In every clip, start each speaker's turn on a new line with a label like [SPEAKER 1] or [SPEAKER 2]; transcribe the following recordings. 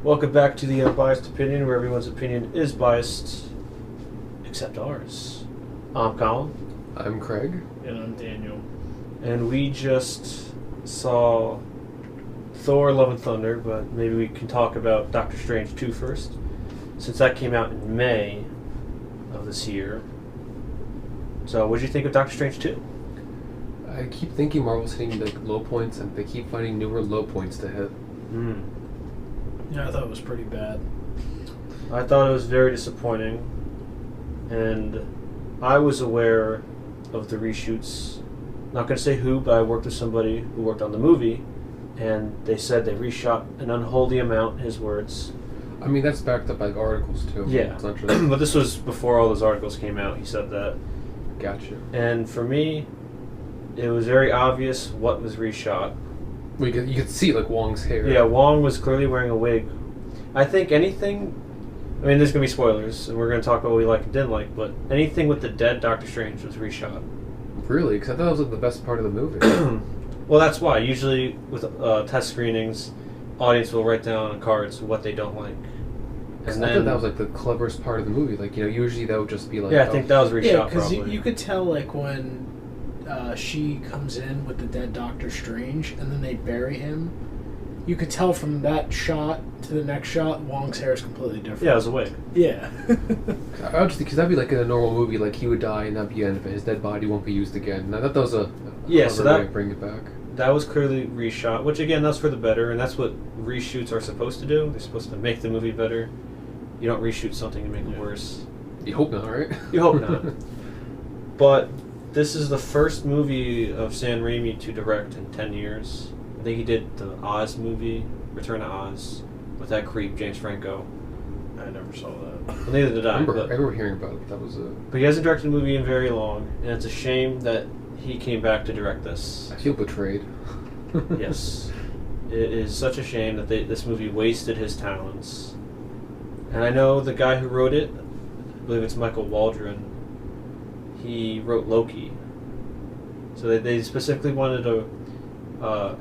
[SPEAKER 1] Welcome back to the Unbiased Opinion, where everyone's opinion is biased, except ours. I'm Colin.
[SPEAKER 2] I'm Craig.
[SPEAKER 3] And I'm Daniel.
[SPEAKER 1] And we just saw Thor, Love and Thunder, but maybe we can talk about Doctor Strange 2 first, since that came out in May of this year. So what did you think of Doctor Strange 2?
[SPEAKER 2] I keep thinking Marvel's hitting like low points, and they keep finding newer low points to hit.
[SPEAKER 3] Yeah, I thought it was pretty bad.
[SPEAKER 1] I thought it was very disappointing, and I was aware of the reshoots. Not going to say who, but I worked with somebody who worked on the movie, and they said they reshot an unholy amount, his words.
[SPEAKER 2] I mean, that's backed up by articles too.
[SPEAKER 1] Yeah,
[SPEAKER 2] It's not just...
[SPEAKER 1] but this was before all those articles came out, he said that.
[SPEAKER 2] Gotcha.
[SPEAKER 1] And for me, it was very obvious what was reshot.
[SPEAKER 2] Well, you could see like Wong's hair.
[SPEAKER 1] Yeah, Wong was clearly wearing a wig. I think anything... I mean, there's going to be spoilers, and we're going to talk about what we like and didn't like, but anything with the dead Doctor Strange was reshot.
[SPEAKER 2] Really? Because I thought it was like the best part of the movie.
[SPEAKER 1] Well, that's why. Usually with test screenings, audience will write down on cards what they don't like.
[SPEAKER 2] And I thought that was like the cleverest part of the movie. Like, usually that would just be like...
[SPEAKER 1] Yeah, I think that was reshot.
[SPEAKER 3] Yeah, because
[SPEAKER 1] probably.
[SPEAKER 3] you could tell like when she comes in with the dead Doctor Strange and then they bury him, you could tell from that shot to the next shot, Wong's hair is completely different.
[SPEAKER 1] Yeah, it was a wig.
[SPEAKER 3] Yeah.
[SPEAKER 2] I would just because that'd be like in a normal movie, like he would die and that'd be the end of it. His dead body won't be used again. And I thought that was a
[SPEAKER 1] so
[SPEAKER 2] way
[SPEAKER 1] that
[SPEAKER 2] to bring it back.
[SPEAKER 1] That was clearly reshot, which again, that's for the better, and that's what reshoots are supposed to do. They're supposed to make the movie better. You don't reshoot something and make it worse.
[SPEAKER 2] You hope not, right?
[SPEAKER 1] You hope not. But this is the first movie of Sam Raimi to direct in 10 years. I think he did the Oz movie, Return to Oz, with that creep, James Franco.
[SPEAKER 3] I never saw that.
[SPEAKER 1] Well, neither did I.
[SPEAKER 2] I remember hearing about it. That was a...
[SPEAKER 1] But he hasn't directed a movie in very long, and it's a shame that he came back to direct this.
[SPEAKER 2] I feel betrayed.
[SPEAKER 1] Yes. It is such a shame that this movie wasted his talents. And I know the guy who wrote it, I believe it's Michael Waldron, he wrote Loki. So they specifically wanted to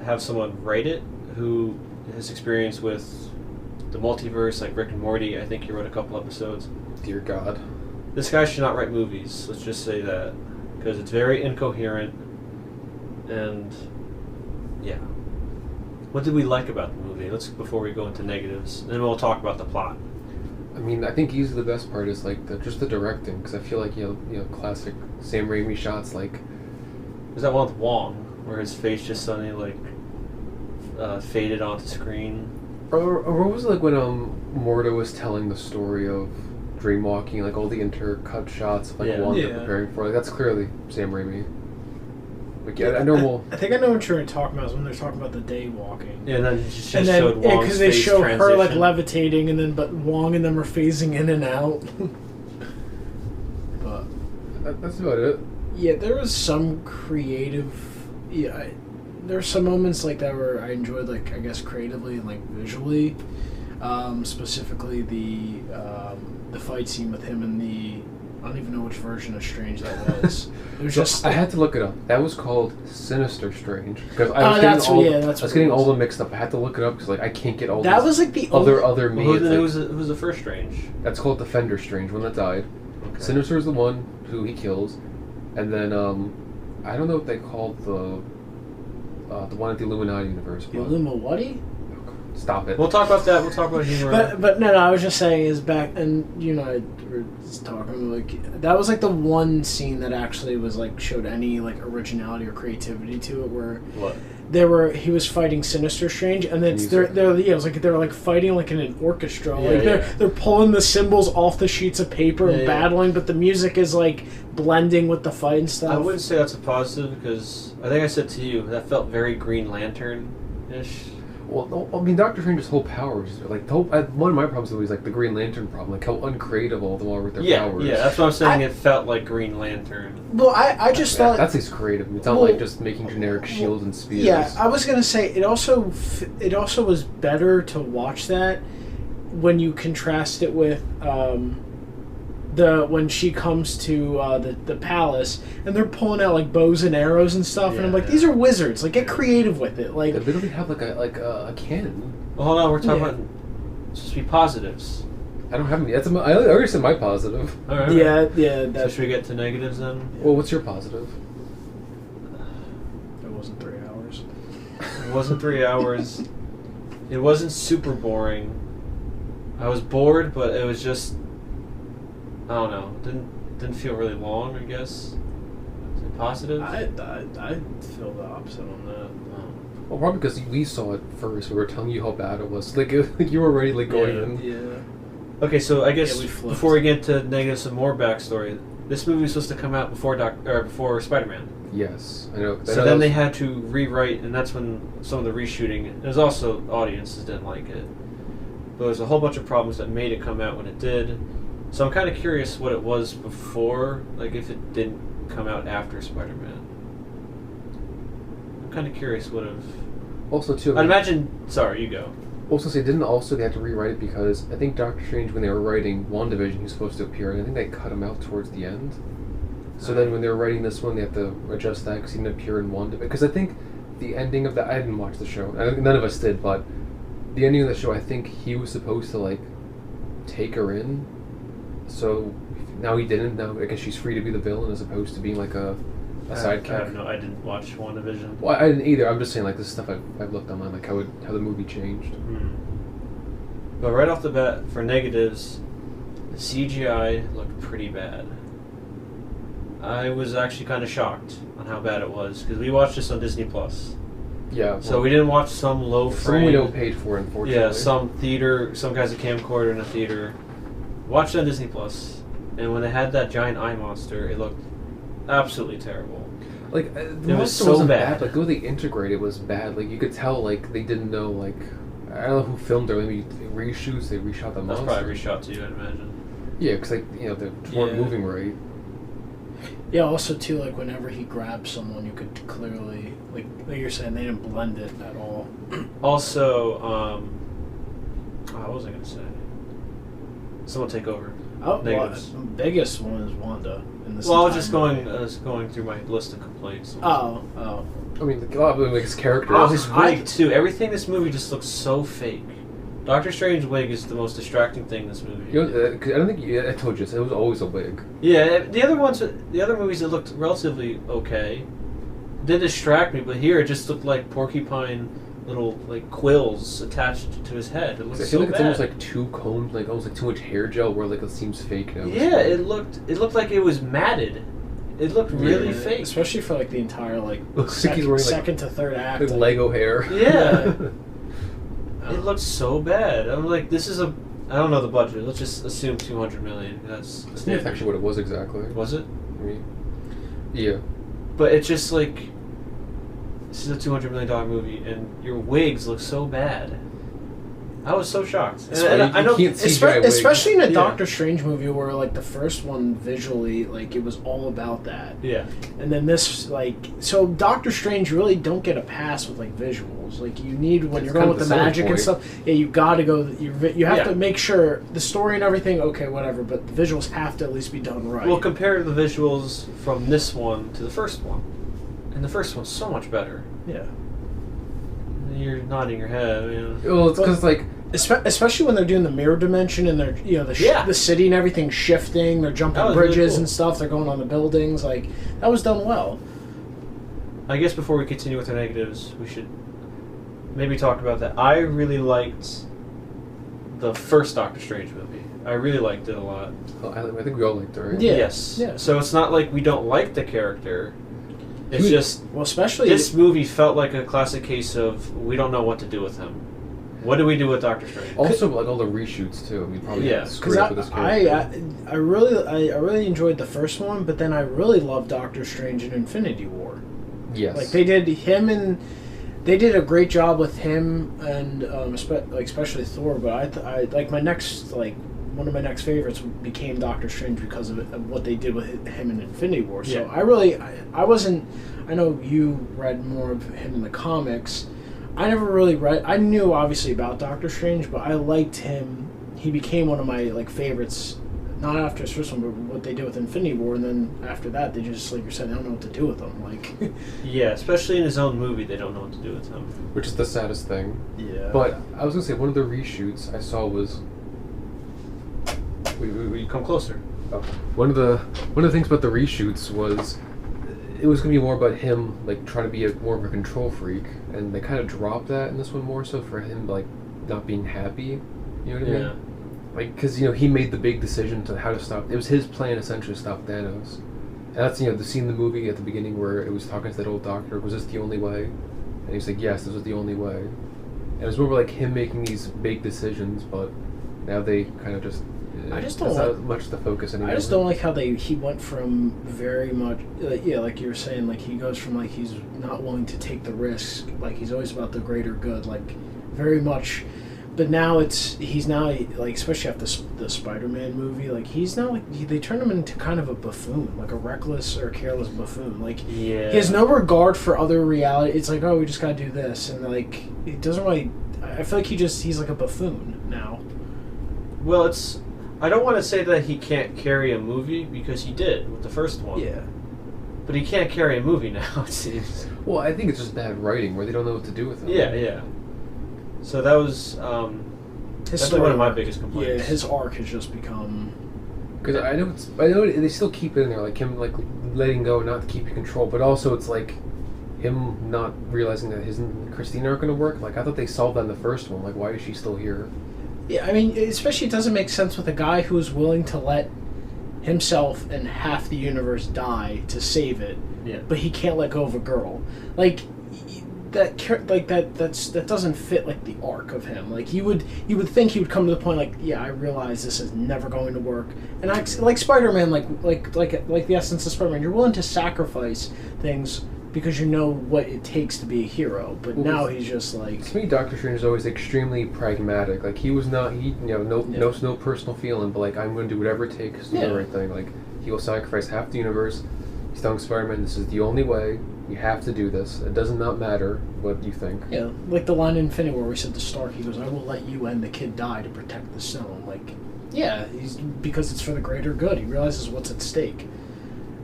[SPEAKER 1] have someone write it who has experience with the multiverse, like Rick and Morty. I think he wrote a couple episodes.
[SPEAKER 2] Dear God.
[SPEAKER 1] This guy should not write movies, let's just say that. Because it's very incoherent. And, yeah. What did we like about the movie? Before we go into negatives. Then we'll talk about the plot.
[SPEAKER 2] I mean, I think usually the best part is like just the directing, because I feel like classic Sam Raimi shots like.
[SPEAKER 1] Is that one with Wong, where his face just suddenly faded onto screen?
[SPEAKER 2] Or what was it like when Mordo was telling the story of dreamwalking, like all the intercut shots of like Wong they're preparing for? Like that's clearly Sam Raimi. Like I know.
[SPEAKER 3] I think I know what you're talking about. Is when they're talking about the day walking.
[SPEAKER 1] Yeah, and then it just showed Wong's
[SPEAKER 3] because they
[SPEAKER 1] face
[SPEAKER 3] show
[SPEAKER 1] transition.
[SPEAKER 3] her like levitating, and then but Wong and them are phasing in and out. But
[SPEAKER 2] that's about it.
[SPEAKER 3] Yeah, there was some creative. Yeah, there were some moments like that where I enjoyed, like I guess creatively and like visually. Specifically the fight scene with him and the. I don't even know which version of Strange that was. It was just.
[SPEAKER 2] I had to look it up. That was called Sinister Strange because I was getting all the mixed up. I had to look it up because like I can't get all.
[SPEAKER 3] That was like the
[SPEAKER 2] other me.
[SPEAKER 1] Who was the first Strange?
[SPEAKER 2] That's called Defender Strange, one that died.
[SPEAKER 1] Okay.
[SPEAKER 2] Sinister is the one who he kills, and then I don't know what they called the one at the Illuminati universe.
[SPEAKER 3] The Illuminati?
[SPEAKER 2] Stop it.
[SPEAKER 1] We'll talk about that. We'll talk about humor.
[SPEAKER 3] But no, I was just saying is back, and I were talking like that was like the one scene that actually was like showed any like originality or creativity to it, where
[SPEAKER 1] What?
[SPEAKER 3] He was fighting Sinister Strange, and then it was like they were like fighting like in an orchestra, they're pulling the symbols off the sheets of paper and battling, but the music is like blending with the fight and stuff.
[SPEAKER 1] I wouldn't say that's a positive because I think I said to you that felt very Green Lantern-ish.
[SPEAKER 2] Well, I mean, Doctor Strange's whole power is like one of my problems with it was like the Green Lantern problem, like how uncreative all of them are with their powers.
[SPEAKER 1] Yeah, that's what I'm saying. It felt like Green Lantern.
[SPEAKER 3] Well, I just thought
[SPEAKER 2] that's his creative. It's not like just making generic shields and spears.
[SPEAKER 3] Yeah, I was gonna say it also was better to watch that when you contrast it with when she comes to the palace and they're pulling out like bows and arrows and stuff, and I'm like, these are wizards. Like, get creative with it. Like,
[SPEAKER 2] they literally have like a cannon.
[SPEAKER 1] Well, hold on, we're talking about supposed to be positives.
[SPEAKER 2] I don't have any. I already said my positive.
[SPEAKER 1] All right.
[SPEAKER 3] Yeah.
[SPEAKER 1] So should we get to negatives then?
[SPEAKER 2] Well, what's your positive?
[SPEAKER 3] It wasn't 3 hours.
[SPEAKER 1] It wasn't 3 hours. It wasn't super boring. I was bored, but it was just, I don't know. Didn't feel really long, I guess. Is it positive?
[SPEAKER 3] I feel the opposite on that.
[SPEAKER 2] Well, probably because we saw it first. We were telling you how bad it was. Like you were already like going in.
[SPEAKER 3] Yeah.
[SPEAKER 1] Okay, so I guess
[SPEAKER 3] we flipped.
[SPEAKER 1] before we get to negative, some more backstory. This movie was supposed to come out before Spider-Man.
[SPEAKER 2] Yes, I know.
[SPEAKER 1] So then they had to rewrite, and that's when some of the reshooting. There's also audiences didn't like it, but there's a whole bunch of problems that made it come out when it did. So I'm kind of curious what it was before, like if it didn't come out after Spider-Man. I'm kind of curious what if.
[SPEAKER 2] Also, too.
[SPEAKER 1] I'd imagine. Sorry, you go.
[SPEAKER 2] Also, they had to rewrite it because I think Doctor Strange, when they were writing WandaVision, he was supposed to appear, and I think they cut him out towards the end. So then when they were writing this one, they had to adjust that because he didn't appear in WandaVision. Because I think the ending of that, I didn't watch the show. None of us did, but the ending of the show, I think he was supposed to, like, take her in. So now he didn't. Now I guess she's free to be the villain as opposed to being, like, a sidekick.
[SPEAKER 1] I don't know. I didn't watch WandaVision.
[SPEAKER 2] Well, I didn't either. I'm just saying, like, this stuff I've looked online, like how the movie changed.
[SPEAKER 1] But right off the bat, for negatives, the CGI looked pretty bad. I was actually kind of shocked on how bad it was because we watched this on Disney Plus.
[SPEAKER 2] Yeah.
[SPEAKER 1] So we didn't watch some low frame.
[SPEAKER 2] Someone we don't paid for, unfortunately.
[SPEAKER 1] Yeah, some guy's a camcorder in a theater. Watched it on Disney Plus, and when they had that giant eye monster, it looked absolutely terrible.
[SPEAKER 2] Like the
[SPEAKER 1] it was
[SPEAKER 2] monster
[SPEAKER 1] so
[SPEAKER 2] wasn't
[SPEAKER 1] bad.
[SPEAKER 2] Like the way they integrated was bad. Like you could tell, like they didn't know. Like I don't know who filmed it. Maybe reshoots. They reshot the monster.
[SPEAKER 1] That's probably reshot too, I'd imagine.
[SPEAKER 2] Yeah, because like they weren't moving right.
[SPEAKER 3] Yeah. Also, too, like whenever he grabbed someone, you could clearly, like you're saying, they didn't blend it at all.
[SPEAKER 1] Also, what was I gonna say? Someone take over.
[SPEAKER 3] Oh,
[SPEAKER 1] negatives.
[SPEAKER 3] Well, the biggest one is Wanda. In this
[SPEAKER 1] I was going through my list of complaints.
[SPEAKER 3] Oh.
[SPEAKER 2] I mean, a lot of his character.
[SPEAKER 1] His wig too. Everything in this movie just looks so fake. Doctor Strange's wig is the most distracting thing in this movie.
[SPEAKER 2] You know, I don't think I told you this. It was always a wig.
[SPEAKER 1] Yeah, the other movies, it looked relatively okay. It did distract me, but here it just looked like porcupine little like quills attached to his head. It looked
[SPEAKER 2] I feel like
[SPEAKER 1] bad.
[SPEAKER 2] it's almost like too combed, like almost like too much hair gel, where like it seems fake now.
[SPEAKER 1] Yeah, it looked like it was matted. It looked really fake,
[SPEAKER 3] especially for like the entire like
[SPEAKER 2] second
[SPEAKER 3] to third act.
[SPEAKER 2] Like Lego hair.
[SPEAKER 1] Yeah. It looks so bad. I'm like, this is I don't know the budget. Let's just assume $200 million. That's
[SPEAKER 2] actually what it was exactly.
[SPEAKER 1] Was it?
[SPEAKER 2] I mean, yeah.
[SPEAKER 1] But it's just like, this is a $200 million movie, and your wigs look so bad. I was so shocked.
[SPEAKER 2] I know,
[SPEAKER 3] especially in a Doctor Strange movie where like the first one visually, like it was all about that.
[SPEAKER 1] Yeah.
[SPEAKER 3] And then this, like, so Doctor Strange really don't get a pass with like visuals. Like you need when you're going with the magic and stuff. Yeah, you got to go. You have to make sure the story and everything. Okay, whatever. But the visuals have to at least be done right.
[SPEAKER 1] Well, compare the visuals from this one to the first one, and the first one's so much better.
[SPEAKER 3] Yeah.
[SPEAKER 1] You're nodding your head.
[SPEAKER 2] Well, it's because like.
[SPEAKER 3] Especially when they're doing the mirror dimension and they're the city and everything shifting, they're jumping bridges really cool. And stuff, they're going on the buildings, like that was done well.
[SPEAKER 1] I guess before we continue with our negatives, we should maybe talk about that. I really liked the first Doctor Strange movie. I really liked it a lot.
[SPEAKER 2] Oh, I think we all liked it, right?
[SPEAKER 3] Yeah.
[SPEAKER 1] Yes.
[SPEAKER 3] Yeah.
[SPEAKER 1] So it's not like we don't like the character. It's just
[SPEAKER 3] especially
[SPEAKER 1] this movie felt like a classic case of we don't know what to do with him. What do we do with Doctor Strange?
[SPEAKER 2] Also, like all the reshoots too. I mean, probably screwed up with this character.
[SPEAKER 3] I really enjoyed the first one, but then I really loved Doctor Strange in Infinity War.
[SPEAKER 2] Yes,
[SPEAKER 3] like they did a great job with him and especially Thor. But I like my next one of my next favorites became Doctor Strange because of what they did with him in Infinity War. So I know you read more of him in the comics. I never really I knew obviously about Doctor Strange, but I liked him. He became one of my favorites, not after his first one, but what they did with Infinity War, and then after that, they just, like you said, they don't know what to do with him. Like,
[SPEAKER 1] yeah, especially in his own movie, they don't know what to do with him.
[SPEAKER 2] Which is the saddest thing.
[SPEAKER 3] Yeah.
[SPEAKER 2] But I was gonna say one of the reshoots I saw was.
[SPEAKER 1] We come closer.
[SPEAKER 2] Oh. One of the things about the reshoots was it was gonna be more about him like trying to be more of a control freak, and they kind of dropped that in this one more so for him like not being happy. You know what I mean? Like, because he made the big decision to how to stop. It was his plan essentially to stop Thanos, and that's the scene in the movie at the beginning where it was talking to that old doctor. Was this the only way? And he's like, yes, this was the only way. And it was more like him making these big decisions, but now they kind of just.
[SPEAKER 3] I just don't
[SPEAKER 2] that's not much the focus anymore.
[SPEAKER 3] I just don't like how he went from very much like you were saying, like he goes from like he's not willing to take the risk, like he's always about the greater good, like very much. But now he's now like, especially after the Spider-Man movie, like he's now like they turn him into kind of a buffoon, like a reckless or careless buffoon. Like he has no regard for other reality. It's like, oh, we just gotta do this, and like it doesn't really. I feel like he's like a buffoon now.
[SPEAKER 1] Well, I don't want to say that he can't carry a movie because he did with the first one.
[SPEAKER 3] Yeah.
[SPEAKER 1] But he can't carry a movie now, it seems.
[SPEAKER 2] Well, I think it's just bad writing where they don't know what to do with him.
[SPEAKER 1] Yeah. So that was definitely one of my biggest complaints.
[SPEAKER 3] Yeah, his arc has just become.
[SPEAKER 2] Because I know they still keep it in there, like him like letting go, not keeping control, but also it's like him not realizing that his and Christine aren't going to work. Like I thought they solved that in the first one. Like why is she still here?
[SPEAKER 3] Yeah, I mean, especially it doesn't make sense with a guy who is willing to let himself and half the universe die to save it.
[SPEAKER 1] Yeah.
[SPEAKER 3] But he can't let go of a girl. Like that doesn't fit like the arc of him. Like you would think he would come to the point like, yeah, I realize this is never going to work. And like Spider-Man, like the essence of Spider-Man, you're willing to sacrifice things because you know what it takes to be a hero. But now he's just like.
[SPEAKER 2] To me, Doctor Strange is always extremely pragmatic. Like he was not, no personal feeling, but like I'm going to do whatever it takes to do the right thing. Like he will sacrifice half the universe. He's telling Spider-Man, this is the only way. You have to do this. It does not matter what you think.
[SPEAKER 3] Yeah, like the line in Infinity War where he said to Stark, he goes, "I will let you and the kid die to protect the stone." Like, yeah, because it's for the greater good. He realizes what's at stake.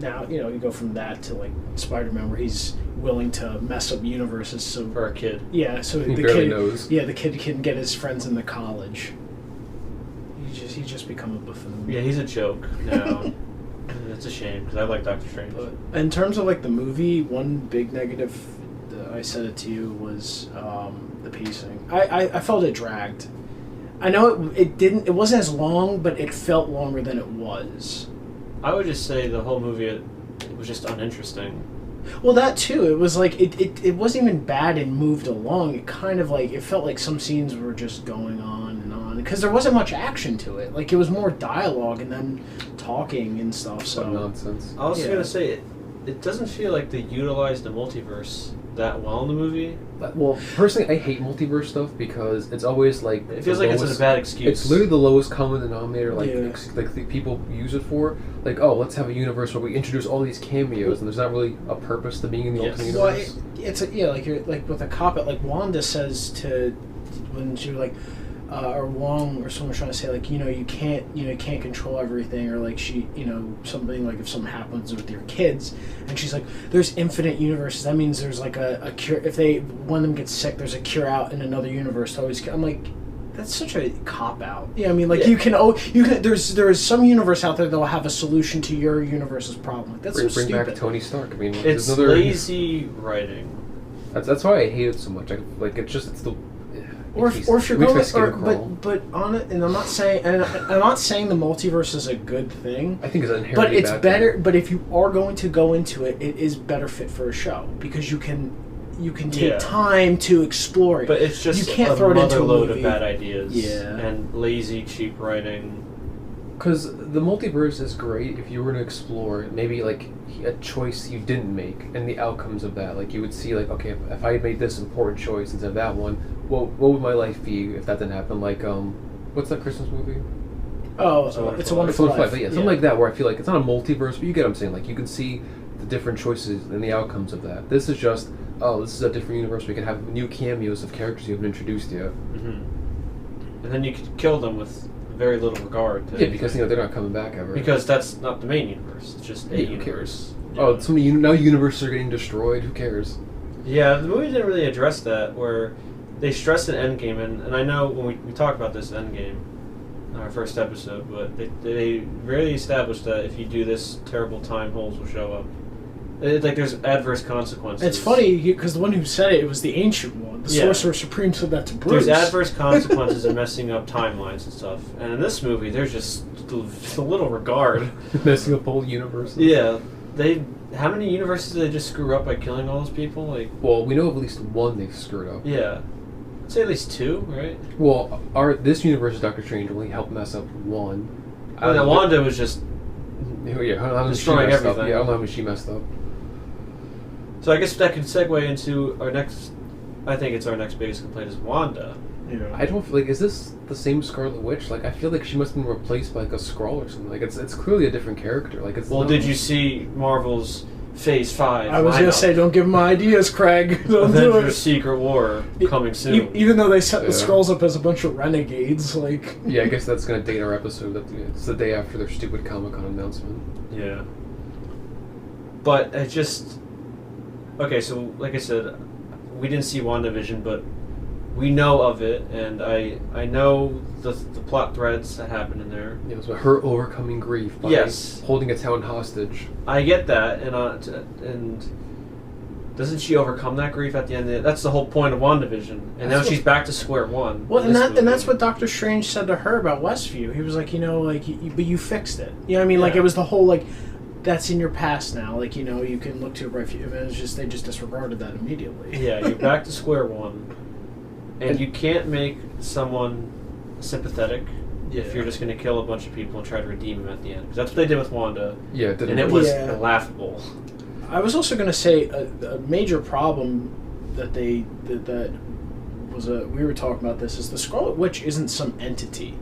[SPEAKER 3] Now, you go from that to like Spider-Man, where he's willing to mess up universes so
[SPEAKER 1] for a kid.
[SPEAKER 3] Yeah, so
[SPEAKER 2] he
[SPEAKER 3] the
[SPEAKER 2] barely
[SPEAKER 3] kid
[SPEAKER 2] knows.
[SPEAKER 3] Yeah, the kid can get his friends into college. He's just become a buffoon.
[SPEAKER 1] Yeah, he's a joke now. It's a shame because I like Doctor Strange.
[SPEAKER 3] But in terms of like the movie, one big negative, I said it to you, was the pacing. I felt it dragged. I know it wasn't as long, but it felt longer than it was.
[SPEAKER 1] I would just say the whole movie it was just uninteresting.
[SPEAKER 3] Well, that too. It was like it wasn't even bad and moved along. It kind of like it felt like some scenes were just going on and on because there wasn't much action to it. Like it was more dialogue and then talking and stuff. So
[SPEAKER 2] nonsense.
[SPEAKER 1] I was gonna say it doesn't feel like they utilized the multiverse that well in the movie.
[SPEAKER 2] Well, personally, I hate multiverse stuff because it's always like
[SPEAKER 1] it feels like it's a bad excuse.
[SPEAKER 2] It's literally the lowest common denominator. Like people use it for. Like, oh, let's have a universe where we introduce all these cameos, and there's not really a purpose to being in the alternate universe.
[SPEAKER 3] Well, it's like you're like with a cop out. Like Wanda says to when she was like. Or Wong or someone was trying to say like you can't control everything, or like she something like if something happens with your kids, and she's like there's infinite universes, that means there's like a cure if one of them gets sick, there's a cure out in another universe to always. I'm like, that's such a cop out. Yeah, I mean like you can there is some universe out there that will have a solution to your universe's problem. Like, that's so
[SPEAKER 2] bring
[SPEAKER 3] stupid.
[SPEAKER 2] back Tony Stark. I mean
[SPEAKER 1] it's lazy writing.
[SPEAKER 2] That's why I hate it so much. It's the.
[SPEAKER 3] Or if you're going, but on it, and I'm not saying the multiverse is a good thing.
[SPEAKER 2] I think it's inherently
[SPEAKER 3] but it's
[SPEAKER 2] bad
[SPEAKER 3] better.
[SPEAKER 2] thing.
[SPEAKER 3] But if you are going to go into it, it is better fit for a show because you can take time to explore it.
[SPEAKER 1] But it's just
[SPEAKER 3] you can't throw it into a
[SPEAKER 1] load
[SPEAKER 3] movie.
[SPEAKER 1] of bad ideas.
[SPEAKER 3] Yeah.
[SPEAKER 1] And lazy, cheap writing.
[SPEAKER 2] Because the multiverse is great if you were to explore maybe like a choice you didn't make and the outcomes of that. Like you would see like, okay, if I had made this important choice instead of that one, what would my life be if that didn't happen? Like what's that Christmas movie?
[SPEAKER 3] Oh, It's a Wonderful Life.
[SPEAKER 2] Yeah, something like that where I feel like it's not a multiverse, but you get what I'm saying. Like you can see the different choices and the outcomes of that. This is just this is a different universe. We can have new cameos of characters you haven't introduced yet.
[SPEAKER 1] Mm-hmm. And then you could kill them with very little regard to
[SPEAKER 2] anything. Because they're not coming back ever.
[SPEAKER 1] Because that's not the main universe. It's just a universe.
[SPEAKER 2] Cares? Yeah. Oh, so many now universes are getting destroyed. Who cares?
[SPEAKER 1] Yeah, the movie didn't really address that, where they stressed an endgame, and I know when we talked about this endgame in our first episode, but they really established that if you do this, terrible time holes will show up. There's adverse consequences.
[SPEAKER 3] It's funny, because the one who said it was the Ancient One. The Sorcerer Supreme said that to Bruce.
[SPEAKER 1] There's adverse consequences in messing up timelines and stuff. And in this movie, there's just a little regard.
[SPEAKER 2] Messing up whole universes.
[SPEAKER 1] Yeah. How many universes did they just screw up by killing all those people?
[SPEAKER 2] Well, we know of at least one they've screwed up.
[SPEAKER 1] Yeah. I'd say at least two, right?
[SPEAKER 2] Well, this universe's Doctor Strange only helped mess up one.
[SPEAKER 1] And Wanda was just
[SPEAKER 2] destroying everything. I don't know how much she messed up.
[SPEAKER 1] So I guess that could segue into our next... I think it's our next biggest complaint is Wanda.
[SPEAKER 2] Yeah. I don't feel is this the same Scarlet Witch? I feel like she must have been replaced by a Skrull or something. It's clearly a different character.
[SPEAKER 1] Did you see Marvel's Phase 5?
[SPEAKER 3] I was going to say, don't give them ideas, Craig. Don't do it.
[SPEAKER 1] Avengers Secret War coming soon.
[SPEAKER 3] Even though they set the Skrulls up as a bunch of renegades,
[SPEAKER 2] Yeah, I guess that's going to date our episode. It's the day after their stupid Comic-Con announcement.
[SPEAKER 1] Yeah. But it just... Okay, so like I said, we didn't see WandaVision, but we know of it, and I know the plot threads that happen in there.
[SPEAKER 2] Yeah, it was about her overcoming grief by holding a town hostage.
[SPEAKER 1] I get that, and doesn't she overcome that grief at the end? That's the whole point of WandaVision, and now she's back to square one.
[SPEAKER 3] Well, and that's what Doctor Strange said to her about Westview. He was like, but you fixed it. You know what I mean? It was the whole that's in your past now. You can look to a refuge. And it's just they just disregarded that immediately.
[SPEAKER 1] Yeah, you're back to square one. And you can't make someone sympathetic if you're just going to kill a bunch of people and try to redeem them at the end. Because that's what they did with Wanda.
[SPEAKER 2] Yeah,
[SPEAKER 1] and it was laughable.
[SPEAKER 3] I was also going to say a major problem that we were talking about this is the Scarlet Witch isn't some entity.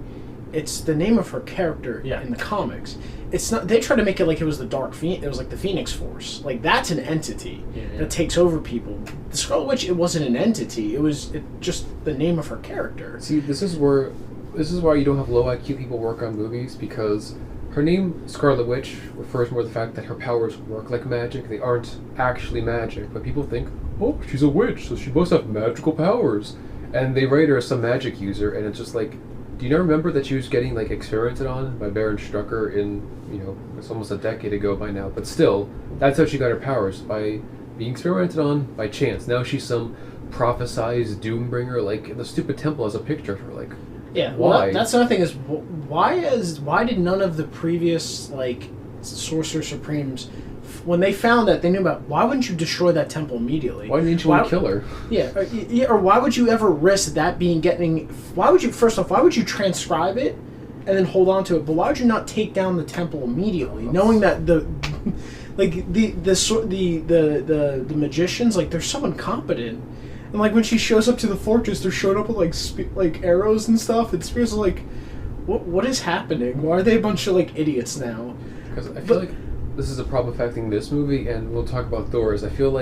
[SPEAKER 3] It's the name of her character in the comics. It's not. They try to make it like it was the it was like the Phoenix Force. That's an entity that takes over people. The Scarlet Witch, it wasn't an entity. It was just the name of her character.
[SPEAKER 2] See, this is why you don't have low IQ people work on movies, because her name Scarlet Witch refers more to the fact that her powers work like magic. They aren't actually magic, but people think, oh, she's a witch, so she must have magical powers, and they write her as some magic user, and it's just do you not remember that she was getting experimented on by Baron Strucker in, it's almost a decade ago by now, but still, that's how she got her powers, by being experimented on by chance. Now she's some prophesized doombringer, the stupid temple has a picture of her,
[SPEAKER 3] yeah,
[SPEAKER 2] why?
[SPEAKER 3] Well, that's another thing is, why did none of the previous, Sorcerer Supremes, when they found that, they knew about, why wouldn't you destroy that temple immediately?
[SPEAKER 2] Why didn't you want to kill her?
[SPEAKER 3] Yeah, or why would you ever risk that why would you transcribe it and then hold on to it, but why would you not take down the temple immediately, knowing that the magicians, they're so incompetent, and when she shows up to the fortress, they're showing up with arrows and stuff, and Spears is what is happening? Why are they a bunch of idiots now?
[SPEAKER 2] Because I feel this is a problem affecting this movie, and we'll talk about Thor, is I feel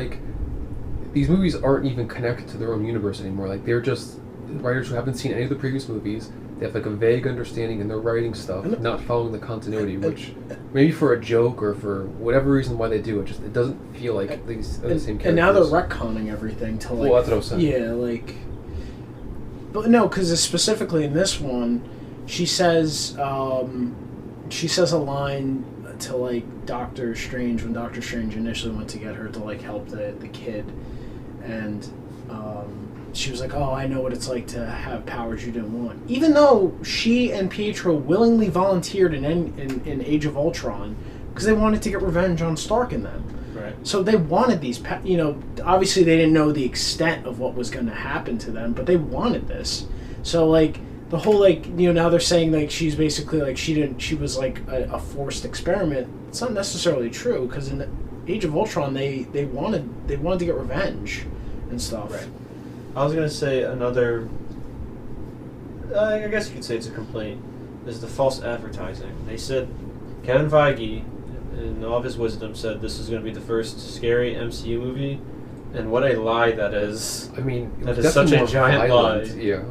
[SPEAKER 2] these movies aren't even connected to their own universe anymore. They're just writers who haven't seen any of the previous movies. They have a vague understanding and they're writing stuff, not following the continuity, which maybe for a joke or for whatever reason why they do it, it doesn't feel like these are the same characters.
[SPEAKER 3] And now they're retconning everything to
[SPEAKER 2] well, that's what I was saying.
[SPEAKER 3] Yeah, but no, because specifically in this one, she says a line to Doctor Strange when Doctor Strange initially went to get her to help the kid, and she was oh, I know what it's like to have powers you didn't want, even though she and Pietro willingly volunteered in Age of Ultron because they wanted to get revenge on Stark and them.
[SPEAKER 1] Right.
[SPEAKER 3] So they wanted these obviously they didn't know the extent of what was going to happen to them, but they wanted this. So the whole now they're saying she's basically she was a forced experiment. It's not necessarily true, because in Age of Ultron they wanted to get revenge and stuff.
[SPEAKER 1] Right. I was gonna say another. I guess you could say it's a complaint. Is the false advertising? They said Kevin Feige, in all of his wisdom, said this is going to be the first scary MCU movie, and what a lie that is!
[SPEAKER 2] I mean,
[SPEAKER 1] that is such a giant lie.
[SPEAKER 2] Yeah.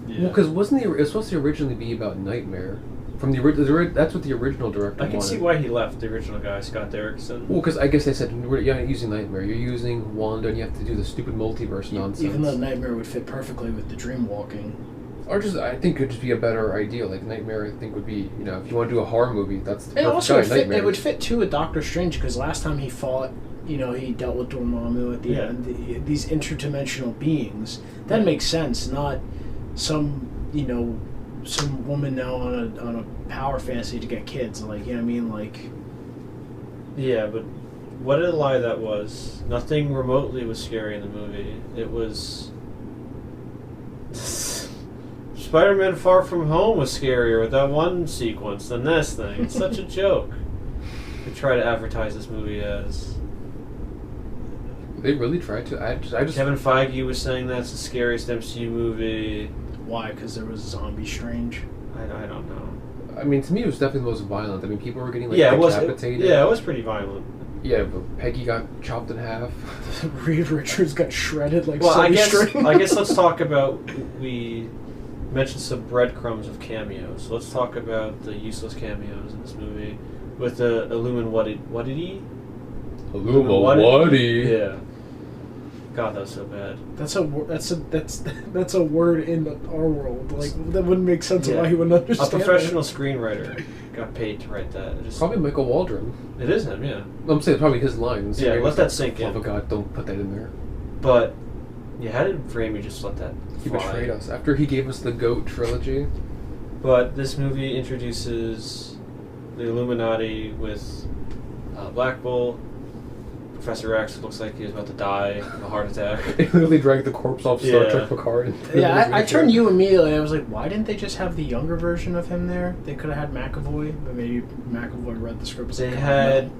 [SPEAKER 2] Well, because it was supposed to originally be about Nightmare. From that's what the original director
[SPEAKER 1] I can
[SPEAKER 2] wanted.
[SPEAKER 1] see why he left the original guy, Scott Derrickson.
[SPEAKER 2] Well, because I guess they said you're not using Nightmare, you're using Wanda, and you have to do the stupid multiverse nonsense.
[SPEAKER 3] Even though Nightmare would fit perfectly with the dream walking.
[SPEAKER 2] Or I think it would just be a better idea. Like Nightmare, I think would be, if you want to do a horror movie, that's the perfect guy.
[SPEAKER 3] It would fit too with Doctor Strange, because last time he fought, he dealt with Dormammu at the end. These interdimensional beings. That makes sense. Not some woman now on a power fantasy to get kids. Like, you know what I mean? Like.
[SPEAKER 1] Yeah, but what a lie that was. Nothing remotely was scary in the movie. It was. Spider-Man Far From Home was scarier with that one sequence than this thing. It's such a joke to try to advertise this movie as.
[SPEAKER 2] They really tried to. I just.
[SPEAKER 1] Kevin Feige was saying that's the scariest MCU movie.
[SPEAKER 3] Why? Because there was Zombie Strange?
[SPEAKER 1] I don't know.
[SPEAKER 2] I mean, to me, it was definitely the most violent. I mean, people were getting decapitated.
[SPEAKER 1] It was pretty violent.
[SPEAKER 2] Yeah, but Peggy got chopped in half.
[SPEAKER 3] Reed Richards got shredded like
[SPEAKER 1] I guess
[SPEAKER 3] string.
[SPEAKER 1] let's talk about, we mentioned some breadcrumbs of cameos. So let's talk about the useless cameos in this movie with the Illuminati. Yeah. God, that was so bad.
[SPEAKER 3] That's a word in our world. Like, that wouldn't make sense of why he wouldn't understand.
[SPEAKER 1] A professional screenwriter got paid to write that.
[SPEAKER 2] Probably Michael Waldron.
[SPEAKER 1] It is him, yeah.
[SPEAKER 2] I'm saying probably his lines.
[SPEAKER 1] Yeah, let that sink in.
[SPEAKER 2] Oh God, don't put that in there.
[SPEAKER 1] But how did Raimi just let that fly?
[SPEAKER 2] He betrayed us after he gave us the GOAT trilogy.
[SPEAKER 1] But this movie introduces the Illuminati with Black Bolt. Professor X looks like he was about to die of a heart attack.
[SPEAKER 2] They literally dragged the corpse off Star Trek Picard.
[SPEAKER 3] I turned you immediately. I was like, why didn't they just have the younger version of him there? They could have had McAvoy, but maybe McAvoy read the script.
[SPEAKER 1] They had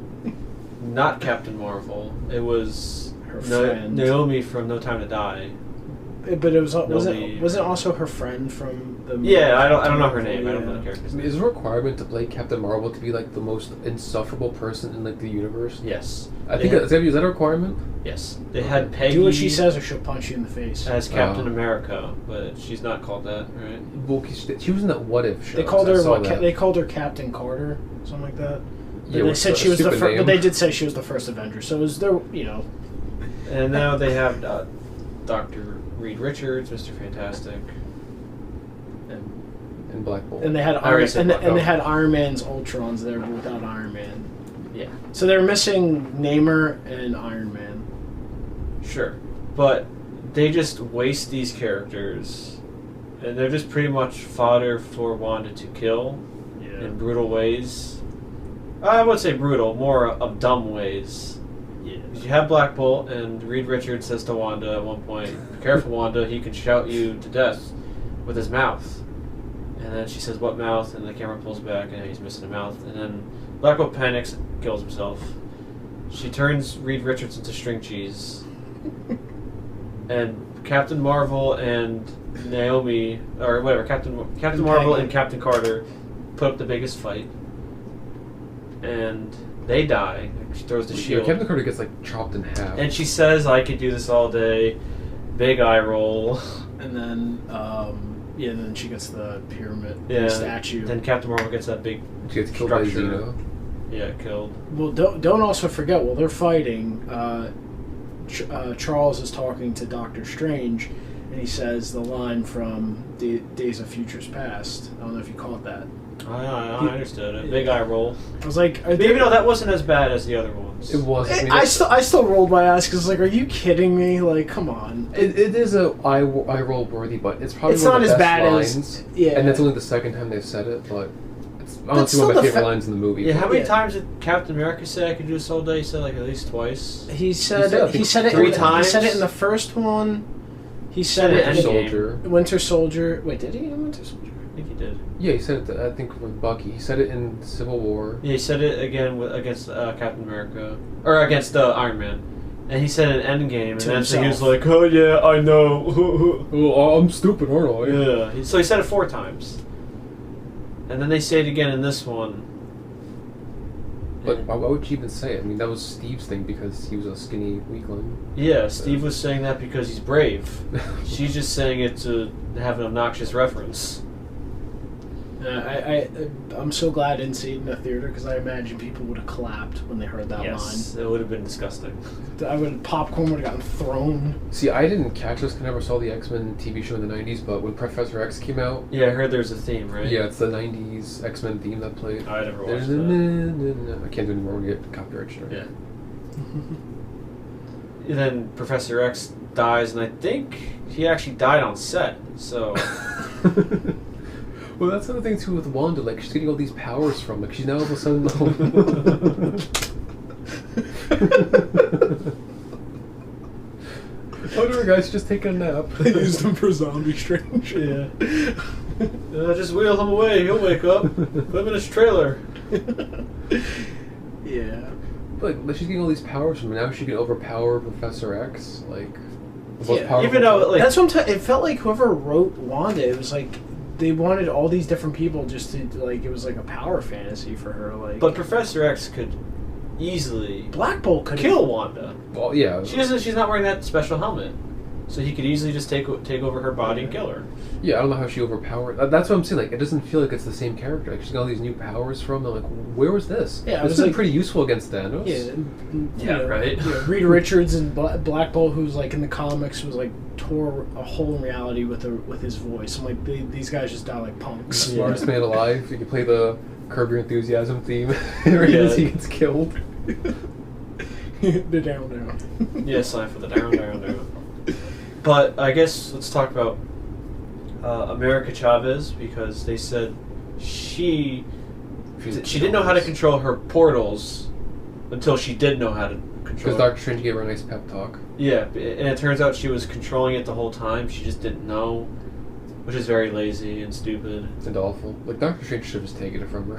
[SPEAKER 1] not Captain Marvel. It was
[SPEAKER 3] her friend
[SPEAKER 1] Naomi from No Time to Die.
[SPEAKER 3] But it wasn't also her friend from the movie?
[SPEAKER 1] Yeah, I don't know her name. I don't know the character's name.
[SPEAKER 2] Is it a requirement to play Captain Marvel to be like the most insufferable person in like the universe?
[SPEAKER 1] Yes.
[SPEAKER 2] I think is that a requirement?
[SPEAKER 1] Yes. They had Peggy.
[SPEAKER 3] Do what she says or she'll punch you in the face.
[SPEAKER 1] As Captain America, but she's not called that, right?
[SPEAKER 2] Well, she was in that What If show.
[SPEAKER 3] They called her they called her Captain Carter, something like that.
[SPEAKER 2] Yeah,
[SPEAKER 3] they said she was the first, but they did say she was the first Avenger. So it was there,
[SPEAKER 1] And now they have Dr. Reed Richards, Mr. Fantastic,
[SPEAKER 2] and Black Bolt.
[SPEAKER 3] And they had they had Iron Man's Ultrons there, but without Iron Man.
[SPEAKER 1] Yeah.
[SPEAKER 3] So they're missing Namor and Iron Man.
[SPEAKER 1] Sure, but they just waste these characters, and they're just pretty much fodder for Wanda to kill in brutal ways. I would say brutal, more of dumb ways. Yeah. You have Black Bolt, and Reed Richards says to Wanda at one point, "Be careful, Wanda, he can shout you to death with his mouth." And then she says, "What mouth?" And the camera pulls back, and he's missing a mouth. And then Black Bolt panics, kills himself. She turns Reed Richards into string cheese. And Captain Marvel and Naomi, or whatever, Captain Marvel and Captain Carter put up the biggest fight. And they die. She throws the shield.
[SPEAKER 2] Captain Carter gets like chopped in half.
[SPEAKER 1] And she says, "I could do this all day." Big eye roll.
[SPEAKER 3] And then, then she gets the pyramid statue.
[SPEAKER 1] Then Captain Marvel gets that big
[SPEAKER 2] she gets killed by Zeno.
[SPEAKER 1] Yeah, killed.
[SPEAKER 3] Well, don't also forget, while they're fighting, Charles is talking to Doctor Strange, and he says the line from Days of Futures Past. I don't know if you caught that.
[SPEAKER 1] I understood it. Big eye roll.
[SPEAKER 3] I was like,
[SPEAKER 1] even though that wasn't as bad as the other ones.
[SPEAKER 2] It was.
[SPEAKER 3] I still rolled my eyes because, like, are you kidding me? Like, come on.
[SPEAKER 2] It is a eye roll worthy, but it's probably
[SPEAKER 3] one
[SPEAKER 2] of the
[SPEAKER 3] not as
[SPEAKER 2] best
[SPEAKER 3] bad
[SPEAKER 2] lines.
[SPEAKER 3] As
[SPEAKER 2] and that's only the second time they've said it, but it's honestly one of my favorite lines in the movie.
[SPEAKER 1] Yeah, how many times did Captain America say I could do this all day? He said like at least twice.
[SPEAKER 3] He said it
[SPEAKER 1] 3 times.
[SPEAKER 3] He said it in the first one. He said it in Winter Soldier. Wait, did he in Winter Soldier?
[SPEAKER 1] I think he did.
[SPEAKER 2] Yeah, he said it, I think, with Bucky. He said it in Civil War.
[SPEAKER 1] Yeah, he said it again against Captain America. Or against Iron Man. And he said it in Endgame. And then he was like, "Oh, yeah, I know."
[SPEAKER 2] Oh, I'm stupid, aren't I?
[SPEAKER 1] Yeah. So he said it 4 times. And then they say it again in this one.
[SPEAKER 2] But why would she even say it? I mean, that was Steve's thing because he was a skinny weakling.
[SPEAKER 1] Yeah, Steve was saying that because he's brave. She's just saying it to have an obnoxious reference.
[SPEAKER 3] I'm so glad I didn't see it in the theater because I imagine people would have clapped when they heard that line.
[SPEAKER 1] Yes, it would have been disgusting.
[SPEAKER 3] Popcorn would have gotten thrown.
[SPEAKER 2] See, I didn't catch this because I never saw the X-Men TV show in the 90s, but when Professor X came out...
[SPEAKER 1] Yeah, I heard there's a theme, right?
[SPEAKER 2] Yeah, it's the 90s X-Men theme that played.
[SPEAKER 1] I never watched that.
[SPEAKER 2] I can't do it anymore when we get copyright strike.
[SPEAKER 1] Yeah. And then Professor X dies, and I think he actually died on set, so...
[SPEAKER 2] Well, that's another thing too with Wanda. Like, she's getting all these powers from. Like, she's now all of a sudden. Whatever, guys, just take a nap.
[SPEAKER 3] They used him for Zombie Strange.
[SPEAKER 1] Yeah. Just wheel him away. He'll wake up. Put him in his trailer.
[SPEAKER 3] Yeah.
[SPEAKER 2] Like, she's getting all these powers from. Now she can overpower Professor X. Like,
[SPEAKER 3] yeah.
[SPEAKER 1] Even though, like,
[SPEAKER 3] that's what it felt like. Whoever wrote Wanda, it was like. They wanted all these different people just to, like, it was like a power fantasy for her, like...
[SPEAKER 1] But Professor X could easily...
[SPEAKER 3] Black Bolt could
[SPEAKER 1] kill Wanda.
[SPEAKER 2] Well, yeah.
[SPEAKER 1] She's not wearing that special helmet. So he could easily just take over her body and kill her.
[SPEAKER 2] Yeah, I don't know how she overpowered... That's what I'm saying, like, it doesn't feel like it's the same character. Like, she's got all these new powers from, and I'm like, where was this?
[SPEAKER 3] Yeah,
[SPEAKER 2] it's been like, pretty useful against Thanos.
[SPEAKER 1] Yeah, right?
[SPEAKER 3] Yeah, Reed Richards and Black Bolt, who's, like, in the comics, was, like, tore a hole in reality with his voice. I'm like, these guys just die like punks.
[SPEAKER 2] Smartest man alive. You can play the Curb Your Enthusiasm theme. Right as he gets killed.
[SPEAKER 3] The down.
[SPEAKER 1] Yeah, sign for the down. But I guess let's talk about America Chavez, because they said she didn't know how to control her portals until she did know how to control.
[SPEAKER 2] Because Doctor Strange gave her a nice pep talk.
[SPEAKER 1] Yeah, and it turns out she was controlling it the whole time. She just didn't know, which is very lazy and stupid
[SPEAKER 2] and awful. Like, Doctor Strange should have just taken it from her.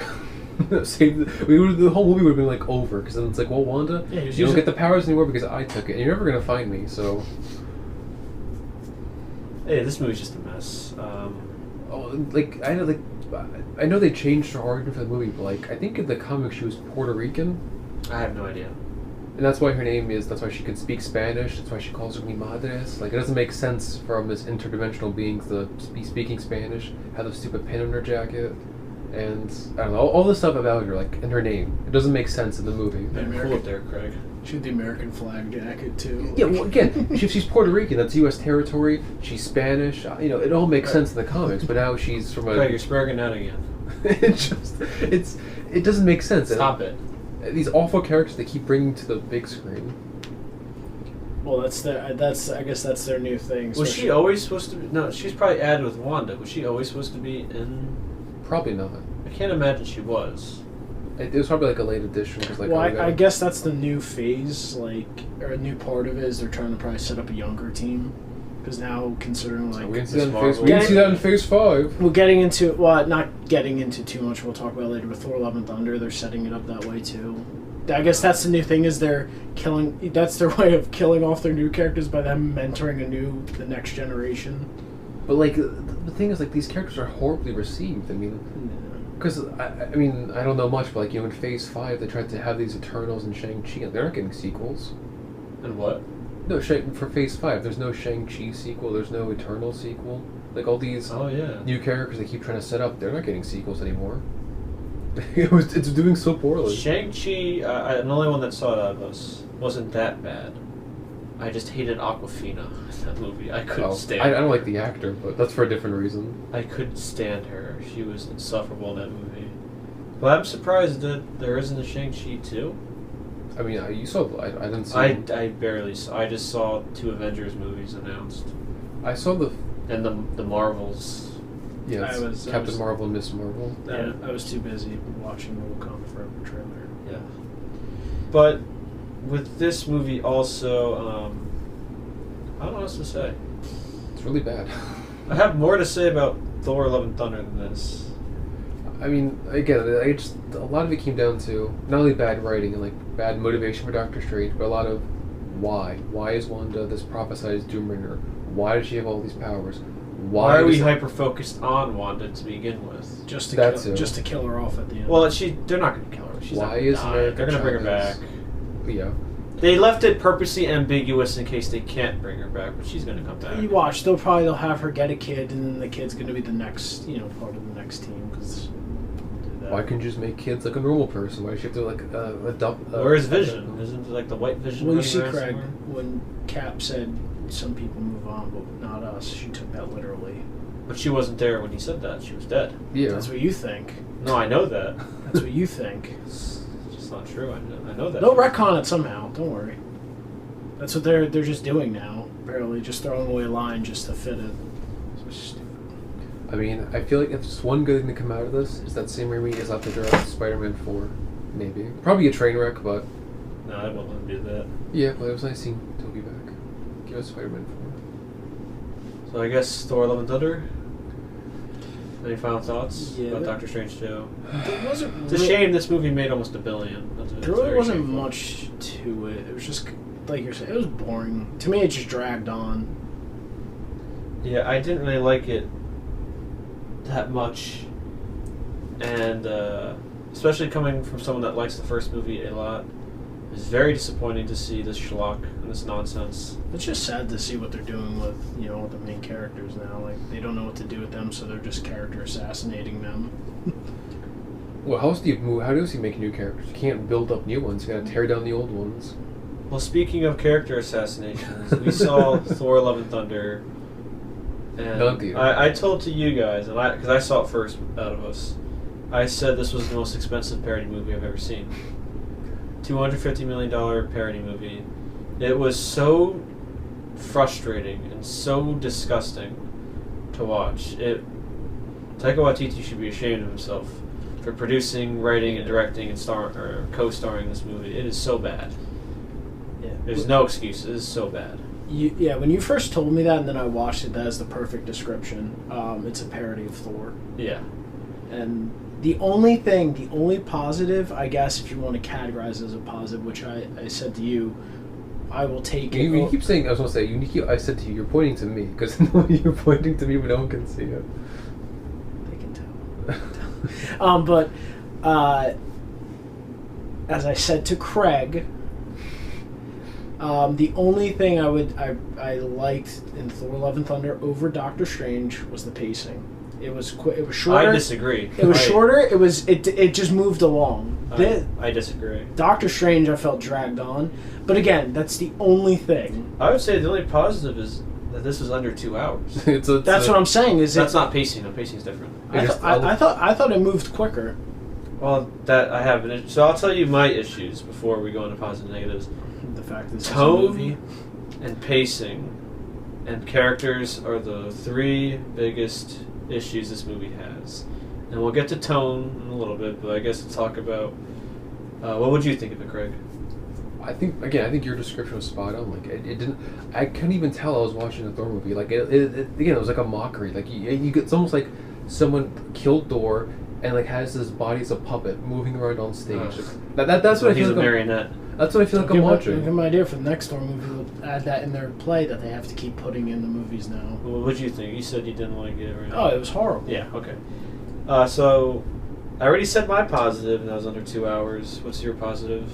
[SPEAKER 2] The whole movie would have been like over, because then it's like, well, Wanda, you don't get the powers anymore because I took it, and you're never gonna find me. So,
[SPEAKER 1] hey, this movie's just a mess.
[SPEAKER 2] I know they changed her origin for the movie, but like, I think in the comics she was Puerto Rican.
[SPEAKER 1] I have no idea.
[SPEAKER 2] And that's why her name is, that's why she can speak Spanish, that's why she calls her mi madres. Like, it doesn't make sense from this interdimensional beings to be speaking Spanish, have a stupid pin on her jacket, and, I don't know, all this stuff about her, like, in her name. It doesn't make sense in the movie.
[SPEAKER 1] Cool up there, Craig.
[SPEAKER 3] She had the American flag jacket, too.
[SPEAKER 2] Yeah, well, again, she's Puerto Rican, that's U.S. territory, she's Spanish, you know, it all makes sense in the comics, but now she's from a...
[SPEAKER 1] Craig, you're sparking out again.
[SPEAKER 2] It doesn't make sense.
[SPEAKER 1] Stop it.
[SPEAKER 2] These awful characters they keep bringing to the big screen.
[SPEAKER 3] Well, I guess that's their new thing.
[SPEAKER 1] Was she always supposed to be? No, she's probably added with Wanda. Was she always supposed to be in?
[SPEAKER 2] Probably not.
[SPEAKER 1] I can't imagine she was.
[SPEAKER 2] It was probably like a late addition. Cause like,
[SPEAKER 3] well, I guess that's the new phase, like, or a new part of it is they're trying to probably set up a younger team. Because now, considering, like...
[SPEAKER 2] We can see that in Phase 5.
[SPEAKER 3] Well, not getting into too much, we'll talk about later, with Thor Love and Thunder, they're setting it up that way, too. I guess that's the new thing, is that's their way of killing off their new characters by them mentoring the next generation.
[SPEAKER 2] But, like, the thing is, like, these characters are horribly received. I mean... Because, I mean, I don't know much, but, like, you know, in Phase 5, they tried to have these Eternals and Shang-Chi, and they're not getting sequels.
[SPEAKER 1] And what?
[SPEAKER 2] No, for Phase 5, there's no Shang-Chi sequel, there's no Eternal sequel. Like, all these new characters they keep trying to set up, they're not getting sequels anymore. It's doing so poorly.
[SPEAKER 1] Shang-Chi, the only one that saw it out of us, wasn't that bad. I just hated Awkwafina in that movie. I couldn't stand her.
[SPEAKER 2] I don't like the actor, but that's for a different reason.
[SPEAKER 1] I couldn't stand her. She was insufferable in that movie. But I'm surprised that there isn't a Shang-Chi 2.
[SPEAKER 2] I mean, you saw... I didn't see...
[SPEAKER 1] I barely saw... I just saw 2 Avengers movies announced.
[SPEAKER 2] I saw the...
[SPEAKER 1] And the Marvels.
[SPEAKER 2] Yeah, Captain Marvel and Miss Marvel.
[SPEAKER 3] I was too busy watching the Wakanda Forever trailer.
[SPEAKER 1] Yeah. But with this movie also, I don't know what else to say.
[SPEAKER 2] It's really bad.
[SPEAKER 1] I have more to say about Thor Love and Thunder than this.
[SPEAKER 2] I mean, again, a lot of it came down to not only bad writing and like bad motivation for Doctor Strange, but a lot of why. Why is Wanda this prophesized Doombringer? Why does she have all these powers?
[SPEAKER 1] Why are we hyper focused on Wanda to begin with?
[SPEAKER 3] Just to kill her off at the end.
[SPEAKER 1] Well, they're not going to kill her She's
[SPEAKER 2] Why is America
[SPEAKER 1] They're gonna bring her back.
[SPEAKER 2] Yeah.
[SPEAKER 1] They left it purposely ambiguous in case they can't bring her back, but she's gonna come back.
[SPEAKER 3] You watch, they'll have her get a kid, and then the kid's gonna be the next, part of the next team. Cause
[SPEAKER 2] why can't you just make kids like a normal person? Why does she have to like adopt?
[SPEAKER 1] Where's Vision? Isn't it like the white Vision?
[SPEAKER 3] Well, you see, Craig,
[SPEAKER 1] somewhere?
[SPEAKER 3] when Cap said some people move on, but not us, she took that literally.
[SPEAKER 1] But she wasn't there when he said that. She was dead.
[SPEAKER 2] Yeah.
[SPEAKER 3] That's what you think.
[SPEAKER 1] No, I know that.
[SPEAKER 3] That's what you think.
[SPEAKER 1] It's just not true. I know that.
[SPEAKER 3] They'll retcon it somehow. Don't worry. That's what they're just doing now. Apparently, just throwing away a line just to fit it. So stupid.
[SPEAKER 2] I mean, I feel like if there's one good thing to come out of this is that Sam Raimi is out to direct Spider-Man 4. Maybe. Probably a train wreck, but...
[SPEAKER 1] No, I won't let him do that.
[SPEAKER 2] Yeah, but it was nice seeing Toby back. Give us Spider-Man 4.
[SPEAKER 1] So I guess Thor: Love and Thunder? Any final thoughts about Doctor Strange 2? It's a shame this movie made almost $1 billion.
[SPEAKER 3] There really wasn't much to it. It was just, like you're saying, it was boring. To me, it just dragged on.
[SPEAKER 1] Yeah, I didn't really like it that much. And especially coming from someone that likes the first movie a lot, it's very disappointing to see this schlock and this nonsense.
[SPEAKER 3] It's just sad to see what they're doing with, with the main characters now. Like, they don't know what to do with them, so they're just character assassinating them.
[SPEAKER 2] Well, how does he make new characters? You can't build up new ones. You gotta tear down the old ones.
[SPEAKER 1] Well, speaking of character assassinations, we saw Thor: Love and Thunder, and I told to you guys, and because I saw it first out of us, I said this was the most expensive parody movie I've ever seen. $250 million parody movie. It was so frustrating and so disgusting to watch. Taika Waititi should be ashamed of himself for producing, writing, and directing and co-starring this movie. It is so bad.
[SPEAKER 3] Yeah.
[SPEAKER 1] There's no excuse. It is so bad.
[SPEAKER 3] When you first told me that, and then I watched it, that is the perfect description. It's a parody of Thor.
[SPEAKER 1] Yeah.
[SPEAKER 3] And the only positive, I guess, if you want to categorize it as a positive, which I said to you, I will take it.
[SPEAKER 2] You keep saying, I was going to say, I said to you, you're pointing to me, because you're pointing to me, but no one can see it.
[SPEAKER 3] They can tell. But as I said to Craig, the only thing I liked in Thor: Love and Thunder over Doctor Strange was the pacing. It was shorter.
[SPEAKER 1] I disagree.
[SPEAKER 3] It was shorter. It just moved along.
[SPEAKER 1] I disagree.
[SPEAKER 3] Doctor Strange, I felt dragged on, but again, that's the only thing.
[SPEAKER 1] I would say the only positive is that this is under 2 hours.
[SPEAKER 3] That's what I'm saying.
[SPEAKER 1] That's not pacing. No, pacing's different.
[SPEAKER 3] I thought it moved quicker.
[SPEAKER 1] Well, that I haven't. So I'll tell you my issues before we go into positive and negatives.
[SPEAKER 3] The fact that this is a
[SPEAKER 1] tone
[SPEAKER 3] movie
[SPEAKER 1] and pacing and characters are the 3 biggest issues this movie has. And we'll get to tone in a little bit, but I guess to talk about what would you think of it, Craig?
[SPEAKER 2] I think your description was spot on. Like it didn't. I couldn't even tell I was watching a Thor movie. Like it was like a mockery. Like it's almost like someone killed Thor and like has his body as a puppet moving around on stage. That's what I feel.
[SPEAKER 1] He's
[SPEAKER 2] like
[SPEAKER 1] a marionette.
[SPEAKER 2] That's what I feel like I'm watching.
[SPEAKER 3] Give them an idea for the next Thor movie. We'll add that in their play that they have to keep putting in the movies now.
[SPEAKER 1] Well, what did you think? You said you didn't like it, right?
[SPEAKER 3] Oh, it was horrible.
[SPEAKER 1] Yeah. Okay. So I already said my positive, and that was under 2 hours. What's your positive,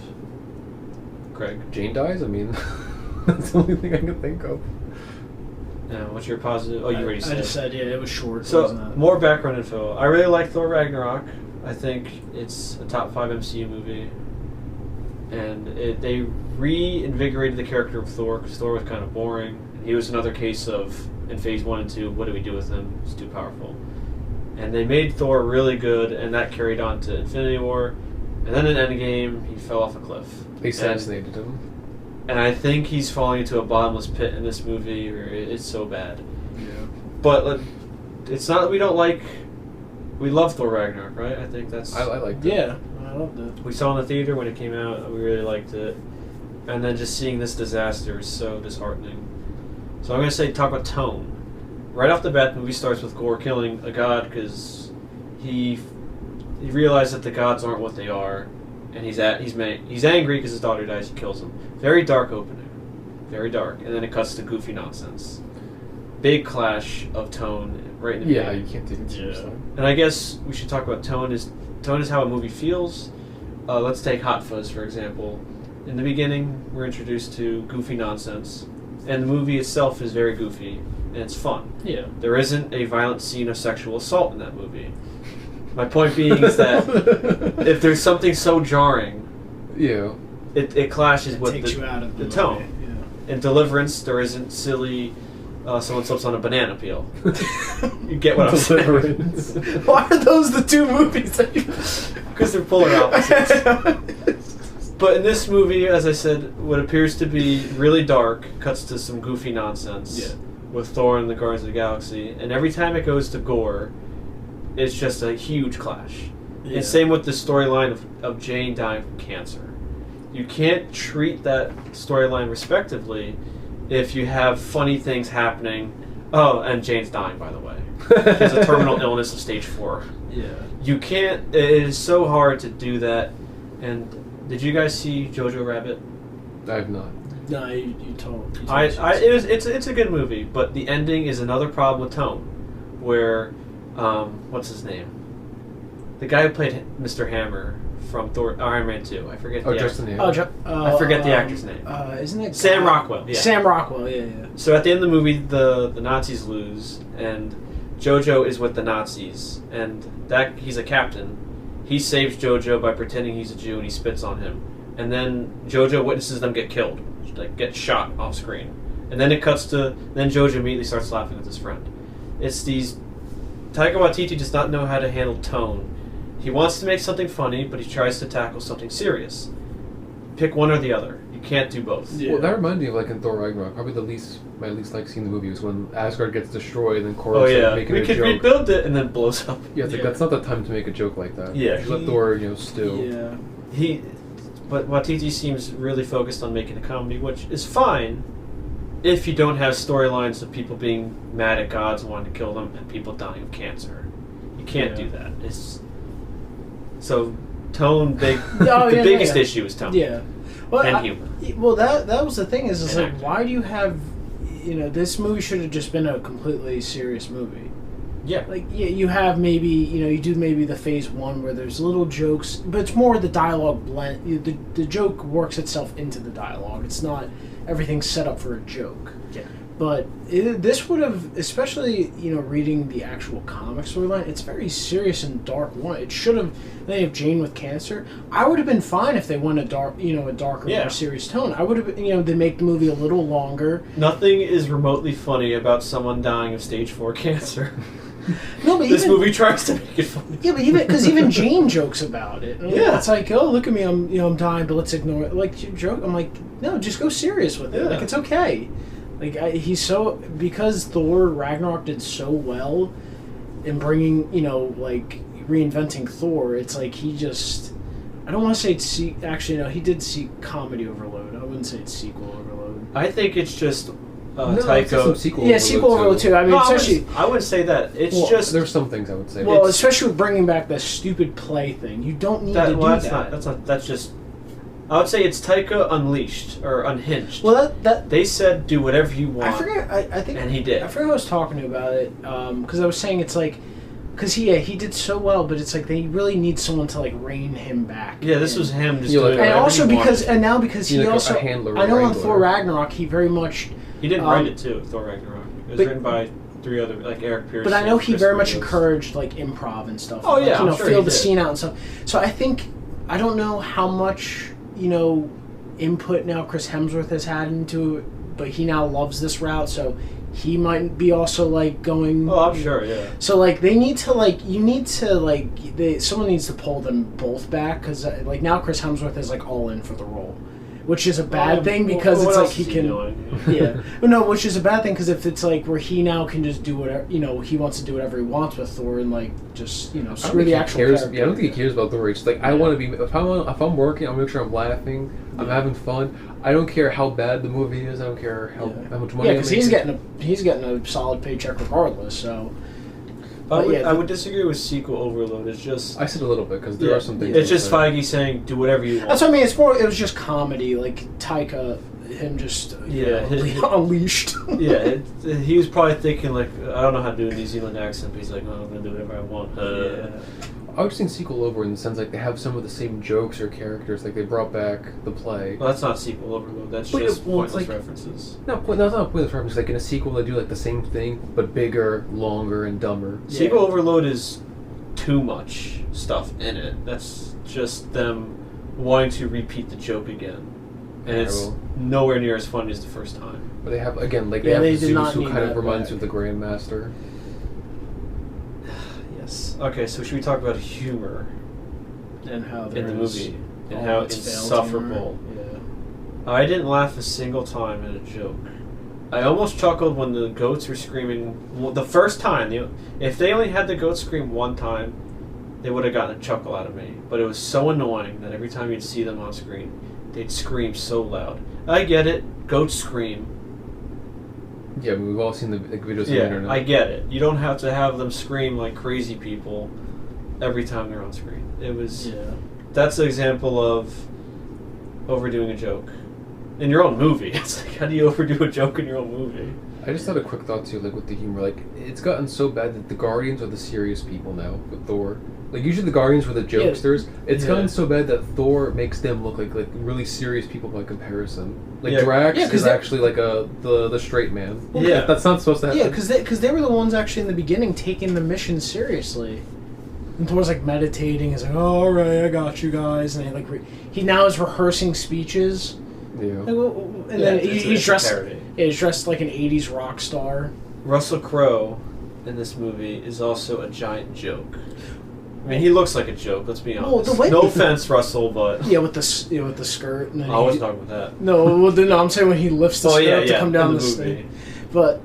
[SPEAKER 1] Craig?
[SPEAKER 2] Jane dies? I mean, that's the only thing I can think of.
[SPEAKER 1] Yeah, what's your positive? Oh, you already said.
[SPEAKER 3] I just said, it was short.
[SPEAKER 1] So, more background info. I really like Thor Ragnarok. I think it's a top 5 MCU movie. And they reinvigorated the character of Thor, because Thor was kind of boring. He was another case of, in Phase 1 and 2, what do we do with him? He's too powerful. And they made Thor really good, and that carried on to Infinity War. And then in Endgame, he fell off a cliff.
[SPEAKER 2] They assassinated him.
[SPEAKER 1] And I think he's falling into a bottomless pit in this movie, where it's so bad.
[SPEAKER 3] Yeah.
[SPEAKER 1] But it's not that we don't like... We love Thor Ragnarok, right? I think that's...
[SPEAKER 2] I liked it.
[SPEAKER 3] Yeah, I loved it.
[SPEAKER 1] We saw it in the theater when it came out. We really liked it. And then just seeing this disaster is so disheartening. So I'm going to talk about tone. Right off the bat, the movie starts with Gorr killing a god because he realized that the gods aren't what they are. And he's angry because his daughter dies. He kills him. Very dark opening. Very dark. And then it cuts to goofy nonsense. Big clash of tone right in the beginning.
[SPEAKER 2] Yeah, you can't take it seriously.
[SPEAKER 1] And I guess we should talk about tone. Tone is how a movie feels. let's take Hot Fuzz for example. In the beginning, we're introduced to goofy nonsense, and the movie itself is very goofy, and it's fun.
[SPEAKER 3] Yeah.
[SPEAKER 1] There isn't a violent scene of sexual assault in that movie. My point being is that if there's something so jarring, it clashes with
[SPEAKER 3] takes you out of
[SPEAKER 1] the tone. Yeah. In Deliverance, there isn't silly, someone slips on a banana peel. You get what I'm saying?
[SPEAKER 3] Why are those the two movies?
[SPEAKER 1] Because they're polar opposites. But in this movie, as I said, what appears to be really dark cuts to some goofy nonsense with Thor and the Guardians of the Galaxy, and every time it goes to gore, it's just a huge clash. And same with the storyline of Jane dying from cancer. You can't treat that storyline respectively if you have funny things happening. Oh, and Jane's dying, by the way. She has a terminal illness of stage 4.
[SPEAKER 3] Yeah.
[SPEAKER 1] You can't. It is so hard to do that. And did you guys see Jojo Rabbit?
[SPEAKER 2] I have not.
[SPEAKER 3] No, you told.
[SPEAKER 1] It's a good movie, but the ending is another problem with tone, where what's his name? The guy who played Mr. Hammer from Iron Man 2. I forget.
[SPEAKER 2] Justin Hammer.
[SPEAKER 1] I forget the actor's name.
[SPEAKER 3] Isn't it
[SPEAKER 1] Sam Rockwell? Yeah.
[SPEAKER 3] Sam Rockwell. Yeah.
[SPEAKER 1] So at the end of the movie, the Nazis lose, and Jojo is with the Nazis, and he's a captain. He saves Jojo by pretending he's a Jew, and he spits on him. And then Jojo witnesses them get killed, like get shot off screen. And then it cuts to Jojo immediately starts laughing with his friend. It's these. Taika Waititi does not know how to handle tone. He wants to make something funny, but he tries to tackle something serious. Pick one or the other. You can't do both.
[SPEAKER 2] Yeah. Well, that reminds me of like in Thor Ragnarok. Probably my least like scene in the movie was when Asgard gets destroyed and Korra's making a joke. We could
[SPEAKER 1] rebuild it and then blows up.
[SPEAKER 2] Yeah, it's like that's not the time to make a joke like that.
[SPEAKER 1] Yeah,
[SPEAKER 2] let Thor stew.
[SPEAKER 3] Yeah.
[SPEAKER 1] But Waititi seems really focused on making a comedy, which is fine if you don't have storylines of people being mad at gods and wanting to kill them and people dying of cancer. You can't do that. So tone the biggest issue is tone.
[SPEAKER 3] Yeah. Well,
[SPEAKER 1] and humor.
[SPEAKER 3] Well, that was the thing is like acting. Why do you have this movie should have just been a completely serious movie.
[SPEAKER 1] Yeah.
[SPEAKER 3] Like you have maybe you do maybe the phase 1 where there's little jokes, but it's more the dialogue blend. The joke works itself into the dialogue. It's not everything set up for a joke.
[SPEAKER 1] Yeah.
[SPEAKER 3] But this would have, especially reading the actual comic storyline, it's very serious and dark one. It should have. They have Jane with cancer. I would have been fine if they went a darker, more serious tone. I would have, they make the movie a little longer.
[SPEAKER 1] Nothing is remotely funny about someone dying of stage 4 cancer.
[SPEAKER 3] No, but
[SPEAKER 1] this movie tries to make it funny.
[SPEAKER 3] Yeah, but even Jane jokes about it. It's like, oh, look at me, I'm dying, but let's ignore it. Like, you joke. I'm like, no, just go serious with it. Like, it's okay. Like, because Thor Ragnarok did so well in bringing, reinventing Thor, it's like I don't want to say it's actually, no, he did see comedy overload. I wouldn't say it's sequel overload.
[SPEAKER 1] I think it's just
[SPEAKER 2] Taika.
[SPEAKER 3] Sequel overload too. I mean,
[SPEAKER 1] I wouldn't say that. It's just
[SPEAKER 2] there's some things I would say.
[SPEAKER 3] Well, especially with bringing back the stupid play thing, you don't need to do that.
[SPEAKER 1] That's just. I would say it's Taika unleashed or unhinged.
[SPEAKER 3] Well, that
[SPEAKER 1] they said do whatever you want.
[SPEAKER 3] I forget. I think,
[SPEAKER 1] and he did.
[SPEAKER 3] I forget who I was talking to about it because I was saying it's like. Because he did so well, but it's like they really need someone to rein him back.
[SPEAKER 1] Yeah, this was him just doing
[SPEAKER 3] and also because
[SPEAKER 1] wanted.
[SPEAKER 3] And now because he also I know on Thor Ragnarok he very much
[SPEAKER 1] he didn't write it too. Thor Ragnarok it was written by 3 other Eric Pearce.
[SPEAKER 3] But I know he very much encouraged improv and stuff.
[SPEAKER 1] Oh yeah,
[SPEAKER 3] feel the scene out and stuff. So I think I don't know how much input now Chris Hemsworth has had into it, but he now loves this route, so. He might be also going.
[SPEAKER 1] Oh, I'm sure, yeah.
[SPEAKER 3] So they need to someone needs to pull them both back because now Chris Hemsworth is all in for the role, which is a bad thing because it's he can. Yeah, but no, which is a bad thing because if it's where he now can just do whatever he wants to do whatever he wants with Thor and just screw the actual character.
[SPEAKER 2] Yeah, I don't think he cares about Thor. It's I want to be if I'm working, I'll make sure I'm laughing. I'm having fun. I don't care how bad the movie is. I don't care how much money.
[SPEAKER 3] Yeah, because he's getting a solid paycheck regardless. So,
[SPEAKER 1] I would disagree with sequel overload. It's just
[SPEAKER 2] I said a little bit because there are some things.
[SPEAKER 1] It's just Feige saying do whatever you want.
[SPEAKER 3] That's what I mean. It was just comedy. Taika him just
[SPEAKER 1] unleashed. He was probably thinking like, I don't know how to do a New Zealand accent, but he's like, I'm gonna do whatever I want.
[SPEAKER 2] I was seeing sequel over in the sense like they have some of the same jokes or characters, like they brought back the play.
[SPEAKER 1] Well, that's not sequel overload. That's just pointless references.
[SPEAKER 2] No, that's not pointless references. Like in a sequel, they do like the same thing but bigger, longer, and dumber.
[SPEAKER 1] Sequel overload is too much stuff in it. That's just them wanting to repeat the joke again, and it's nowhere near as funny as the first time.
[SPEAKER 2] But they have again, like they have Zeus, who kind of reminds you of the Grandmaster.
[SPEAKER 1] Okay, so should we talk about humor
[SPEAKER 3] and how
[SPEAKER 1] in the movie and how it's insufferable? Yeah. I didn't laugh a single time at a joke. I almost chuckled when the goats were screaming the first time. If they only had the goats scream one time, they would have gotten a chuckle out of me. But it was so annoying that every time you'd see them on screen, they'd scream so loud. I get it, goats scream.
[SPEAKER 2] Yeah, we've all seen the videos on the internet.
[SPEAKER 1] I get it. You don't have to have them scream like crazy people every time they're on screen. That's an example of overdoing a joke in your own movie. It's like, how do you overdo a joke in your own movie?
[SPEAKER 2] I just had a quick thought too, like with the humor. Like it's gotten so bad that the Guardians are the serious people now with Thor. Like usually the Guardians were the jokesters. Yeah. It's gotten so bad that Thor makes them look like really serious people by comparison. Like Drax is actually like the straight man.
[SPEAKER 3] Well,
[SPEAKER 2] that's not supposed to happen.
[SPEAKER 3] Yeah, because they were the ones actually in the beginning taking the mission seriously. And Thor's like meditating. He's like, oh, all right, I got you guys. And he now is rehearsing speeches.
[SPEAKER 2] Yeah.
[SPEAKER 3] And then he's dressed. Yeah, he's dressed like an '80s rock star.
[SPEAKER 1] Russell Crowe in this movie is also a giant joke. I mean, he looks like a joke. Let's be honest. No offense, Russell, but
[SPEAKER 3] with the skirt. And then
[SPEAKER 1] I wasn't talking about that.
[SPEAKER 3] No, I'm saying when he lifts the skirt up to come down the movie. But,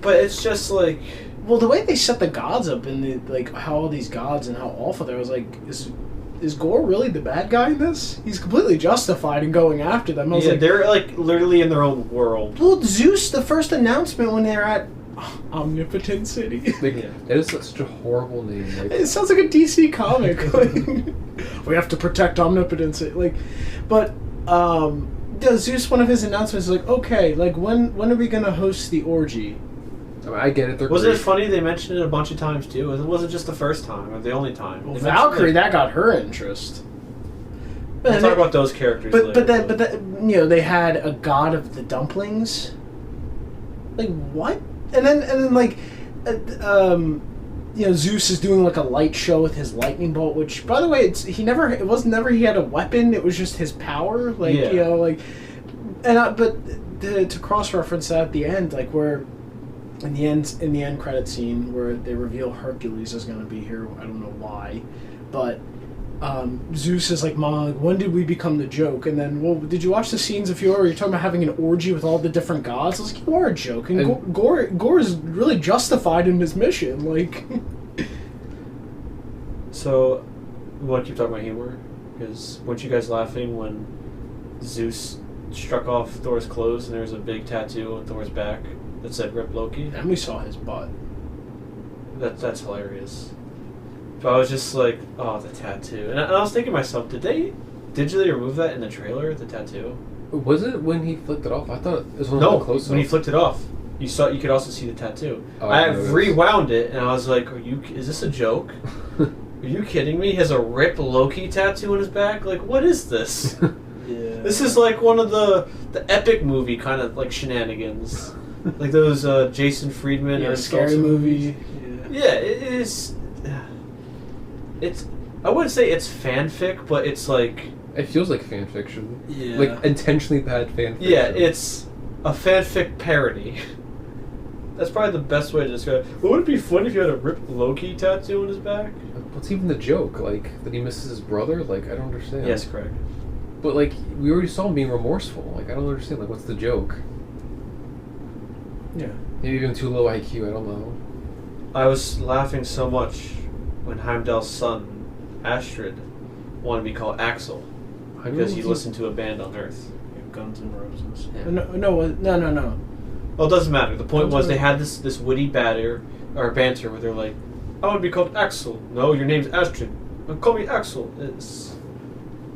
[SPEAKER 1] but it's just like,
[SPEAKER 3] well, the way they set the gods up and how all these gods and how awful they was like is Gore really the bad guy in this? He's completely justified in going after them.
[SPEAKER 1] They're like literally in their own world.
[SPEAKER 3] Well, Zeus, the first announcement when they're at Omnipotent City.
[SPEAKER 2] That is such a horrible name.
[SPEAKER 3] It sounds like a DC comic. We have to protect Omnipotent City. Zeus, one of his announcements is like, okay, when are we gonna host the orgy?
[SPEAKER 2] I mean, I get it.
[SPEAKER 1] Wasn't it funny they mentioned it a bunch of times too? It wasn't just the first time or the only time.
[SPEAKER 3] Well, Valkyrie, that got her interest.
[SPEAKER 1] We'll talk about those characters later.
[SPEAKER 3] But they had a god of the dumplings. Like what? And then Zeus is doing like a light show with his lightning bolt, which, by the way, it was never he had a weapon. It was just his power. To cross reference that at the end, like where in the end credit scene where they reveal Hercules is going to be here. I don't know why, but Zeus is like, Mom, when did we become the joke? And then, well, did you watch the scenes of Thor where you're talking about having an orgy with all the different gods? I was like, you are joking. And Gore is really justified in his mission. Like,
[SPEAKER 1] so, we want to keep talking about humor? Because weren't you guys laughing when Zeus struck off Thor's clothes and there was a big tattoo on Thor's back that said "Rip Loki"?
[SPEAKER 3] And we saw his butt.
[SPEAKER 1] That's hilarious. But I was just like, oh, the tattoo. And I was thinking to myself, did they digitally remove that in the trailer, the tattoo?
[SPEAKER 2] Was it when he flicked it off? I thought it was
[SPEAKER 1] when he flicked it off. You could also see the tattoo. Oh, I rewound it, and I was like, is this a joke? Are you kidding me? He has a Rip Loki tattoo on his back? Like, what is this?
[SPEAKER 3] Yeah.
[SPEAKER 1] This is like one of the epic movie kind of like shenanigans. Like those Jason Friedman or
[SPEAKER 3] scary movie.
[SPEAKER 1] Yeah, it is. It's. I wouldn't say it's fanfic, but it's like.
[SPEAKER 2] It feels like fan fiction.
[SPEAKER 1] Yeah.
[SPEAKER 2] Like intentionally bad fan fiction.
[SPEAKER 1] Yeah, it's a fanfic parody. That's probably the best way to describe it. Would it be funny if you had a Rip Loki tattoo on his back?
[SPEAKER 2] What's even the joke? Like, that he misses his brother? Like, I don't understand.
[SPEAKER 1] Yes, correct.
[SPEAKER 2] But, like, we already saw him being remorseful. Like, I don't understand. Like, what's the joke?
[SPEAKER 3] Yeah.
[SPEAKER 2] Maybe even too low IQ, I don't know.
[SPEAKER 1] I was laughing so much when Heimdall's son, Astrid, wanted to be called Axel. Because he listened to a band on Earth.
[SPEAKER 3] Guns N' Roses.
[SPEAKER 1] Yeah.
[SPEAKER 3] No.
[SPEAKER 1] Well, it doesn't matter. The point was they had this witty banter where they're like, I want to be called Axel. No, your name's Astrid. Call me Axel.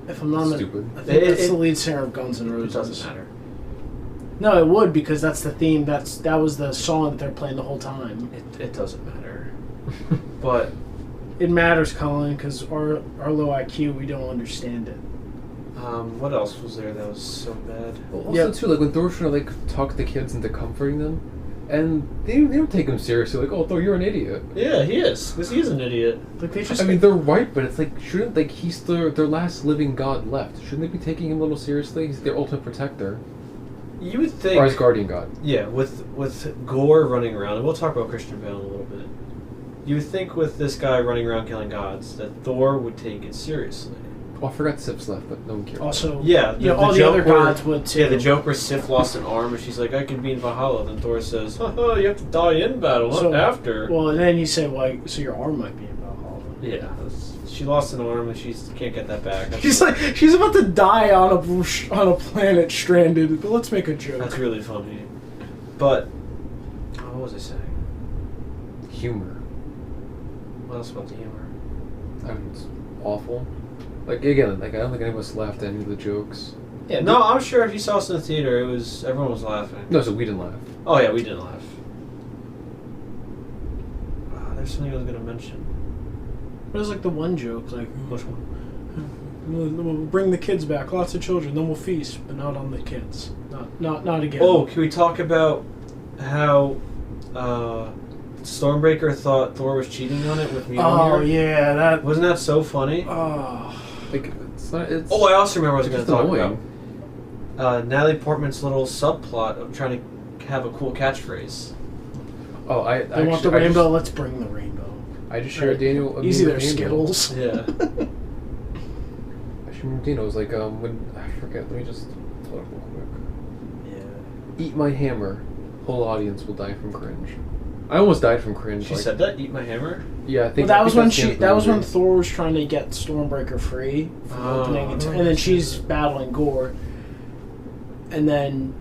[SPEAKER 3] If I'm not
[SPEAKER 2] stupid.
[SPEAKER 3] I think that's the lead singer of Guns N' Roses.
[SPEAKER 1] It doesn't matter.
[SPEAKER 3] No, it would, because that's the theme. That was the song that they're playing the whole time.
[SPEAKER 1] It doesn't matter. But
[SPEAKER 3] it matters, Colin, because our low IQ, we don't understand it.
[SPEAKER 1] What else was there that was so bad?
[SPEAKER 2] Well, also, too, like, when Thor's trying to, like, talk the kids into comforting them, and they don't take him seriously. Like, oh, Thor, you're an idiot.
[SPEAKER 1] Yeah, he is. Because he's an idiot.
[SPEAKER 3] Like, they just...
[SPEAKER 2] I mean, they're right, but it's like, shouldn't, like, he's their last living god left. Shouldn't they be taking him a little seriously? He's their ultimate protector.
[SPEAKER 1] You would think...
[SPEAKER 2] Or his guardian god.
[SPEAKER 1] Yeah, with Gore running around, and we'll talk about Christian Bale in a little bit. You would think with this guy running around killing gods that Thor would take it seriously.
[SPEAKER 2] Oh, I forgot Sif's left, but no one cares.
[SPEAKER 3] Also,
[SPEAKER 1] yeah,
[SPEAKER 3] all the other gods would too.
[SPEAKER 1] Yeah, the joke where Sif lost an arm, and she's like, I can be in Valhalla. Then Thor says, haha, you have to die in battle, not after.
[SPEAKER 3] Well, and then you say, well, so your arm might be in Valhalla.
[SPEAKER 1] Yeah, she lost an arm, and she can't get that back.
[SPEAKER 3] She's about to die on a planet stranded, but let's make a joke.
[SPEAKER 1] That's really funny. But, what was I saying?
[SPEAKER 2] Humor.
[SPEAKER 1] What else about the humor?
[SPEAKER 2] I mean, it's awful. Like, again, like, I don't think any of us laughed at any of the jokes.
[SPEAKER 1] Yeah, no, I'm sure if you saw us in the theater, everyone was laughing.
[SPEAKER 2] No, so we didn't laugh.
[SPEAKER 1] Oh yeah, we didn't laugh. There's something I was gonna mention.
[SPEAKER 3] It was like the one joke, like,
[SPEAKER 1] Which one?
[SPEAKER 3] We'll bring the kids back, lots of children, then we'll feast, but not on the kids. Not again.
[SPEAKER 1] Oh, can we talk about how Stormbreaker thought Thor was cheating on it with Mjolnir?
[SPEAKER 3] Oh yeah, that
[SPEAKER 1] wasn't that so funny?
[SPEAKER 3] Oh,
[SPEAKER 2] like, it's not. It's,
[SPEAKER 1] I also remember what I was going to talk
[SPEAKER 2] annoying.
[SPEAKER 1] about. Natalie Portman's little subplot of trying to have a cool catchphrase.
[SPEAKER 2] Oh,
[SPEAKER 3] they want the rainbow. Let's bring the rainbow.
[SPEAKER 2] I just shared Daniel.
[SPEAKER 3] Easy there, Skittles.
[SPEAKER 1] Yeah.
[SPEAKER 2] I should remember Daniel was like, when I forget. Let me just pull it up real quick.
[SPEAKER 1] Yeah.
[SPEAKER 2] Eat my hammer. Whole audience will die from cringe. I almost died from cringe.
[SPEAKER 1] She said that. Eat my hammer.
[SPEAKER 2] Yeah, I think.
[SPEAKER 3] Well,
[SPEAKER 2] that
[SPEAKER 3] was when Thor was trying to get Stormbreaker free from opening, and then she's battling Gore, and then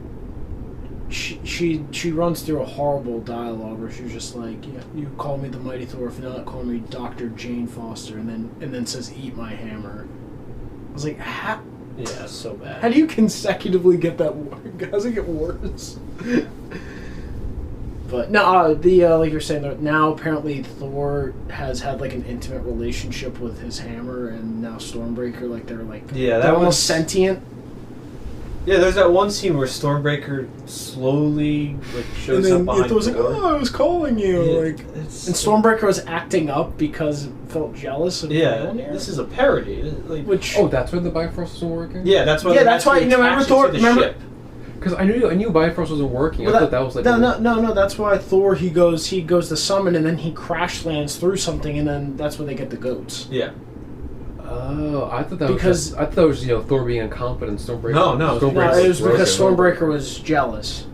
[SPEAKER 3] she runs through a horrible dialogue where she was just like, "Yeah, you call me the Mighty Thor, if not, call me Dr. Jane Foster," and then says, "Eat my hammer." I was like, "How?"
[SPEAKER 1] Yeah, so bad.
[SPEAKER 3] How do you consecutively get that? How's it get worse? But no, like you're saying, now apparently Thor has had like an intimate relationship with his hammer, and now Stormbreaker, like they're almost sentient.
[SPEAKER 1] Yeah, there's that one scene where Stormbreaker slowly like shows up behind
[SPEAKER 3] Thor's like, "Oh, I was calling you," and Stormbreaker was acting up because it felt jealous of Mjolnir.
[SPEAKER 1] This is a parody.
[SPEAKER 2] That's why the Bifrost wasn't working.
[SPEAKER 1] Yeah, that's why.
[SPEAKER 3] Yeah, that's why. Remember Thor?
[SPEAKER 2] Because I knew Bifrost wasn't working.
[SPEAKER 3] Well,
[SPEAKER 2] I thought that was like
[SPEAKER 3] no. That's why Thor he goes to summon, and then he crash lands through something, and then that's when they get the goats.
[SPEAKER 1] Yeah.
[SPEAKER 2] Oh, I thought that was Thor being incompetent. Stormbreaker.
[SPEAKER 1] No,
[SPEAKER 3] it was because Stormbreaker was jealous.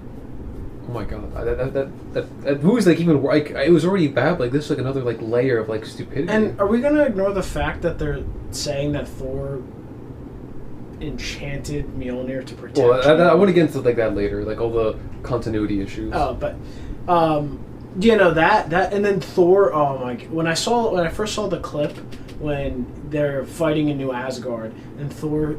[SPEAKER 2] Oh my god, that movie's like even like it was already bad. Like this is like another like layer of like stupidity.
[SPEAKER 3] And are we gonna ignore the fact that they're saying that Thor enchanted Mjolnir to protect?
[SPEAKER 2] Well, I want to get into like that later, like all the continuity issues.
[SPEAKER 3] Oh, but that and then Thor. Oh my! When I first saw the clip when they're fighting in New Asgard and Thor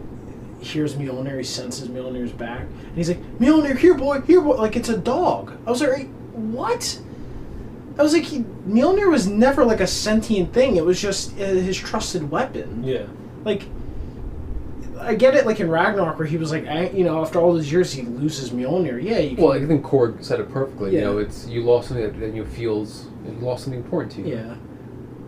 [SPEAKER 3] hears Mjolnir, he senses Mjolnir's back, and he's like, "Mjolnir, here boy, like it's a dog." I was like, "What?" I was like, Mjolnir was never like a sentient thing. It was just his trusted weapon.
[SPEAKER 1] Yeah.
[SPEAKER 3] Like, I get it, like in Ragnarok, where he was like, after all those years, he loses Mjolnir. Yeah.
[SPEAKER 2] Well, I think Korg said it perfectly.
[SPEAKER 3] Yeah.
[SPEAKER 2] It's you lost something that you lost something important to you.
[SPEAKER 3] Yeah.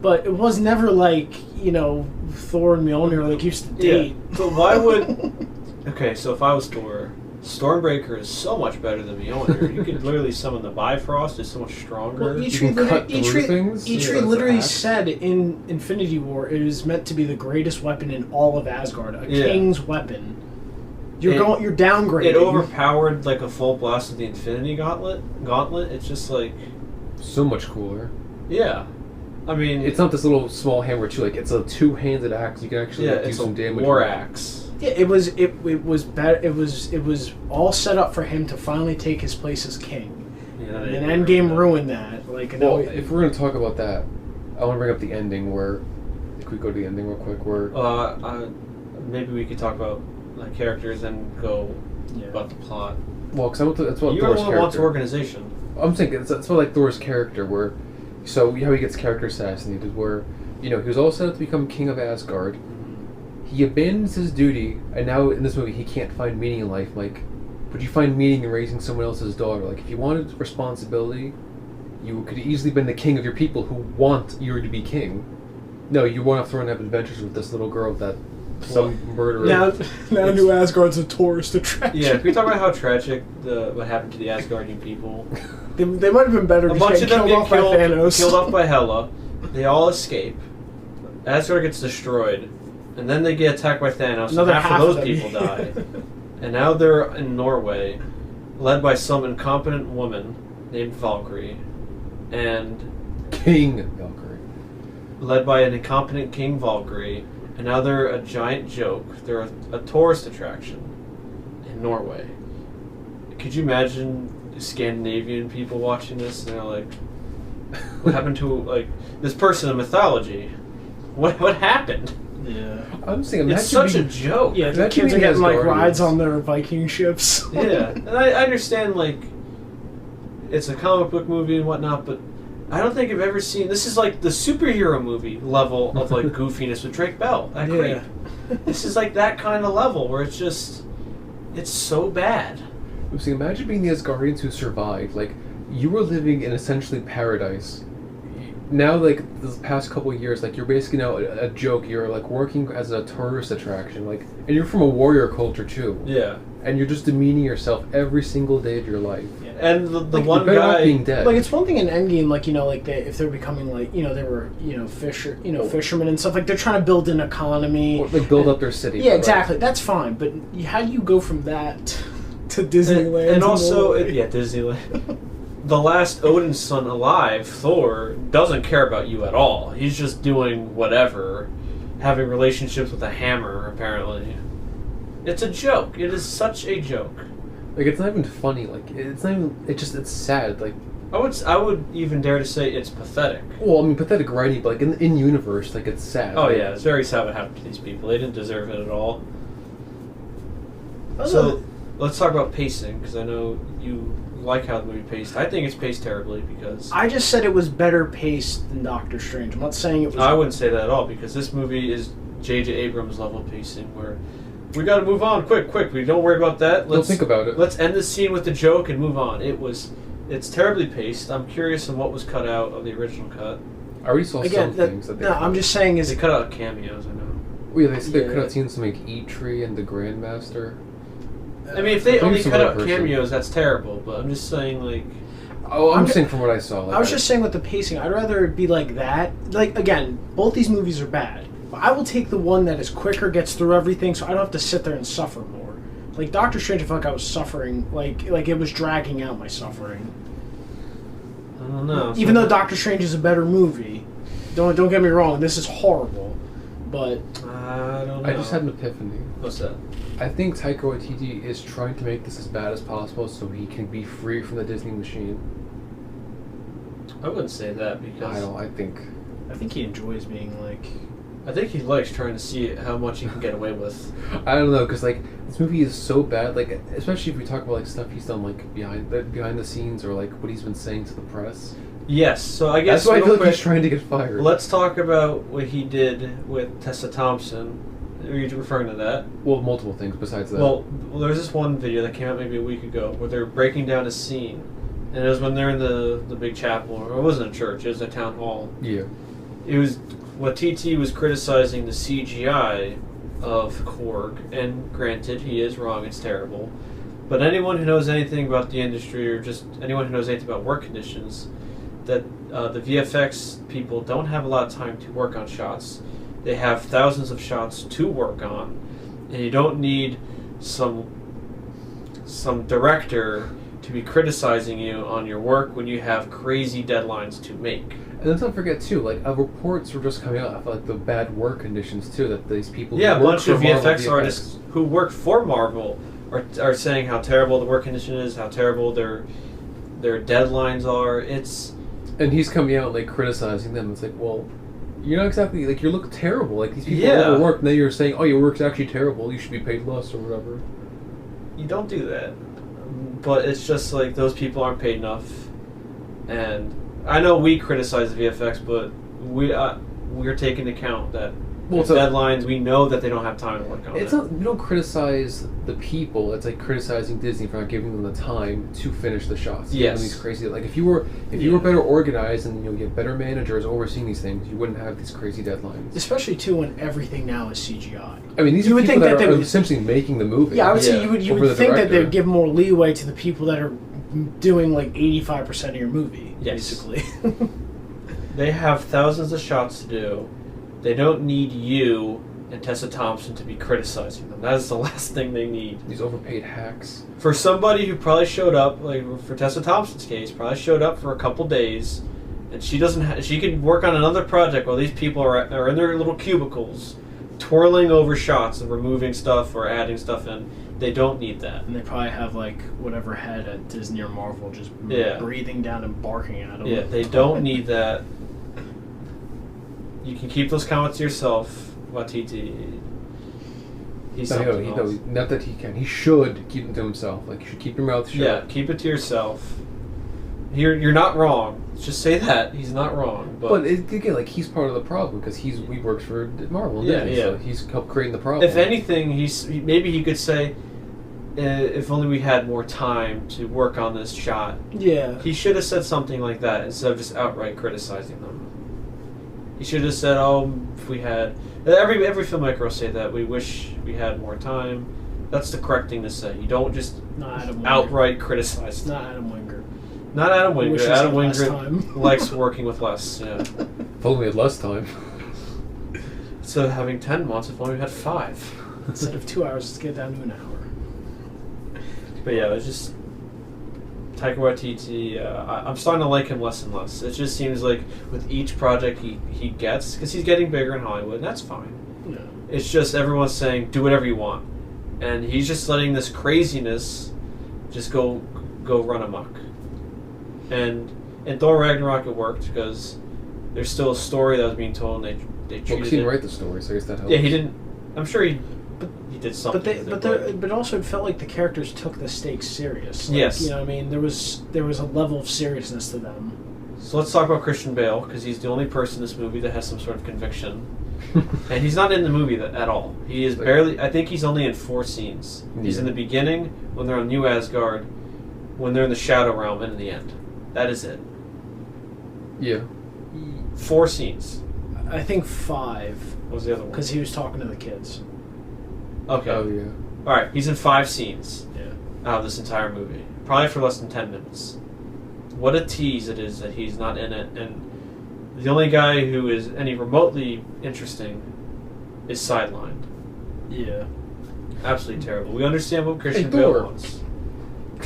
[SPEAKER 3] But it was never like, Thor and Mjolnir like used to date.
[SPEAKER 1] Yeah. So why would? Okay, so if I was Thor, Stormbreaker is so much better than Mjolnir. You could literally summon the Bifrost. It's so much stronger.
[SPEAKER 3] Well,
[SPEAKER 2] things.
[SPEAKER 3] Eitri literally said in Infinity War it was meant to be the greatest weapon in all of Asgard, a king's weapon. You're downgrading.
[SPEAKER 1] It overpowered like a full blast of the Infinity Gauntlet. It's just like
[SPEAKER 2] so much cooler.
[SPEAKER 1] Yeah. I mean,
[SPEAKER 2] it's not this little small hammer too. Like it's a two-handed axe. You can actually do some damage.
[SPEAKER 1] War axe.
[SPEAKER 3] Yeah, it was better. It was all set up for him to finally take his place as king. Yeah, and Endgame ruined that. Like,
[SPEAKER 2] if we're gonna talk about that, I want to bring up the ending where. If we go to the ending real quick, where
[SPEAKER 1] maybe we could talk about characters and go about the plot.
[SPEAKER 2] Well, because that's what
[SPEAKER 1] You're
[SPEAKER 2] Thor's
[SPEAKER 1] the one who wants organization.
[SPEAKER 2] I'm thinking that's what Thor's character, where how he gets character assassinated, where he was all set up to become king of Asgard. He abandons his duty, and now in this movie he can't find meaning in life. Like, would you find meaning in raising someone else's daughter? Like, if you wanted responsibility, you could easily been the king of your people who want you to be king. No, you went off to run and have adventures with this little girl that some murderer.
[SPEAKER 3] Now New Asgard's a tourist attraction.
[SPEAKER 1] Yeah, can we talk about how tragic what happened to the Asgardian people?
[SPEAKER 3] They might have been better.
[SPEAKER 1] A bunch of them get killed off by Hela. They all escape. Asgard gets destroyed. And then they get attacked by Thanos, and half of those people die. And now they're in Norway, led by some incompetent woman named Valkyrie. And
[SPEAKER 2] King Valkyrie.
[SPEAKER 1] Led by an incompetent King Valkyrie. And now they're a giant joke. They're a tourist attraction in Norway. Could you imagine Scandinavian people watching this and they're like, what happened to this person in mythology? What happened?
[SPEAKER 3] Yeah,
[SPEAKER 2] I'm saying
[SPEAKER 1] it's such a joke.
[SPEAKER 3] Yeah, the kids are getting rides on their Viking ships.
[SPEAKER 1] Yeah, and I understand it's a comic book movie and whatnot, but I don't think I've ever seen. This is like the superhero movie level of goofiness with Drake Bell. That creep. This is that kind of level where it's so bad.
[SPEAKER 2] I'm saying, imagine being the Asgardians who survived. You were living in essentially paradise. Now, this past couple of years, you're basically now a joke. You're working as a tourist attraction, and you're from a warrior culture too.
[SPEAKER 1] Yeah.
[SPEAKER 2] And you're just demeaning yourself every single day of your life.
[SPEAKER 1] Yeah. And the one guy
[SPEAKER 2] being dead.
[SPEAKER 3] It's one thing in Endgame, if they're becoming they were fishermen and stuff. They're trying to build an economy,
[SPEAKER 2] or, build up their city.
[SPEAKER 3] Yeah, exactly. That's fine. But how do you go from that to Disneyland?
[SPEAKER 1] And also, Disneyland. The last Odin's son alive, Thor, doesn't care about you at all. He's just doing whatever, having relationships with a hammer, apparently. It's a joke. It is such a joke.
[SPEAKER 2] It's not even funny. It's not even. It's sad.
[SPEAKER 1] I would even dare to say it's pathetic.
[SPEAKER 2] Well, I mean, pathetic writing, but in universe, it's sad.
[SPEAKER 1] Oh yeah, it's very sad what happened to these people. They didn't deserve it at all. So let's talk about pacing, because I know you like how the movie paced. I think it's paced terribly because
[SPEAKER 3] I just said it was better paced than Doctor Strange. I'm not saying it was.
[SPEAKER 1] I wouldn't say that at all, because this movie is J.J. Abrams level pacing, where we got to move on quick. We don't worry about that.
[SPEAKER 2] Don't think about it.
[SPEAKER 1] Let's end the scene with the joke and move on. It's terribly paced. I'm curious on what was cut out of the original cut.
[SPEAKER 2] I already saw some things that they cut.
[SPEAKER 3] I'm just saying
[SPEAKER 1] they cut out cameos. I know.
[SPEAKER 2] Well, yeah, they cut out scenes like E-Tree and the Grandmaster.
[SPEAKER 1] I mean, if they only cut out cameos, that's terrible. But I'm just saying,
[SPEAKER 2] I'm saying from what I saw.
[SPEAKER 3] I was just saying with the pacing, I'd rather it be like that. Again, both these movies are bad. But I will take the one that is quicker, gets through everything, so I don't have to sit there and suffer more. Doctor Strange, I felt like I was suffering. It was dragging out my suffering.
[SPEAKER 1] I don't know.
[SPEAKER 3] Even though Doctor Strange is a better movie, don't get me wrong, this is horrible. But
[SPEAKER 1] I don't know.
[SPEAKER 2] I just had an epiphany.
[SPEAKER 1] What's that?
[SPEAKER 2] I think Taika Waititi is trying to make this as bad as possible so he can be free from the Disney machine.
[SPEAKER 1] I wouldn't say that because
[SPEAKER 2] I
[SPEAKER 3] think he enjoys being
[SPEAKER 1] I think he likes trying to see how much he can get away with.
[SPEAKER 2] I don't know, because this movie is so bad. Especially if we talk about stuff he's done behind the scenes or what he's been saying to the press.
[SPEAKER 1] Yes, so I guess
[SPEAKER 2] that's why I feel like he's trying to get fired.
[SPEAKER 1] Let's talk about what he did with Tessa Thompson. Are you referring to that?
[SPEAKER 2] Well, multiple things besides that.
[SPEAKER 1] Well, there's this one video that came out maybe a week ago where they're breaking down a scene, and it was when they're in the big chapel, or it wasn't a church, it was a town hall.
[SPEAKER 2] Yeah.
[SPEAKER 1] It was what TT was criticizing the CGI of Korg, and granted, he is wrong, it's terrible. But anyone who knows anything about the industry, or just anyone who knows anything about work conditions, that the VFX people don't have a lot of time to work on shots. They have thousands of shots to work on, and you don't need some director to be criticizing you on your work when you have crazy deadlines to make.
[SPEAKER 2] And let's not forget too, reports were just coming out of the bad work conditions too that these people.
[SPEAKER 1] Yeah, a bunch of VFX artists who work for Marvel are saying how terrible the work condition is, how terrible their deadlines are.
[SPEAKER 2] And he's coming out criticizing them. It's well, you're not exactly like you look terrible. Like these people overwork, and then you're saying, "Oh, your work's actually terrible. You should be paid less or whatever."
[SPEAKER 1] You don't do that, but it's just like those people aren't paid enough, and I know we criticize the VFX, but we're taking into account that deadlines. We know that they don't have time to work on it.
[SPEAKER 2] It's not. We don't criticize the people. It's like criticizing Disney for not giving them the time to finish the shots.
[SPEAKER 1] Yes.
[SPEAKER 2] These crazy. Like if you were better organized and you get better managers overseeing these things, you wouldn't have these crazy deadlines.
[SPEAKER 3] Especially too when everything now is CGI.
[SPEAKER 2] I mean, these are people that are essentially making the movie.
[SPEAKER 3] Yeah, I would say you would think that they'd give more leeway to the people that are doing like 85% of your movie.
[SPEAKER 1] Yes.
[SPEAKER 3] Basically.
[SPEAKER 1] They have thousands of shots to do. They don't need you and Tessa Thompson to be criticizing them. That is the last thing they need.
[SPEAKER 2] These overpaid hacks.
[SPEAKER 1] For somebody who probably showed up, like for Tessa Thompson's case, probably showed up for a couple days, and she doesn't. She can work on another project while these people are in their little cubicles, twirling over shots and removing stuff or adding stuff in. They don't need that.
[SPEAKER 3] And they probably have like whatever head at Disney or Marvel just breathing down and barking at them.
[SPEAKER 1] Yeah, they don't need that. You can keep those comments to yourself, Watiti. He's something else.
[SPEAKER 2] Not that he can. He should keep them to himself. Like, you should keep your mouth shut.
[SPEAKER 1] Yeah, keep it to yourself. You're not wrong. Just say that. He's not wrong. But
[SPEAKER 2] again, like, he's part of the problem because he works for Marvel. Disney, so he's helped creating the problem.
[SPEAKER 1] If anything, maybe he could say, if only we had more time to work on this shot.
[SPEAKER 3] Yeah.
[SPEAKER 1] He should have said something like that instead of just outright criticizing them. He should have said, "Oh, if we had." Every filmmaker will say that. We wish we had more time. That's the correct thing to say. You don't just outright criticize.
[SPEAKER 3] Not Adam Wingert.
[SPEAKER 1] Not Adam Wingert. Adam Wingert likes working with less. Yeah.
[SPEAKER 2] If only we had less time.
[SPEAKER 1] Instead of having 10 months, if only we had 5.
[SPEAKER 3] Instead of 2 hours, let's get down to an hour.
[SPEAKER 1] But yeah, it's just Taika Waititi. I'm starting to like him less and less. It just seems like with each project he gets, because he's getting bigger in Hollywood, and that's fine.
[SPEAKER 3] Yeah.
[SPEAKER 1] It's just everyone's saying, do whatever you want. And he's just letting this craziness just go run amok. And in Thor Ragnarok it worked because there's still a story that was being told, and they treated
[SPEAKER 2] he didn't write the story, so I guess that helps.
[SPEAKER 1] Yeah, he didn't. I'm sure he did something.
[SPEAKER 3] But also it felt like the characters took the stakes serious. Like,
[SPEAKER 1] yes.
[SPEAKER 3] You know what I mean? There was a level of seriousness to them.
[SPEAKER 1] So let's talk about Christian Bale, because he's the only person in this movie that has some sort of conviction. And he's not in the movie at all. He is barely... I think he's only in 4 scenes. He's in the beginning, when they're on New Asgard, when they're in the Shadow Realm, and in the end. That is it.
[SPEAKER 2] Yeah.
[SPEAKER 1] 4 scenes.
[SPEAKER 3] I think 5.
[SPEAKER 1] What was the other one?
[SPEAKER 3] Because he was talking to the kids.
[SPEAKER 1] Okay.
[SPEAKER 2] Oh, yeah.
[SPEAKER 1] Alright, he's in 5 scenes.
[SPEAKER 3] Yeah.
[SPEAKER 1] Out of this entire movie. Probably for less than 10 minutes. What a tease it is that he's not in it, and the only guy who is any remotely interesting is sidelined.
[SPEAKER 3] Yeah.
[SPEAKER 1] Absolutely terrible. We understand what Christian
[SPEAKER 2] Thor.
[SPEAKER 1] Bale wants.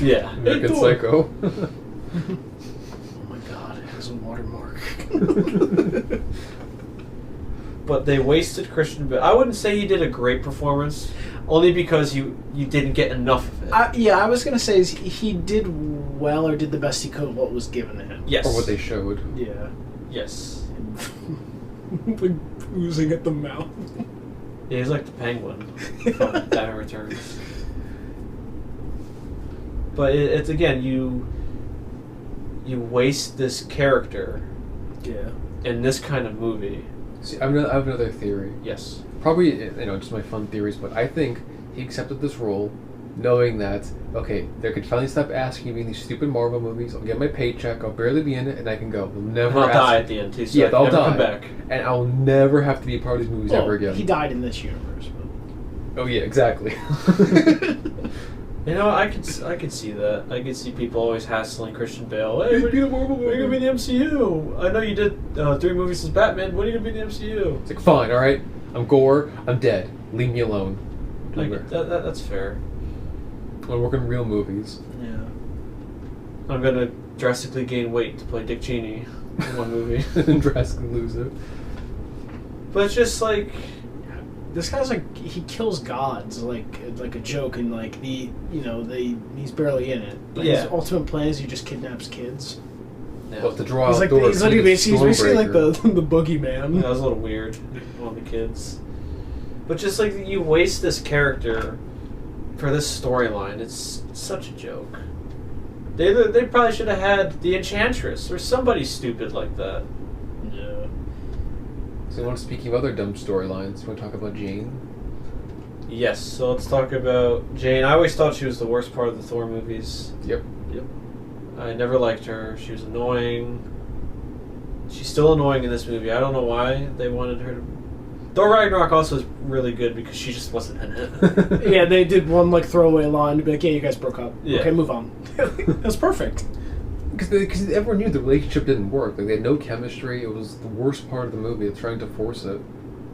[SPEAKER 1] Yeah.
[SPEAKER 2] American Psycho.
[SPEAKER 3] Oh my god, it has a watermark.
[SPEAKER 1] But they wasted Christian Bale. I wouldn't say he did a great performance, only because you didn't get enough of it.
[SPEAKER 3] I was going to say he did well, or did the best he could with what was given to him.
[SPEAKER 1] Yes.
[SPEAKER 2] Or what they showed.
[SPEAKER 3] Yeah.
[SPEAKER 1] Yes.
[SPEAKER 3] Like oozing at the mouth.
[SPEAKER 1] Yeah, he's like the Penguin from Batman Returns. But it's again, you waste this character in this kind of movie.
[SPEAKER 2] See, I have another theory.
[SPEAKER 1] Yes.
[SPEAKER 2] Probably, just my fun theories, but I think he accepted this role knowing that, okay, they could finally stop asking me in these stupid Marvel movies. I'll get my paycheck, I'll barely be in it, and I can go. They'll never
[SPEAKER 1] I'll die at the end, too, so
[SPEAKER 2] I'll
[SPEAKER 1] never
[SPEAKER 2] die.
[SPEAKER 1] come back.
[SPEAKER 2] And I'll never have to be a part of these movies ever again.
[SPEAKER 3] He died in this universe. But...
[SPEAKER 2] Oh, yeah, exactly.
[SPEAKER 1] I could see that. I could see people always hassling Christian Bale. Hey,
[SPEAKER 2] be the Marvel movie.
[SPEAKER 1] Are you going to be in the MCU? I know you did 3 movies as Batman. When are you going to be in the MCU?
[SPEAKER 2] It's like, fine, alright. I'm Gore. I'm dead. Leave me alone.
[SPEAKER 1] That's fair.
[SPEAKER 2] I'm working real movies.
[SPEAKER 1] Yeah. I'm going to drastically gain weight to play Dick Cheney in one movie.
[SPEAKER 2] And drastically lose it.
[SPEAKER 1] But it's just like...
[SPEAKER 3] This guy's like, he kills gods like a joke, and like he's barely in it. But his ultimate plan is he just kidnaps kids.
[SPEAKER 1] Yeah.
[SPEAKER 2] Well, to draw
[SPEAKER 3] He's like,
[SPEAKER 2] Thor,
[SPEAKER 3] he's basically like the boogeyman.
[SPEAKER 1] That was a little weird on the kids. But just like you waste this character for this storyline, it's such a joke. They probably should have had the Enchantress or somebody stupid like that.
[SPEAKER 3] Yeah.
[SPEAKER 2] So, speaking of other dumb storylines, you want to talk about Jane?
[SPEAKER 1] Yes, so let's talk about Jane. I always thought she was the worst part of the Thor movies.
[SPEAKER 2] Yep.
[SPEAKER 1] I never liked her. She was annoying. She's still annoying in this movie. I don't know why they wanted her to... Thor Ragnarok also is really good because she just wasn't in it.
[SPEAKER 3] Yeah, they did one like throwaway line to be like, yeah, you guys broke up.
[SPEAKER 1] Yeah.
[SPEAKER 3] Okay, move on. That's perfect.
[SPEAKER 2] Because everyone knew the relationship didn't work. Like, they had no chemistry. It was the worst part of the movie. They're trying to force it.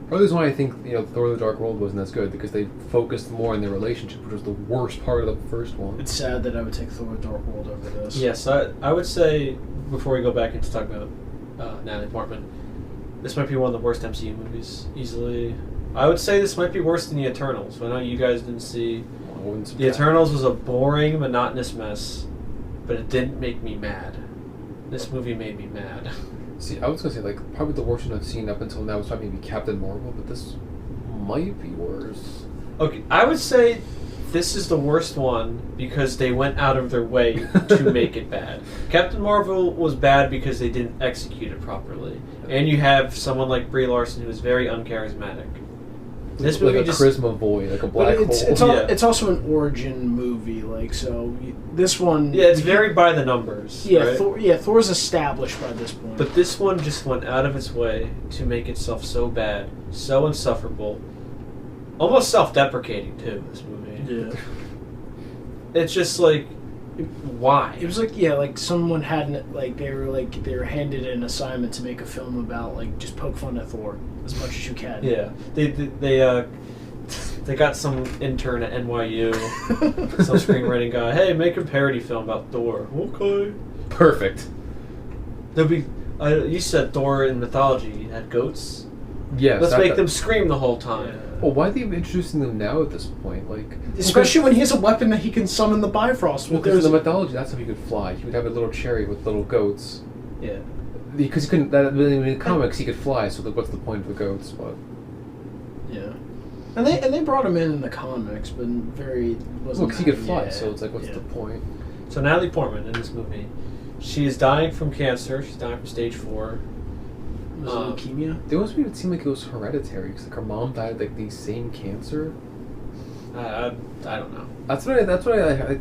[SPEAKER 2] Probably is why I think Thor: The Dark World wasn't as good, because they focused more on their relationship, which was the worst part of the first one.
[SPEAKER 3] It's sad that I would take Thor: The Dark World over this.
[SPEAKER 1] Yes, I would say, before we go back into talking about Natalie Portman, this might be one of the worst MCU movies, easily. I would say this might be worse than The Eternals. I know you guys didn't see... The Eternals was a boring, monotonous mess, but it didn't make me mad. This movie made me mad.
[SPEAKER 2] See, I was going to say, like, probably the worst one I've seen up until now was probably maybe Captain Marvel, but this might be worse.
[SPEAKER 1] Okay, I would say this is the worst one because they went out of their way to make it bad. Captain Marvel was bad because they didn't execute it properly. And you have someone like Brie Larson who is very uncharismatic. This movie
[SPEAKER 2] like a charisma void, like a black hole.
[SPEAKER 3] It's also an origin movie, like, so this one...
[SPEAKER 1] Yeah, it's very by the numbers.
[SPEAKER 3] Yeah,
[SPEAKER 1] right?
[SPEAKER 3] Thor's established by this point.
[SPEAKER 1] But this one just went out of its way to make itself so bad, so insufferable, almost self-deprecating too, this movie.
[SPEAKER 3] Yeah.
[SPEAKER 1] It's just like, why?
[SPEAKER 3] It was like, yeah, like someone hadn't, like, they were handed an assignment to make a film about, like, just poke fun at Thor as much as you can.
[SPEAKER 1] Yeah, they got some intern at NYU, some screenwriting guy. Hey, make a parody film about Thor. Okay,
[SPEAKER 2] perfect.
[SPEAKER 1] There'll be. You said Thor in mythology had goats.
[SPEAKER 2] Yes.
[SPEAKER 1] Let's make them scream the whole time. Yeah.
[SPEAKER 2] Well, why are they introducing them now at this point? Like,
[SPEAKER 3] especially when he has a weapon that he can summon the Bifrost with.
[SPEAKER 2] Because in the mythology, that's how he could fly. He would have a little chariot with little goats.
[SPEAKER 1] Yeah.
[SPEAKER 2] Because he couldn't. In the comics, he could fly. So what's the point of the goats? But
[SPEAKER 3] yeah, and they brought him in the comics, but very wasn't.
[SPEAKER 2] Well, because he could fly. So it's like, what's the point?
[SPEAKER 1] So Natalie Portman in this movie, she is dying from cancer. She's dying from stage 4.
[SPEAKER 3] Was it leukemia?
[SPEAKER 2] They almost made it seem like it was hereditary because like her mom died of like the same cancer.
[SPEAKER 1] I don't know.
[SPEAKER 2] That's what I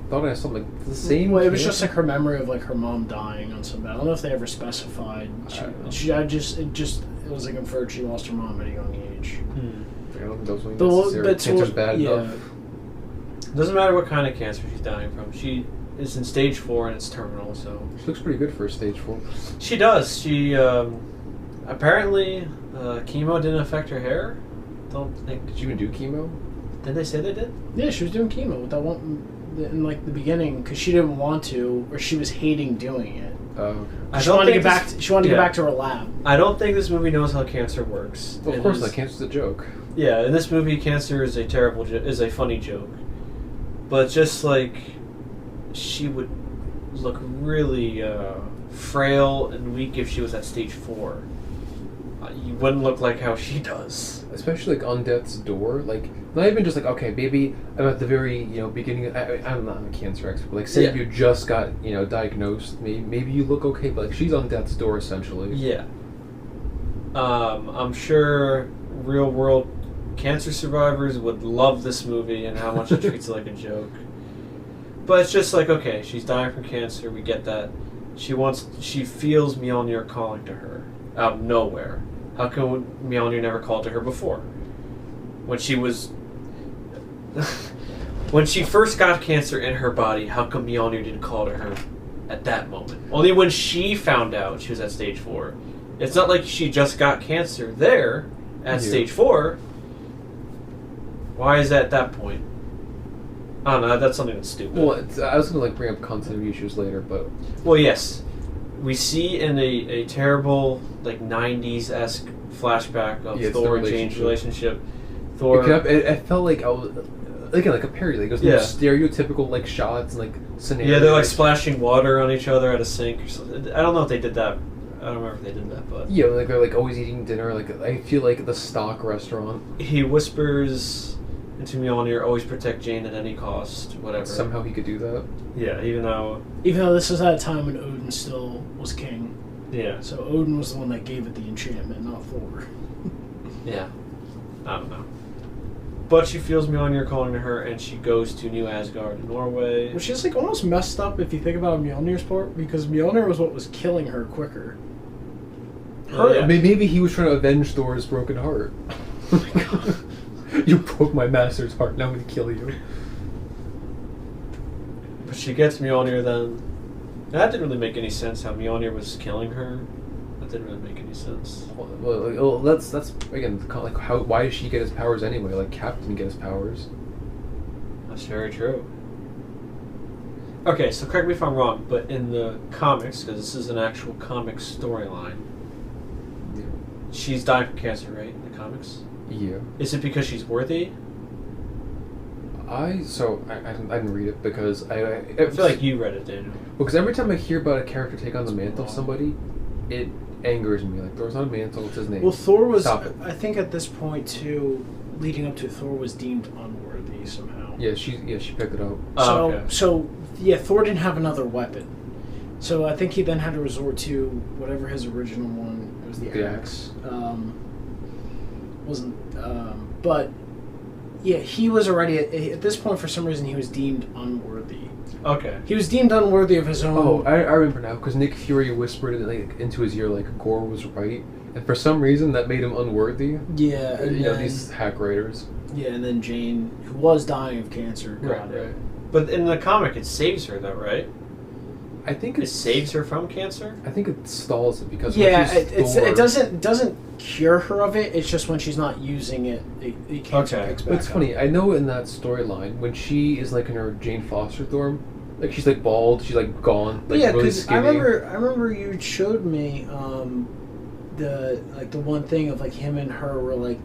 [SPEAKER 2] thought I saw, like the same.
[SPEAKER 3] Well, it was just like her memory of like her mom dying on some. I don't know if they ever specified. It was like inferred she lost her mom at a young age.
[SPEAKER 2] I don't think those were necessary. Cancer's bad enough.
[SPEAKER 1] It doesn't matter what kind of cancer she's dying from. She is in stage 4 and it's terminal. So
[SPEAKER 2] she looks pretty good for stage 4.
[SPEAKER 1] She does. She apparently chemo didn't affect her hair. Don't think.
[SPEAKER 2] Did you even do chemo?
[SPEAKER 1] Did they say they did?
[SPEAKER 3] Yeah, she was doing chemo with that one in like the beginning because she didn't want to, or she was hating doing it.
[SPEAKER 2] Oh, okay.
[SPEAKER 3] She wanted to get back. She wanted to get back to her lab.
[SPEAKER 1] I don't think this movie knows how cancer works.
[SPEAKER 2] Well, of course not. Cancer's a joke.
[SPEAKER 1] Yeah, in this movie, cancer is a funny joke, but just like she would look really frail and weak if she was at stage 4. You wouldn't look like how she does.
[SPEAKER 2] Especially like on death's door, like not even just like, okay, maybe I'm at the very beginning. I'm not a cancer expert, but like say you just got diagnosed, maybe you look okay, but like she's on death's door essentially.
[SPEAKER 1] Yeah. I'm sure real world cancer survivors would love this movie and how much it treats it like a joke. But it's just like, okay, she's dying from cancer. We get that. She feels Mjolnir calling to her out of nowhere. How come Mjolnir never called to her before? When she first got cancer in her body, how come Mjolnir didn't call to her at that moment? Only when she found out she was at stage 4. It's not like she just got cancer there at stage 4. Why is that at that point? I don't know, that's something that's stupid.
[SPEAKER 2] Well, I was going to bring up continuity issues later, but...
[SPEAKER 1] Well, yes. We see in a terrible, 90s-esque flashback of Thor and Jane's relationship. Thor...
[SPEAKER 2] It felt like again, like a parody. Like, there's no stereotypical, like, shots and, like, scenarios.
[SPEAKER 1] Yeah, they're, like, splashing water on each other at a sink or something. I don't know if they did that. I don't remember if they did that, but...
[SPEAKER 2] Yeah, like, they're, like, always eating dinner. Like, I feel like the stock restaurant.
[SPEAKER 1] He whispers into Mjolnir, always protect Jane at any cost, whatever.
[SPEAKER 2] Somehow he could do that.
[SPEAKER 1] Yeah, even though
[SPEAKER 3] this was at a time when Odin still was king.
[SPEAKER 1] Yeah.
[SPEAKER 3] So Odin was the one that gave it the enchantment, not Thor.
[SPEAKER 1] Yeah. I don't know. But she feels Mjolnir calling to her, and she goes to New Asgard in Norway.
[SPEAKER 3] Which is, like, almost messed up if you think about Mjolnir's part, because Mjolnir was what was killing her quicker.
[SPEAKER 2] Maybe he was trying to avenge Thor's broken heart. Oh my god. You broke my master's heart, now I'm going to kill you.
[SPEAKER 1] But she gets Mjolnir then. That didn't really make any sense, how Mjolnir was killing her. That didn't really make any sense.
[SPEAKER 2] Well, that's again, like, why does she get his powers anyway? Like, Cap didn't get his powers.
[SPEAKER 1] That's very true. Okay, so correct me if I'm wrong, but in the comics, because this is an actual comic storyline, she's dying from cancer, right, in the comics?
[SPEAKER 2] Yeah.
[SPEAKER 1] Is it because she's worthy?
[SPEAKER 2] I didn't read it because I
[SPEAKER 1] feel like you read it, Daniel.
[SPEAKER 2] Because every time I hear about a character take on the mantle of somebody, it angers me. Like, Thor's not a mantle, it's his name.
[SPEAKER 3] Well, Thor was,
[SPEAKER 2] Stop it.
[SPEAKER 3] I think at this point, too, leading up to Thor was deemed unworthy somehow.
[SPEAKER 2] Yeah, she picked it up.
[SPEAKER 3] So Thor didn't have another weapon. So I think he then had to resort to whatever his original one, it was the axe. But yeah, he was already at this point, for some reason, he was deemed unworthy.
[SPEAKER 1] Okay.
[SPEAKER 3] He was deemed unworthy of his own.
[SPEAKER 2] Oh, I remember now, because Nick Fury whispered it, like, into his ear, like, Gore was right, and for some reason that made him unworthy.
[SPEAKER 3] Yeah, and
[SPEAKER 2] you know, these hack writers.
[SPEAKER 3] Yeah, and then Jane, who was dying of cancer, got it.
[SPEAKER 2] Right.
[SPEAKER 1] But in the comic, it saves her, though, right?
[SPEAKER 2] I think
[SPEAKER 1] it saves her from cancer.
[SPEAKER 2] I think it stalls it because
[SPEAKER 3] it doesn't cure her of it. It's just when she's not using it, the cancer picks back up.
[SPEAKER 2] It's funny. I know in that storyline when she is like in her Jane Foster form, like she's like bald, she's like gone, like really skinny.
[SPEAKER 3] I remember you showed me the one thing of like him and her were like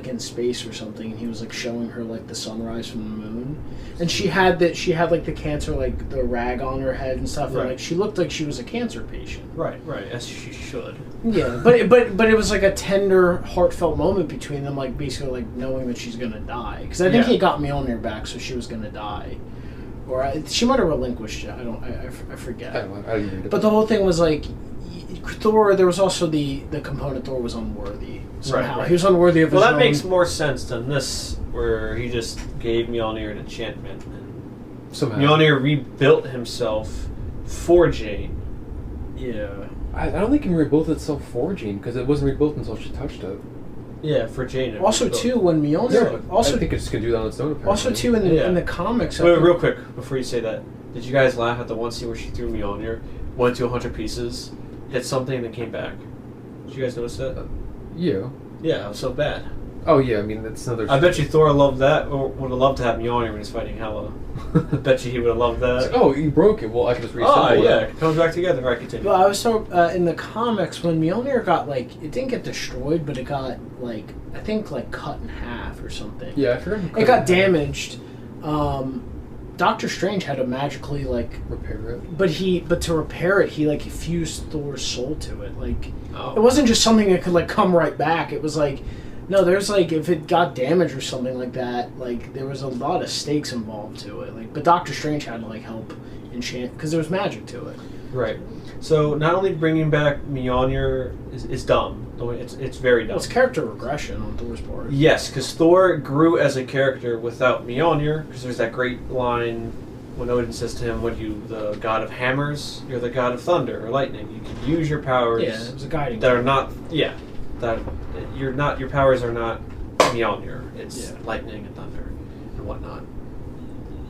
[SPEAKER 3] in space or something, and he was like showing her like the sunrise from the moon, and she had like the cancer, like the rag on her head and stuff, and like she looked like she was a cancer patient.
[SPEAKER 1] Right, as she should.
[SPEAKER 3] Yeah, but it was like a tender, heartfelt moment between them, like basically like knowing that she's gonna die, because I think he got Mjolnir back, so she was gonna die, or she might have relinquished it. I forget.
[SPEAKER 2] I didn't read it.
[SPEAKER 3] But the whole thing was like Thor. There was also the component Thor was unworthy. Somehow. Right. He was unworthy of his own.
[SPEAKER 1] Well, that makes more sense than this, where he just gave Mjolnir an enchantment. And
[SPEAKER 2] somehow
[SPEAKER 1] Mjolnir rebuilt himself for Jane.
[SPEAKER 3] Yeah.
[SPEAKER 2] I don't think it rebuilt itself for Jane, because it wasn't rebuilt until she touched it.
[SPEAKER 1] Yeah, for Jane.
[SPEAKER 3] Also, too, when Mjolnir...
[SPEAKER 2] I think it's going to do that on its own, apparently.
[SPEAKER 3] Also, too, in the comics...
[SPEAKER 1] Wait, real quick, before you say that, did you guys laugh at the one scene where she threw Mjolnir, went to 100 pieces, hit something, and then came back? Did you guys notice that?
[SPEAKER 2] Yeah.
[SPEAKER 1] Yeah, it was so bad.
[SPEAKER 2] Oh, yeah, I mean, that's another...
[SPEAKER 1] I bet you Thor loved that, or would have loved to have Mjolnir when he's fighting Hela. I bet you he would have loved that.
[SPEAKER 2] Like, oh, you broke it. Well, I can just reassemble it.
[SPEAKER 1] Oh, yeah, it comes back together. All right, continue.
[SPEAKER 3] Well, I was so... in the comics, when Mjolnir got, like... It didn't get destroyed, but it got, like... I think, like, cut in half or something.
[SPEAKER 2] Yeah, I forgot.
[SPEAKER 3] It got damaged. Doctor Strange had to magically, like...
[SPEAKER 2] repair it.
[SPEAKER 3] But to repair it, he, like, fused Thor's soul to it. Like... Oh. It wasn't just something that could, like, come right back. It was, like... No, there's, like, if it got damaged or something like that, like, there was a lot of stakes involved to it. Like, but Doctor Strange had to, like, help enchant... Because there was magic to it.
[SPEAKER 1] Right. So, not only bringing back Mjolnir is dumb. It's very dumb.
[SPEAKER 3] Well, it's character regression on Thor's part.
[SPEAKER 1] Yes, because Thor grew as a character without Mjolnir, because there's that great line when Odin says to him, "What are you, the god of hammers? You're the god of thunder or lightning. You can use your powers
[SPEAKER 3] it was a guiding
[SPEAKER 1] that are not... Yeah. That you're not... Your powers are not Mjolnir. It's lightning and thunder and whatnot."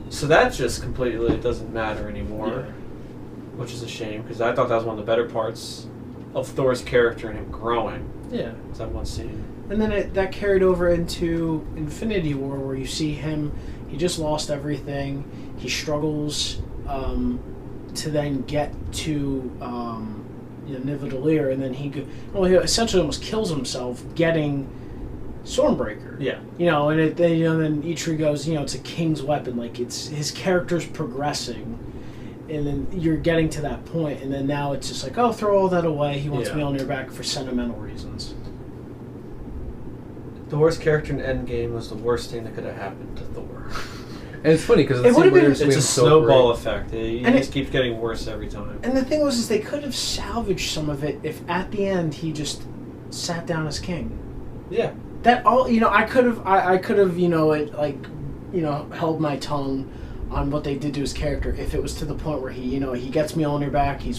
[SPEAKER 1] So that just completely doesn't matter anymore.
[SPEAKER 3] Yeah.
[SPEAKER 1] Which is a shame, because I thought that was one of the better parts of Thor's character and him growing.
[SPEAKER 3] Yeah.
[SPEAKER 1] That one scene.
[SPEAKER 3] And then that carried over into Infinity War, where you see him, he just lost everything. He struggles to then get to Nidavellir, and then he essentially almost kills himself getting Stormbreaker.
[SPEAKER 1] Yeah.
[SPEAKER 3] You know, and then Eitri goes, it's a king's weapon. Like, it's his character's progressing, and then you're getting to that point, and then now it's just like, oh, throw all that away. He wants Mjolnir back for sentimental reasons.
[SPEAKER 1] Thor's character in Endgame was the worst thing that could have happened to Thor.
[SPEAKER 2] And it's funny because
[SPEAKER 1] it's a snowball effect. He just keeps getting worse every time.
[SPEAKER 3] And the thing is they could have salvaged some of it if at the end he just sat down as king.
[SPEAKER 1] Yeah.
[SPEAKER 3] That all I could have held my tongue on what they did to his character if it was to the point where he gets Mjolnir back, he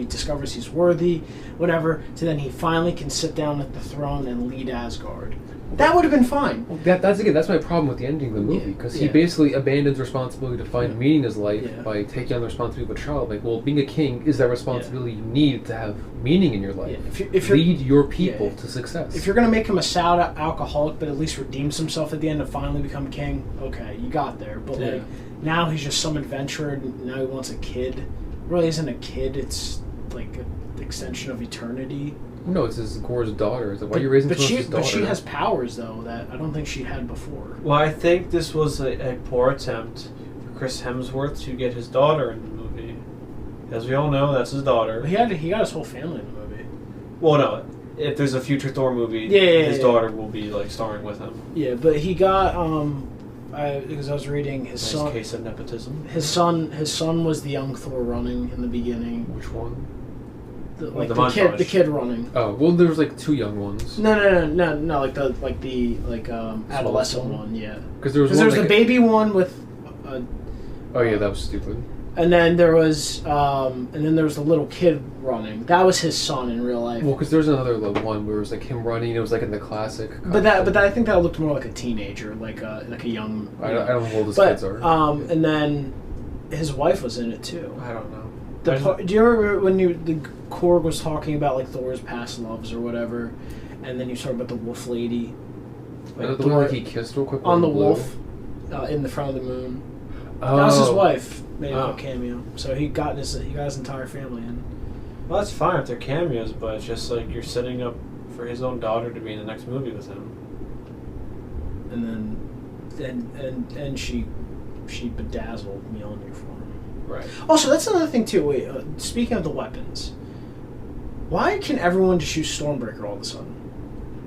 [SPEAKER 3] discovers he's worthy, whatever, so then he finally can sit down at the throne and lead Asgard. That would have been fine.
[SPEAKER 2] That's my problem with the ending of the movie, because he basically abandons responsibility to find meaning in his life by taking on the responsibility of a child. Like, well, being a king is that responsibility you need to have meaning in your life.
[SPEAKER 3] Yeah. If
[SPEAKER 2] lead your people to success.
[SPEAKER 3] If you're going to make him a sour alcoholic, but at least redeems himself at the end and finally become king, okay, you got there. But like now he's just some adventurer, and now he wants a kid. It really isn't a kid, it's like an extension of eternity.
[SPEAKER 2] No, it's his Gore's daughter. It's like, why are you raising his daughter?
[SPEAKER 3] But she has powers, though, that I don't think she had before.
[SPEAKER 1] Well, I think this was a poor attempt for Chris Hemsworth to get his daughter in the movie. As we all know, that's his daughter.
[SPEAKER 3] He got his whole family in the movie.
[SPEAKER 1] Well, no. If there's a future Thor movie, his daughter will be like starring with him.
[SPEAKER 3] Yeah, but he got because I was reading his son.
[SPEAKER 1] Case of nepotism.
[SPEAKER 3] His son was the young Thor running in the beginning.
[SPEAKER 2] Which one?
[SPEAKER 3] The kid running.
[SPEAKER 2] Oh well, there was like two young ones.
[SPEAKER 3] No, like the adolescent one, yeah.
[SPEAKER 2] Because there was
[SPEAKER 3] the baby one with.
[SPEAKER 2] Oh yeah, that was stupid.
[SPEAKER 3] And then there was the little kid running. That was his son in real life.
[SPEAKER 2] Well, because there's another one where it was like him running. It was like in the classic.
[SPEAKER 3] But I think that looked more like a teenager, like a young.
[SPEAKER 2] I don't know how old his kids are.
[SPEAKER 3] And then his wife was in it too.
[SPEAKER 1] I don't know.
[SPEAKER 3] Do you remember when the Korg was talking about like Thor's past loves or whatever, and then you talk about the wolf lady,
[SPEAKER 2] like the one he kissed real quick
[SPEAKER 3] on the wolf in the front of the moon.
[SPEAKER 2] Oh.
[SPEAKER 3] That was his wife. Made a cameo, so he got his entire family in.
[SPEAKER 1] Well, that's fine if they're cameos, but it's just like you're setting up for his own daughter to be in the next movie with him.
[SPEAKER 3] And then she bedazzled Mjolnir for him.
[SPEAKER 1] Right.
[SPEAKER 3] Also, that's another thing too. Wait, speaking of the weapons, why can everyone just use Stormbreaker all of a sudden?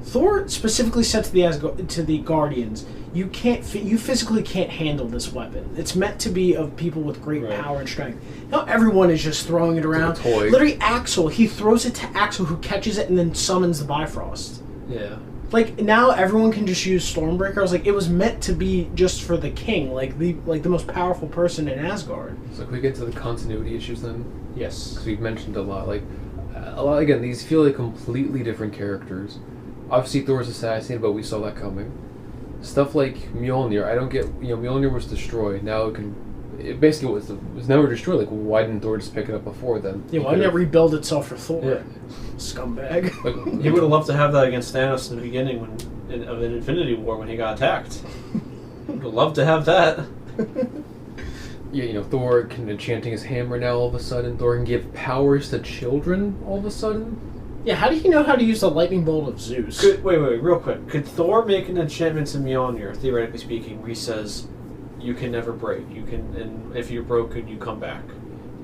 [SPEAKER 3] Thor specifically said to the Guardians, you physically can't handle this weapon. It's meant to be of people with great power and strength. Not everyone is just throwing it around.
[SPEAKER 2] It's like a toy.
[SPEAKER 3] Literally, Axel, he throws it to Axel, who catches it and then summons the Bifrost.
[SPEAKER 1] Yeah.
[SPEAKER 3] Like, now everyone can just use Stormbreaker. I was like, it was meant to be just for the king, like the most powerful person in Asgard.
[SPEAKER 2] So can we get to the continuity issues then?
[SPEAKER 1] Yes.
[SPEAKER 2] Because we've mentioned a lot. Again, these feel like completely different characters. Obviously, Thor was assassinated, but we saw that coming. Stuff like Mjolnir, I don't get. Mjolnir was destroyed. Now it basically was never destroyed. Like, why didn't Thor just pick it up before then?
[SPEAKER 3] Yeah, why didn't it rebuild itself for Thor?
[SPEAKER 1] Yeah.
[SPEAKER 3] Scumbag.
[SPEAKER 1] He would have loved to have that against Thanos in the beginning of an Infinity War when he got attacked. Would have loved to have that.
[SPEAKER 2] Yeah, Thor can enchanting his hammer now all of a sudden. Thor can give powers to children all of a sudden.
[SPEAKER 3] Yeah, how do you know how to use the lightning bolt of Zeus?
[SPEAKER 1] Wait, real quick. Could Thor make an enchantment to Mjolnir, theoretically speaking, where he says, you can never break, and if you're broken, you come back,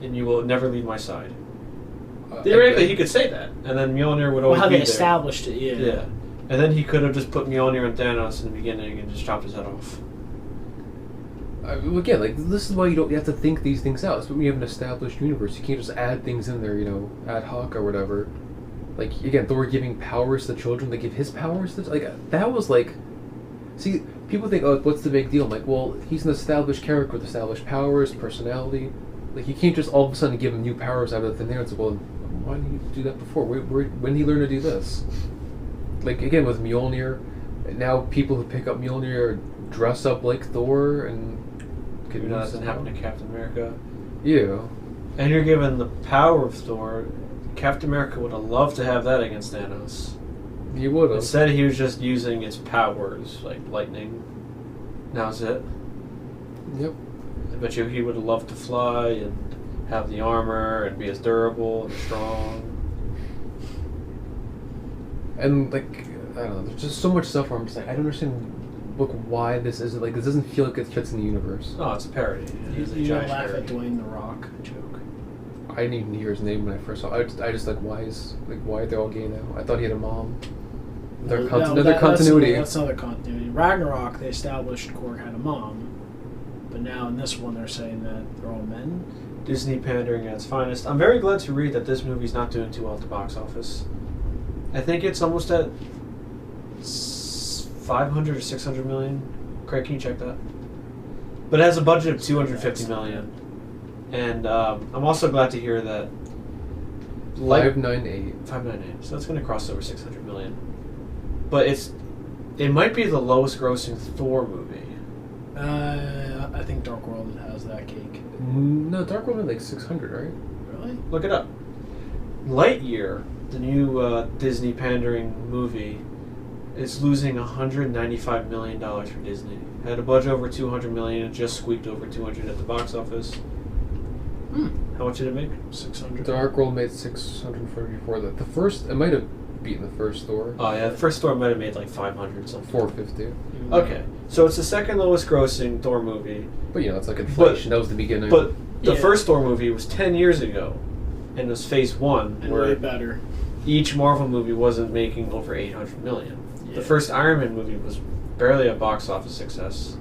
[SPEAKER 1] and you will never leave my side? Theoretically, he could say that, and then Mjolnir would always be there.
[SPEAKER 3] How they established it, yeah.
[SPEAKER 1] Yeah. And then he could have just put Mjolnir and Thanos in the beginning and just chopped his head off.
[SPEAKER 2] Again, this is why you have to think these things out. It's when you have an established universe. You can't just add things in there, ad hoc or whatever. Like, again, Thor giving powers to children, they give his powers to... that was See, people think, oh, what's the big deal? I'm like, well, he's an established character with established powers, personality. Like, you can't just all of a sudden give him new powers out of thin air and say, well, why didn't you do that before? When did he learn to do this? Like, again, with Mjolnir, now people who pick up Mjolnir dress up like Thor and...
[SPEAKER 1] Maybe that doesn't happen to Captain America.
[SPEAKER 2] Yeah.
[SPEAKER 1] And you're given the power of Thor. Captain America would have loved to have that against Thanos.
[SPEAKER 2] He would have.
[SPEAKER 1] Instead, he was just using its powers, like lightning. Now's it.
[SPEAKER 2] Yep.
[SPEAKER 1] I bet you he would have loved to fly and have the armor and be as durable and strong.
[SPEAKER 2] And, I don't know. There's just so much stuff where I'm just like, I don't understand. Look, why this isn't like this doesn't feel like it fits in the universe.
[SPEAKER 1] Oh, it's a parody.
[SPEAKER 3] You don't laugh at Dwayne The Rock joke.
[SPEAKER 2] I didn't even hear his name when I first saw it. I just like why are they all gay now? I thought he had a mom. Another continuity.
[SPEAKER 3] That's another continuity. Ragnarok, they established Korg had a mom, but now in this one they're saying that they're all men.
[SPEAKER 1] Disney pandering at its finest. I'm very glad to read that this movie's not doing too well at the box office. I think it's almost at 500 or 600 million. Craig, can you check that? But it has a budget of 250 million. And I'm also glad to hear that
[SPEAKER 2] 598.
[SPEAKER 1] 598. So that's going to cross over 600 million. But it might be the lowest grossing Thor movie.
[SPEAKER 3] I think Dark World has that cake.
[SPEAKER 2] No, Dark World had like 600, right?
[SPEAKER 3] Really?
[SPEAKER 1] Look it up. Lightyear, the new Disney pandering movie, is losing $195 million for Disney. Had a budget over 200 million, and just squeaked over 200 at the box office. How much did it make?
[SPEAKER 3] 600.
[SPEAKER 2] Dark World made 644. The first, it might have beaten the first Thor.
[SPEAKER 1] Oh yeah, the first Thor might have made like 500 something.
[SPEAKER 2] 450.
[SPEAKER 1] Okay, so it's the second lowest grossing Thor movie.
[SPEAKER 2] But it's like inflation. That was the beginning.
[SPEAKER 1] But the first Thor movie was 10 years ago, and it was Phase 1,
[SPEAKER 3] and
[SPEAKER 1] where
[SPEAKER 3] way better.
[SPEAKER 1] Each Marvel movie wasn't making over 800 million.
[SPEAKER 3] Yeah.
[SPEAKER 1] The first Iron Man movie was barely a box office success.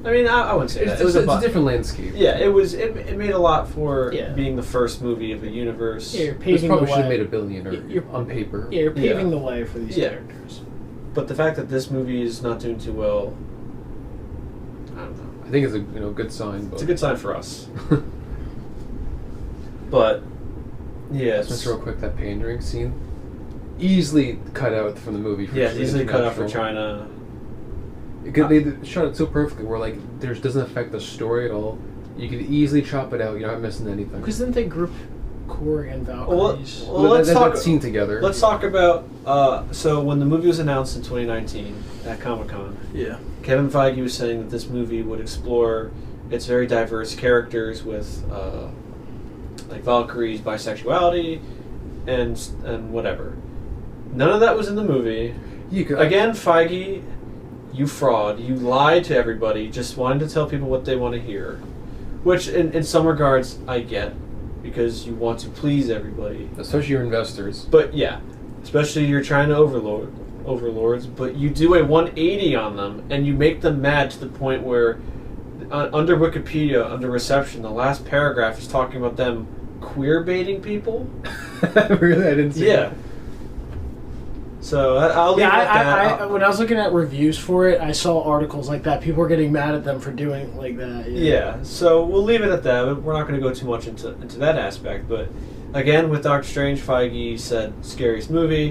[SPEAKER 1] I mean, I wouldn't say that.
[SPEAKER 2] It's a different landscape.
[SPEAKER 1] Yeah, it was. It made a lot for
[SPEAKER 3] Yeah.
[SPEAKER 1] being the first movie of a universe.
[SPEAKER 3] Yeah, you're
[SPEAKER 2] This
[SPEAKER 3] paving
[SPEAKER 2] probably
[SPEAKER 3] the
[SPEAKER 2] should have
[SPEAKER 3] way.
[SPEAKER 2] made $1 billion on paper.
[SPEAKER 3] Yeah, you're paving
[SPEAKER 1] Yeah.
[SPEAKER 3] the way for these
[SPEAKER 1] Yeah.
[SPEAKER 3] characters.
[SPEAKER 1] But the fact that this movie is not doing too well, I don't know.
[SPEAKER 2] I think it's a good sign. But
[SPEAKER 1] It's a good sign for us. But yeah,
[SPEAKER 2] just real quick, that pandering scene easily cut out from the movie.
[SPEAKER 1] Yeah, it's easily cut out for
[SPEAKER 2] international.
[SPEAKER 1] China.
[SPEAKER 2] They shot it so perfectly where like there doesn't affect the story at all. You could easily chop it out. You're not missing anything.
[SPEAKER 3] Because didn't they group Korg and Valkyries?
[SPEAKER 1] Well, let's talk
[SPEAKER 2] that scene together.
[SPEAKER 1] Let's talk about. So when the movie was announced in 2019 at Comic-Con,
[SPEAKER 3] Yeah.
[SPEAKER 1] Kevin Feige was saying that this movie would explore its very diverse characters with like Valkyries, bisexuality, and whatever. None of that was in the movie. Again, Feige, you fraud. You lied to everybody, just wanted to tell people what they want to hear. Which, in some regards, I get, because you want to please everybody.
[SPEAKER 2] Especially your investors.
[SPEAKER 1] But yeah, especially your China overlords, but you do a 180 on them, and you make them mad to the point where, under Wikipedia, under reception, the last paragraph is talking about them queer baiting people.
[SPEAKER 2] Really? I didn't see that.
[SPEAKER 1] So I'll leave it at that.
[SPEAKER 3] When I was looking at reviews for it, I saw articles like that. People were getting mad at them for doing like that.
[SPEAKER 1] Yeah, so we'll leave it at that. We're not going to go too much into that aspect. But again, with Doctor Strange, Feige said, scariest movie.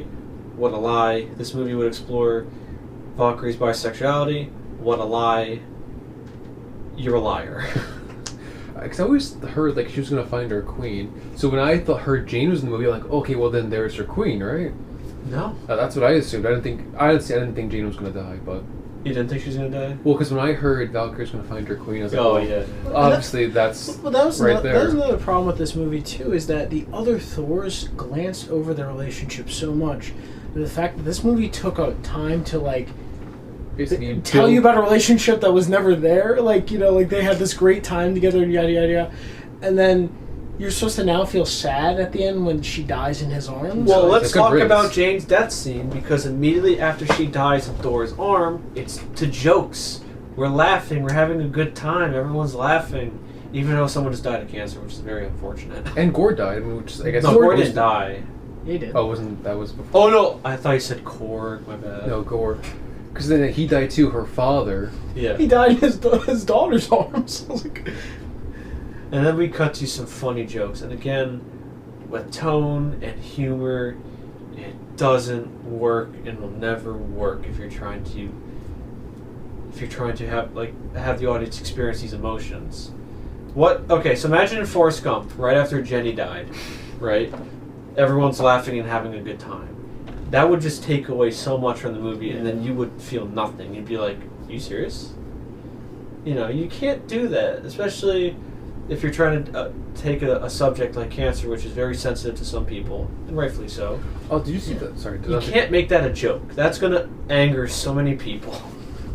[SPEAKER 1] What a lie. This movie would explore Valkyrie's bisexuality. What a lie. You're a liar.
[SPEAKER 2] Because I always heard like she was going to find her queen. So when I heard Jane was in the movie, I'm like, okay, well then there's her queen, right?
[SPEAKER 1] No.
[SPEAKER 2] That's what I assumed. I didn't think Jane was going to die, but...
[SPEAKER 1] You didn't think she was going to die?
[SPEAKER 2] Well, because when I heard Valkyrie's going to find her queen, I was like,
[SPEAKER 1] oh, yeah.
[SPEAKER 2] Obviously, that's
[SPEAKER 3] well, that was
[SPEAKER 2] right there.
[SPEAKER 3] That was another problem with this movie, too, is that the other Thors glanced over their relationship so much. The fact that this movie took a time to, like,
[SPEAKER 2] basically
[SPEAKER 3] tell you about a relationship that was never there. Like, like they had this great time together, yada, yada, yada. And then... You're supposed to now feel sad at the end when she dies in his arms?
[SPEAKER 1] Well, let's talk about Jane's death scene, because immediately after she dies in Thor's arm, it's to jokes. We're laughing, we're having a good time, everyone's laughing, even though someone just died of cancer, which is very unfortunate.
[SPEAKER 2] And Gore died, which I guess...
[SPEAKER 1] No, Gore didn't die.
[SPEAKER 3] He did.
[SPEAKER 2] Oh, that was before?
[SPEAKER 1] Oh, no, I thought you said Korg, my bad.
[SPEAKER 2] No, Gore. Because then he died too, her father.
[SPEAKER 1] Yeah.
[SPEAKER 3] He died in his daughter's arms. I was like...
[SPEAKER 1] And then we cut to some funny jokes. And again, with tone and humor, it doesn't work and will never work if you're trying to have the audience experience these emotions. Okay, so imagine in Forrest Gump, right after Jenny died, right? Everyone's laughing and having a good time. That would just take away so much from the movie, and then you would feel nothing. You'd be like, are you serious? You can't do that, especially if you're trying to take a subject like cancer, which is very sensitive to some people, and rightfully so.
[SPEAKER 2] Oh, did you see that? Sorry.
[SPEAKER 1] You can't make that a joke. That's going to anger so many people.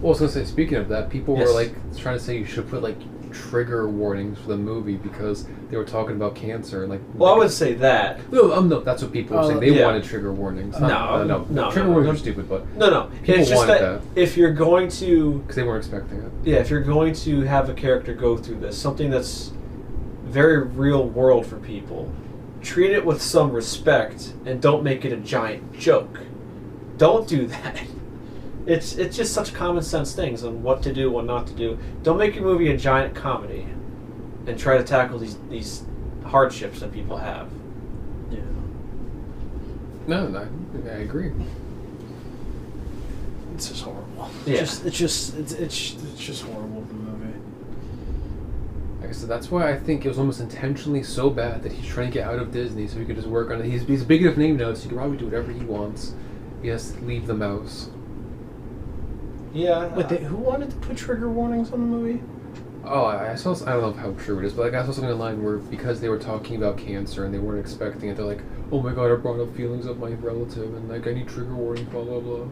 [SPEAKER 2] Well, I was going to say, speaking of that, people were like trying to say you should put like trigger warnings for the movie because they were talking about cancer and like.
[SPEAKER 1] Well, I would say that.
[SPEAKER 2] No, that's what people were saying. They wanted trigger warnings.
[SPEAKER 1] No.
[SPEAKER 2] Trigger warnings are stupid, but
[SPEAKER 1] no.
[SPEAKER 2] People
[SPEAKER 1] it's just
[SPEAKER 2] wanted
[SPEAKER 1] that if you're going to,
[SPEAKER 2] because they weren't expecting it.
[SPEAKER 1] Yeah, if you're going to have a character go through this, something that's very real world for people, treat it with some respect and don't make it a giant joke. Don't do that. It's just such common sense things on what to do, what not to do. Don't make your movie a giant comedy and try to tackle these hardships that people have.
[SPEAKER 3] Yeah.
[SPEAKER 2] No, I agree.
[SPEAKER 3] It's just horrible.
[SPEAKER 1] Yeah.
[SPEAKER 3] It's just horrible, the movie.
[SPEAKER 2] Like I said, that's why I think it was almost intentionally so bad that he's trying to get out of Disney so he could just work on it. He's a big enough name now, so he can probably do whatever he wants. He has to leave the mouse.
[SPEAKER 1] Yeah.
[SPEAKER 3] But who wanted to put trigger warnings on the movie?
[SPEAKER 2] Oh, I saw. I don't know how true it is, but like I saw something online where because they were talking about cancer and they weren't expecting it, they're like, "Oh my god, I brought up feelings of my relative and like I need trigger warning, blah blah blah."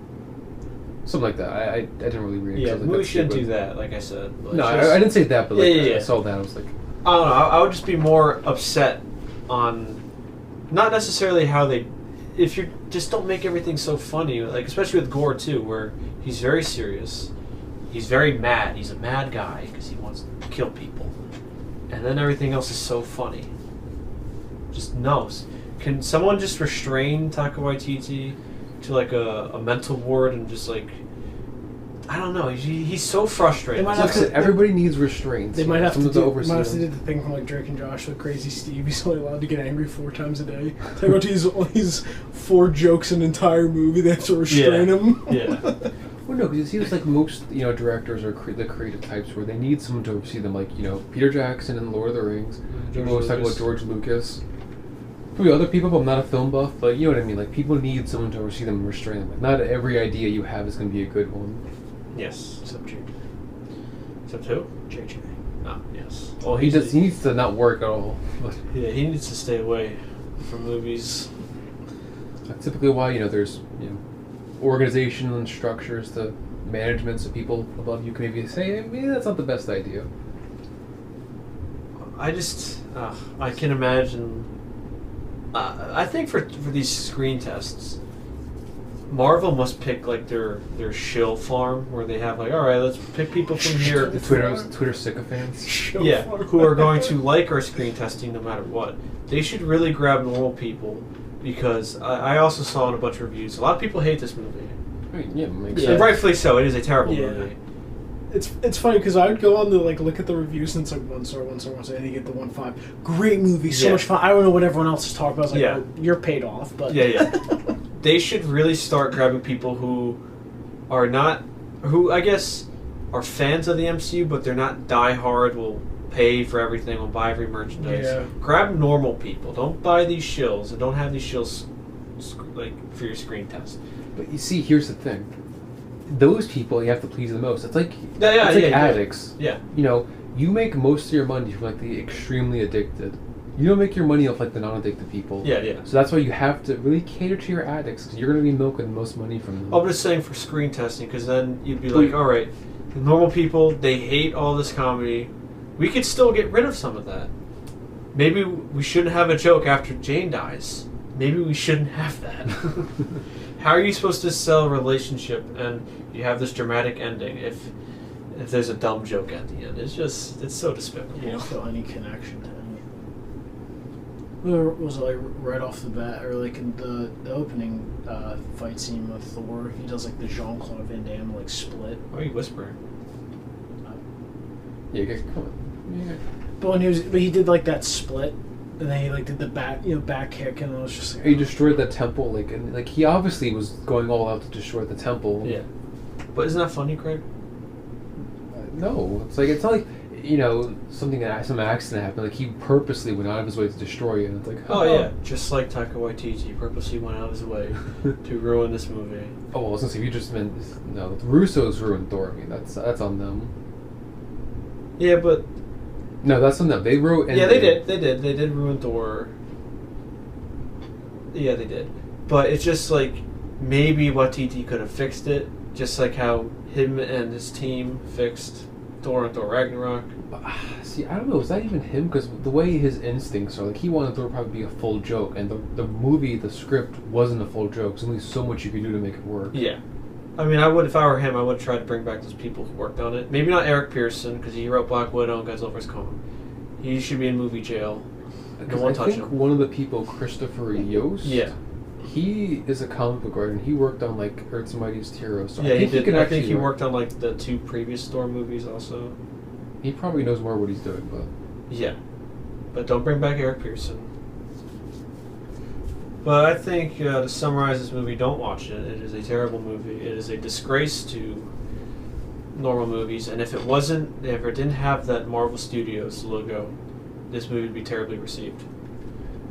[SPEAKER 2] Something like that. I didn't really read it.
[SPEAKER 1] Yeah,
[SPEAKER 2] like,
[SPEAKER 1] the movie shouldn't do that. Like I said.
[SPEAKER 2] No, I didn't say that, but like I saw that, I was like,
[SPEAKER 1] I don't know. I would just be more upset on, not necessarily how they. If you just don't make everything so funny, like especially with Gore too, where he's very serious, he's very mad. He's a mad guy because he wants to kill people, and then everything else is so funny. Just no. Can someone just restrain Taika Waititi to like a mental ward and just like, I don't know. He's so frustrated.
[SPEAKER 2] Everybody needs restraint.
[SPEAKER 3] They might have to do the thing from like Drake and Josh with Crazy Steve. He's only allowed to get angry 4 times a day. Taika Waititi's 4 jokes an entire movie. They have to restrain him.
[SPEAKER 1] Yeah.
[SPEAKER 2] Well, no, because it seems like most directors are the creative types where they need someone to oversee them, like Peter Jackson in Lord of the Rings. People always talk about George Lucas. Probably other people, but I'm not a film buff, but you know what I mean. Like people need someone to oversee them and restrain them. Like, not every idea you have is going to be a good one.
[SPEAKER 1] Yes.
[SPEAKER 3] Except JJ.
[SPEAKER 1] Except who?
[SPEAKER 3] JJ.
[SPEAKER 1] Oh, yes.
[SPEAKER 2] Well, he needs to not work at all.
[SPEAKER 1] Yeah, he needs to stay away from movies.
[SPEAKER 2] That's typically why there's organizational and structures to management, so people above you can maybe say, maybe that's not the best idea.
[SPEAKER 1] I can imagine. I think for these screen tests, Marvel must pick like their shill farm where they have like, all right, let's pick people from here.
[SPEAKER 2] The Twitter sycophants.
[SPEAKER 1] Who are going to like our screen testing no matter what. They should really grab normal people because I also saw in a bunch of reviews a lot of people hate this movie.
[SPEAKER 2] I mean, makes
[SPEAKER 1] sense. And rightfully so. It is a terrible movie.
[SPEAKER 3] It's funny because I would go on to like look at the reviews and it's like 1 star, and they get the 1.5. Great movie, so much fun. I don't know what everyone else is talking about. I was like, oh, you're paid off, but
[SPEAKER 1] they should really start grabbing people who I guess are fans of the MCU, but they're not diehard. Will pay for everything. Will buy every merchandise.
[SPEAKER 3] Yeah.
[SPEAKER 1] Grab normal people. Don't buy these shills, and don't have these shills like for your screen test.
[SPEAKER 2] But you see, here's the thing. Those people you have to please the most. It's like addicts.
[SPEAKER 1] Yeah.
[SPEAKER 2] You make most of your money from like the extremely addicted. You don't make your money off like the non-addicted people.
[SPEAKER 1] Yeah.
[SPEAKER 2] So that's why you have to really cater to your addicts because you're going to be milking the most money from them.
[SPEAKER 1] I'm just saying for screen testing because then you'd be like, all right, the normal people, they hate all this comedy. We could still get rid of some of that. Maybe we shouldn't have a joke after Jane dies. Maybe we shouldn't have that. How are you supposed to sell a relationship and you have this dramatic ending if there's a dumb joke at the end? It's so despicable.
[SPEAKER 3] You don't feel any connection to any. Was it like right off the bat, or like in the opening fight scene with Thor? He does like the Jean-Claude Van Damme like split.
[SPEAKER 1] Why are you whispering?
[SPEAKER 2] Come on.
[SPEAKER 3] But he did like that split. And then he like did the back kick, and it was just like,
[SPEAKER 2] he destroyed that temple, and he obviously was going all out to destroy the temple.
[SPEAKER 1] Yeah, but isn't that funny, Craig?
[SPEAKER 2] No, it's not like some accident happened. Like he purposely went out of his way to destroy it. And it's like,
[SPEAKER 1] yeah, just like Taika Waititi purposely went out of his way to ruin this movie.
[SPEAKER 2] Oh, well, I was gonna say, if you just meant the Russos ruined Thor. I mean, that's on them.
[SPEAKER 1] Yeah, but
[SPEAKER 2] No, that's on them. They wrote.
[SPEAKER 1] Yeah, they did. They did ruin Thor. Yeah, they did. But it's just like maybe Waititi could have fixed it, just like how him and his team fixed Thor and Thor Ragnarok.
[SPEAKER 2] See, I don't know. Is that even him? Because the way his instincts are, like he wanted Thor to probably be a full joke, and the movie, the script wasn't a full joke. There's only so much you could do to make it work.
[SPEAKER 1] Yeah. I mean, I would, if I were him, I would try to bring back those people who worked on it. Maybe not Eric Pearson, because he wrote Black Widow and Godzilla vs. Kong. He should be in movie jail. No one touch him.
[SPEAKER 2] One of the people, Christopher Yost,
[SPEAKER 1] yeah,
[SPEAKER 2] he is a comic book writer, and he worked on like Earth's Mightiest Heroes. So
[SPEAKER 1] yeah,
[SPEAKER 2] I think
[SPEAKER 1] he did. I think he
[SPEAKER 2] work.
[SPEAKER 1] worked on like the 2 previous Thor movies also.
[SPEAKER 2] He probably knows more what he's doing, but
[SPEAKER 1] yeah, but don't bring back Eric Pearson. But I think to summarize this movie, don't watch it. It is a terrible movie. It is a disgrace to normal movies, and if it didn't have that Marvel Studios logo, this movie would be terribly received.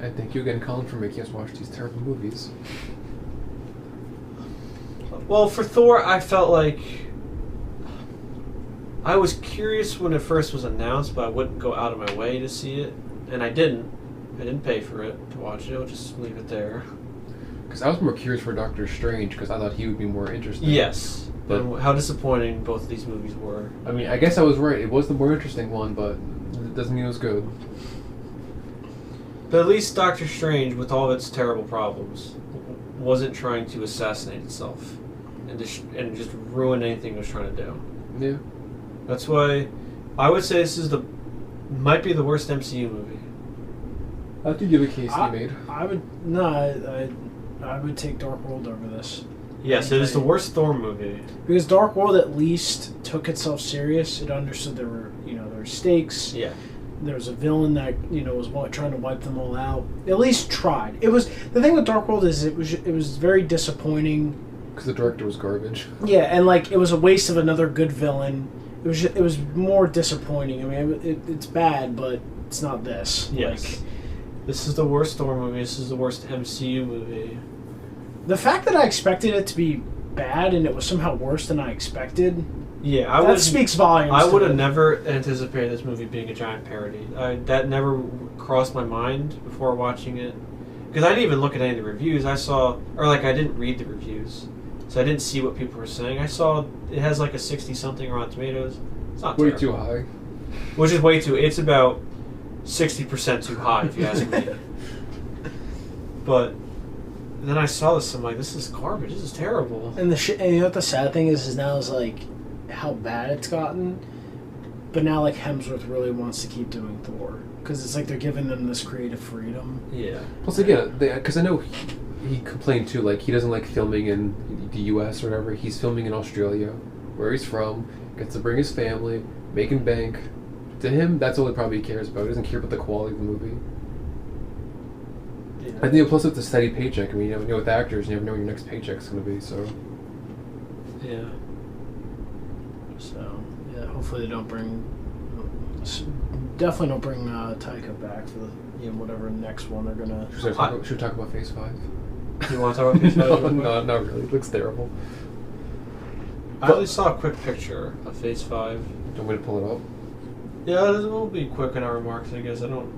[SPEAKER 2] And thank you again, Colin, for making us watch these terrible movies.
[SPEAKER 1] Well, for Thor, I felt like I was curious when it first was announced, but I wouldn't go out of my way to see it, and I didn't. I didn't pay for it to watch it. I'll just leave it there.
[SPEAKER 2] Because I was more curious for Doctor Strange, because I thought he would be more interesting.
[SPEAKER 1] Yes. But how disappointing both of these movies were.
[SPEAKER 2] I mean, I guess I was right. It was the more interesting one, but it doesn't mean it was good.
[SPEAKER 1] But at least Doctor Strange, with all of its terrible problems, wasn't trying to assassinate itself and just ruin anything it was trying to do.
[SPEAKER 2] Yeah.
[SPEAKER 1] That's why I would say this might be the worst MCU movie.
[SPEAKER 2] I think you have a case you made.
[SPEAKER 3] I would take Dark World over this.
[SPEAKER 1] Yes, it is the worst Thor movie.
[SPEAKER 3] Because Dark World at least took itself serious. It understood there were stakes.
[SPEAKER 1] Yeah.
[SPEAKER 3] There was a villain that was trying to wipe them all out. At least tried. It was the thing with Dark World is it was very disappointing.
[SPEAKER 2] Because the director was garbage.
[SPEAKER 3] Yeah, and it was a waste of another good villain. It was more disappointing. I mean, it's bad, but it's not this.
[SPEAKER 1] Yes. This is the worst Thor movie. This is the worst MCU movie.
[SPEAKER 3] The fact that I expected it to be bad and it was somehow worse than I expected.
[SPEAKER 1] Yeah,
[SPEAKER 3] that speaks volumes.
[SPEAKER 1] I would have never anticipated this movie being a giant parody. That never crossed my mind before watching it, because I didn't even look at any of the reviews. I didn't read the reviews, so I didn't see what people were saying. I saw it has like a 60-something Rotten Tomatoes. It's not
[SPEAKER 2] way
[SPEAKER 1] terrible.
[SPEAKER 2] Too high.
[SPEAKER 1] Which is way too. It's about 60% too high, if you ask me. But then I saw this, I'm like, this is garbage. This is terrible.
[SPEAKER 3] And and you know what the sad thing is now is how bad it's gotten. But now Hemsworth really wants to keep doing Thor because it's they're giving them this creative freedom.
[SPEAKER 1] Yeah.
[SPEAKER 2] Plus again, because I know he complained too. He doesn't like filming in the U.S. or whatever. He's filming in Australia, where he's from. Gets to bring his family, making bank. To him, that's all he probably cares about. He doesn't care about the quality of the movie. Yeah. I think plus it's a steady paycheck. I mean, with actors, you never know when your next paycheck's going to be. So.
[SPEAKER 1] Yeah.
[SPEAKER 3] So yeah, hopefully they don't bring. Definitely don't bring Taika back for the whatever next one they're gonna.
[SPEAKER 2] Should we talk about Phase 5?
[SPEAKER 1] You want to talk about Phase 5?
[SPEAKER 2] No, not really. It looks terrible.
[SPEAKER 1] I only saw a quick picture of Phase 5.
[SPEAKER 2] Don't want me to pull it up?
[SPEAKER 1] Yeah, it will be quick in our remarks, I guess. I don't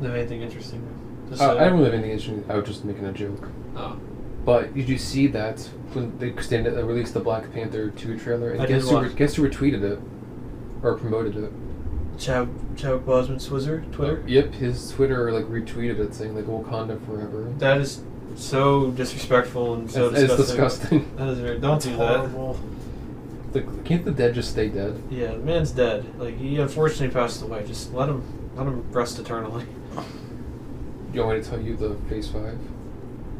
[SPEAKER 1] have anything interesting to say.
[SPEAKER 2] I don't really have anything interesting. I was just making a joke.
[SPEAKER 1] Oh.
[SPEAKER 2] But did you see that when they released the Black Panther 2 trailer? And guess who retweeted it? Or promoted it?
[SPEAKER 1] Chadwick Boseman's Twitter?
[SPEAKER 2] Yep, his Twitter retweeted it saying Wakanda forever.
[SPEAKER 1] That is so disrespectful and so disgusting.
[SPEAKER 2] It's disgusting.
[SPEAKER 1] That is don't do
[SPEAKER 3] horrible.
[SPEAKER 2] That. Can't the dead just stay dead?
[SPEAKER 1] Yeah, the man's dead. He unfortunately passed away. Just let him rest eternally.
[SPEAKER 2] You want me to tell you the Phase 5?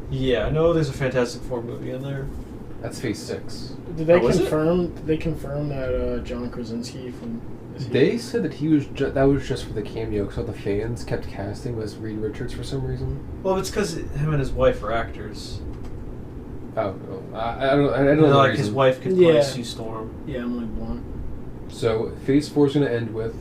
[SPEAKER 1] Yeah, I know there's a Fantastic Four movie in there.
[SPEAKER 2] That's Phase 6.
[SPEAKER 3] Did they confirm? Did they confirm that John Krasinski from?
[SPEAKER 2] They said that he was. That was just for the cameo, because all the fans kept casting was Reed Richards for some reason.
[SPEAKER 1] Well, it's because him and his wife are actors.
[SPEAKER 2] Oh, I don't know.
[SPEAKER 1] His wife could play Sue Storm.
[SPEAKER 3] Yeah, Emily Blunt.
[SPEAKER 2] So Phase 4 is going to end with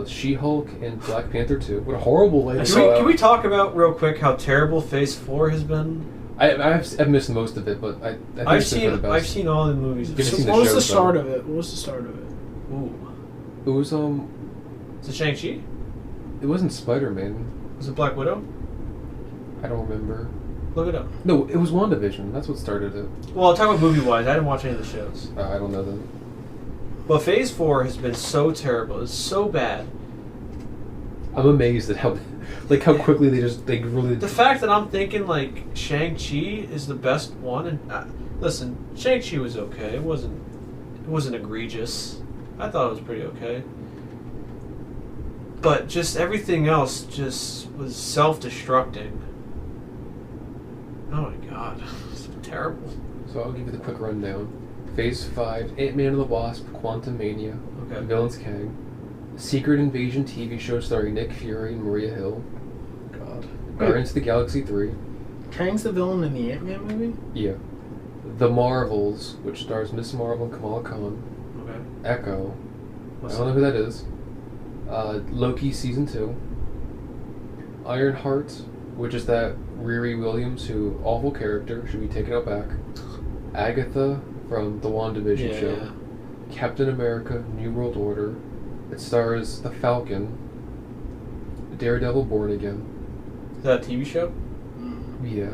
[SPEAKER 2] She-Hulk and Black Panther 2. What a horrible way to
[SPEAKER 1] go. Can we talk about real quick how terrible Phase 4 has been?
[SPEAKER 2] I've missed most of it, but I think
[SPEAKER 1] I've seen all the movies.
[SPEAKER 3] What was the start of it? Ooh.
[SPEAKER 2] It was
[SPEAKER 1] Is it Shang-Chi?
[SPEAKER 2] It wasn't Spider-Man.
[SPEAKER 1] Was it Black Widow?
[SPEAKER 2] I don't remember.
[SPEAKER 1] Look it up.
[SPEAKER 2] No, it was WandaVision. That's what started it.
[SPEAKER 1] Well, talking about movie-wise, I didn't watch any of the shows.
[SPEAKER 2] I don't know that.
[SPEAKER 1] But Phase 4 has been so terrible. It's so bad.
[SPEAKER 2] I'm amazed at how quickly they really...
[SPEAKER 1] The fact that I'm thinking, like, Shang-Chi is the best one, and listen, Shang-Chi was okay. It wasn't egregious. I thought it was pretty okay. But just everything else just was self-destructing. Oh my god. It's terrible.
[SPEAKER 2] So I'll give you the quick rundown. Phase 5, Ant-Man and the Wasp, Quantumania,
[SPEAKER 1] Okay.
[SPEAKER 2] Villains Kang, Secret Invasion TV show starring Nick Fury and Maria Hill,
[SPEAKER 3] God.
[SPEAKER 2] Guardians of the Galaxy 3,
[SPEAKER 3] Kang's the villain in the Ant-Man movie?
[SPEAKER 2] yeah, The Marvels, which stars Miss Marvel and Kamala Khan,
[SPEAKER 1] Okay.
[SPEAKER 2] Echo,
[SPEAKER 1] What's
[SPEAKER 2] I don't know who that is, Loki Season 2, Ironheart, which is that Riri Williams, who, awful character, should be taken out back, Agatha from the WandaVision show,
[SPEAKER 1] Yeah.
[SPEAKER 2] Captain America, New World Order. It stars the Falcon, Daredevil Born Again.
[SPEAKER 1] Is that a TV show?
[SPEAKER 2] Yeah.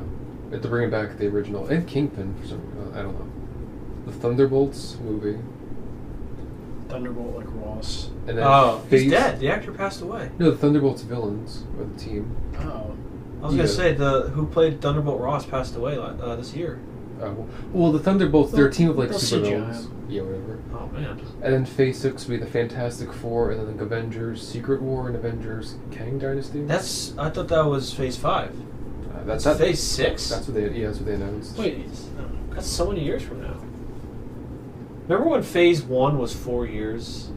[SPEAKER 2] They're bringing back the original. And Kingpin for some I don't know. The Thunderbolts movie.
[SPEAKER 3] Thunderbolt like Ross.
[SPEAKER 2] And then
[SPEAKER 1] Oh, he's
[SPEAKER 2] Phase-
[SPEAKER 1] dead. The actor passed away.
[SPEAKER 2] No, the Thunderbolts villains or the team.
[SPEAKER 3] Oh.
[SPEAKER 1] I was gonna say who played Thunderbolt Ross passed away this year.
[SPEAKER 2] Well, the Thunderbolts, they're a team of like
[SPEAKER 3] They'll
[SPEAKER 2] supervillains.
[SPEAKER 3] CGI.
[SPEAKER 2] Yeah, whatever.
[SPEAKER 1] Oh man.
[SPEAKER 2] And then Phase 6 will be the Fantastic Four, and then like Avengers Secret War and Avengers Kang Dynasty.
[SPEAKER 1] I thought that was Phase 5.
[SPEAKER 2] That's
[SPEAKER 1] Phase 6?
[SPEAKER 2] That's what they announced.
[SPEAKER 1] Wait, that's so many years from now. Remember when Phase 1 was 4 years?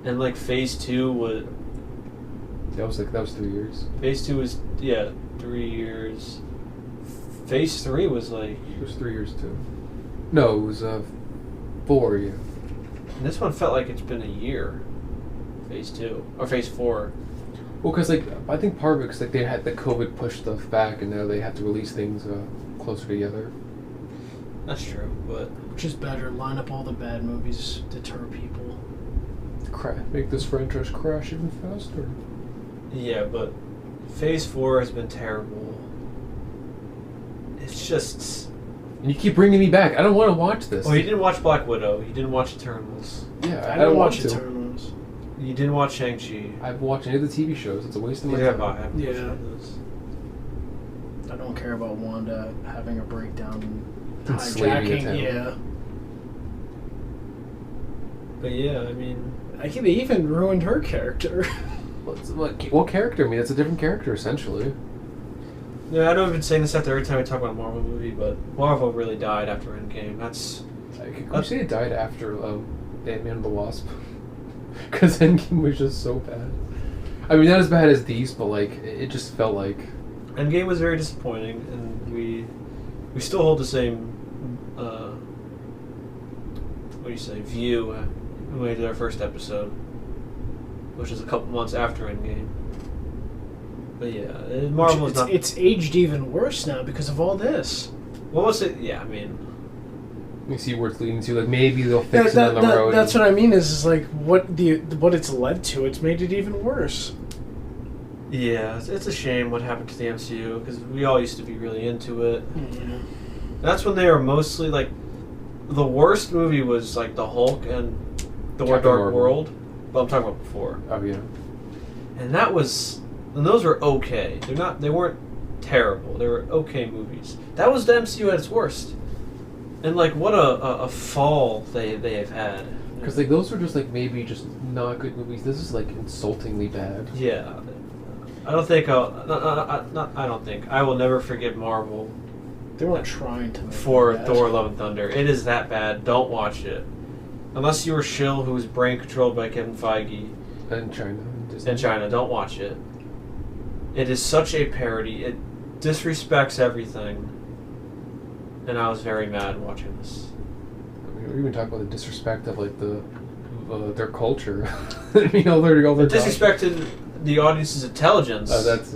[SPEAKER 1] And like Phase 2 was...
[SPEAKER 2] That was 3 years.
[SPEAKER 1] Phase 2 was, 3 years. Phase 3 was like...
[SPEAKER 2] It was 3 years too. No, it was 4, yeah.
[SPEAKER 1] And this one felt like it's been a year. Phase 2. Or Phase 4.
[SPEAKER 2] Well, because I think part of it because they had the COVID push stuff back, and now they have to release things closer together.
[SPEAKER 1] That's true, but...
[SPEAKER 3] Which is better, line up all the bad movies, deter people.
[SPEAKER 2] Make this franchise crash even faster.
[SPEAKER 1] Yeah, but Phase 4 has been terrible. It's just...
[SPEAKER 2] And you keep bringing me back. I don't want to watch this.
[SPEAKER 1] Oh, you didn't watch Black Widow. You didn't watch Eternals.
[SPEAKER 2] Yeah,
[SPEAKER 3] I
[SPEAKER 2] don't
[SPEAKER 3] don't
[SPEAKER 2] want
[SPEAKER 3] watch
[SPEAKER 2] to.
[SPEAKER 3] Eternals.
[SPEAKER 1] You didn't watch Shang-Chi.
[SPEAKER 2] I've watched any of the TV shows. It's a waste of my
[SPEAKER 1] Yeah,
[SPEAKER 2] time.
[SPEAKER 1] I haven't watched
[SPEAKER 3] Yeah.
[SPEAKER 1] any of those.
[SPEAKER 3] I don't care about Wanda having a breakdown and
[SPEAKER 2] Enslaving a town.
[SPEAKER 3] hijacking. Yeah.
[SPEAKER 1] But yeah, I mean...
[SPEAKER 3] They even ruined her character.
[SPEAKER 2] What character? I mean, it's a different character, essentially.
[SPEAKER 1] Yeah, I know I've been saying this every time we talk about a Marvel movie, but Marvel really died after Endgame.
[SPEAKER 2] Can you say it died after Ant-Man and the Wasp? Because Endgame was just so bad. I mean, not as bad as these, but it just felt like...
[SPEAKER 1] Endgame was very disappointing, and we still hold the same, view when we did our first episode, which is a couple months after Endgame. But yeah, Marvel is not...
[SPEAKER 3] It's aged even worse now because of all this.
[SPEAKER 1] What was it? Yeah, I mean...
[SPEAKER 2] You see where it's leading to. Maybe they'll fix it on the road.
[SPEAKER 3] That's what I mean is what it's led to. It's made it even worse.
[SPEAKER 1] Yeah, it's a shame what happened to the MCU, because we all used to be really into it.
[SPEAKER 3] Yeah.
[SPEAKER 1] That's when they were mostly, the worst movie was, the Hulk and the Dark World. But I'm talking about before.
[SPEAKER 2] Oh, yeah.
[SPEAKER 1] And those were okay. They weren't terrible. They were okay movies. That was the MCU at its worst. And, what a fall they have had.
[SPEAKER 2] Because, those were just, maybe just not good movies. This is, insultingly bad.
[SPEAKER 1] Yeah. I don't think I don't think. I will never forgive Marvel.
[SPEAKER 3] They weren't trying to make
[SPEAKER 1] For
[SPEAKER 3] it bad.
[SPEAKER 1] Thor: Love and Thunder. It is that bad. Don't watch it. Unless you were shill who was brain controlled by Kevin Feige.
[SPEAKER 2] And China.
[SPEAKER 1] In China. Don't watch it. It is such a parody. It disrespects everything. And I was very mad watching this.
[SPEAKER 2] I mean, we even talk about the disrespect of, their culture. all their
[SPEAKER 1] It disrespected the audience's intelligence.
[SPEAKER 2] Oh, that's...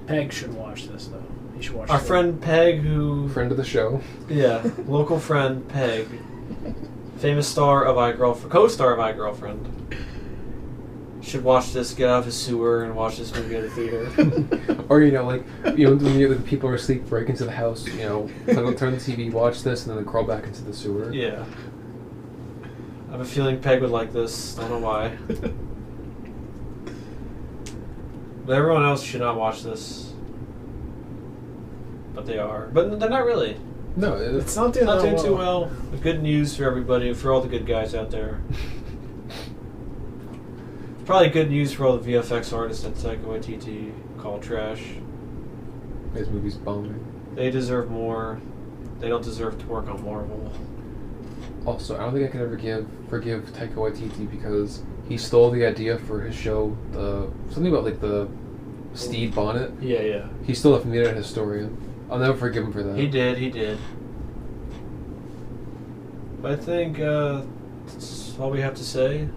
[SPEAKER 3] Peg should watch this, though. He should watch
[SPEAKER 1] Our
[SPEAKER 3] it.
[SPEAKER 1] friend Peg, who...
[SPEAKER 2] Friend of the show.
[SPEAKER 1] Yeah, local friend Peg. Famous star of co-star of iGirlfriend. should watch this, get out of his sewer, and watch this movie at a theater.
[SPEAKER 2] Or, when the people are asleep, break into the house, turn the TV, watch this, and then crawl back into the sewer.
[SPEAKER 1] Yeah. I have a feeling Peg would like this. I don't know why. But everyone else should not watch this. But they are. But they're not really.
[SPEAKER 2] No,
[SPEAKER 3] it's not doing
[SPEAKER 1] too well. Good news for everybody, for all the good guys out there. Probably good news for all the VFX artists that Taika Waititi call trash.
[SPEAKER 2] His movie's bombing.
[SPEAKER 1] They deserve more. They don't deserve to work on Marvel.
[SPEAKER 2] Also, I don't think I can ever forgive Taika Waititi because he stole the idea for his show, something about the Steed bonnet.
[SPEAKER 1] Yeah.
[SPEAKER 2] He stole it from the Internet Historian. I'll never forgive him for that.
[SPEAKER 1] He did. But I think that's all we have to say.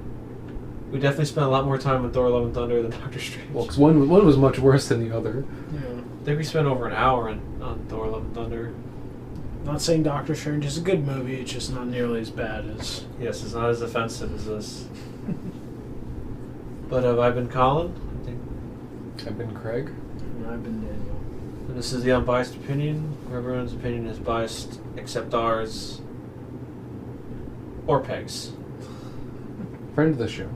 [SPEAKER 1] We definitely spent a lot more time on Thor: Love and Thunder than Doctor Strange.
[SPEAKER 2] Well, because one was much worse than the other.
[SPEAKER 3] Yeah.
[SPEAKER 1] I think we spent over an hour on Thor: Love and Thunder.
[SPEAKER 3] Not saying Doctor Strange is a good movie, it's just not nearly as bad as...
[SPEAKER 1] Yes, it's not as offensive as this. But I've been Colin. I think.
[SPEAKER 2] I've been Craig.
[SPEAKER 3] And I've been Daniel.
[SPEAKER 1] And this is the Unbiased Opinion, where everyone's opinion is biased except ours. Or Peg's.
[SPEAKER 2] Friend of the show.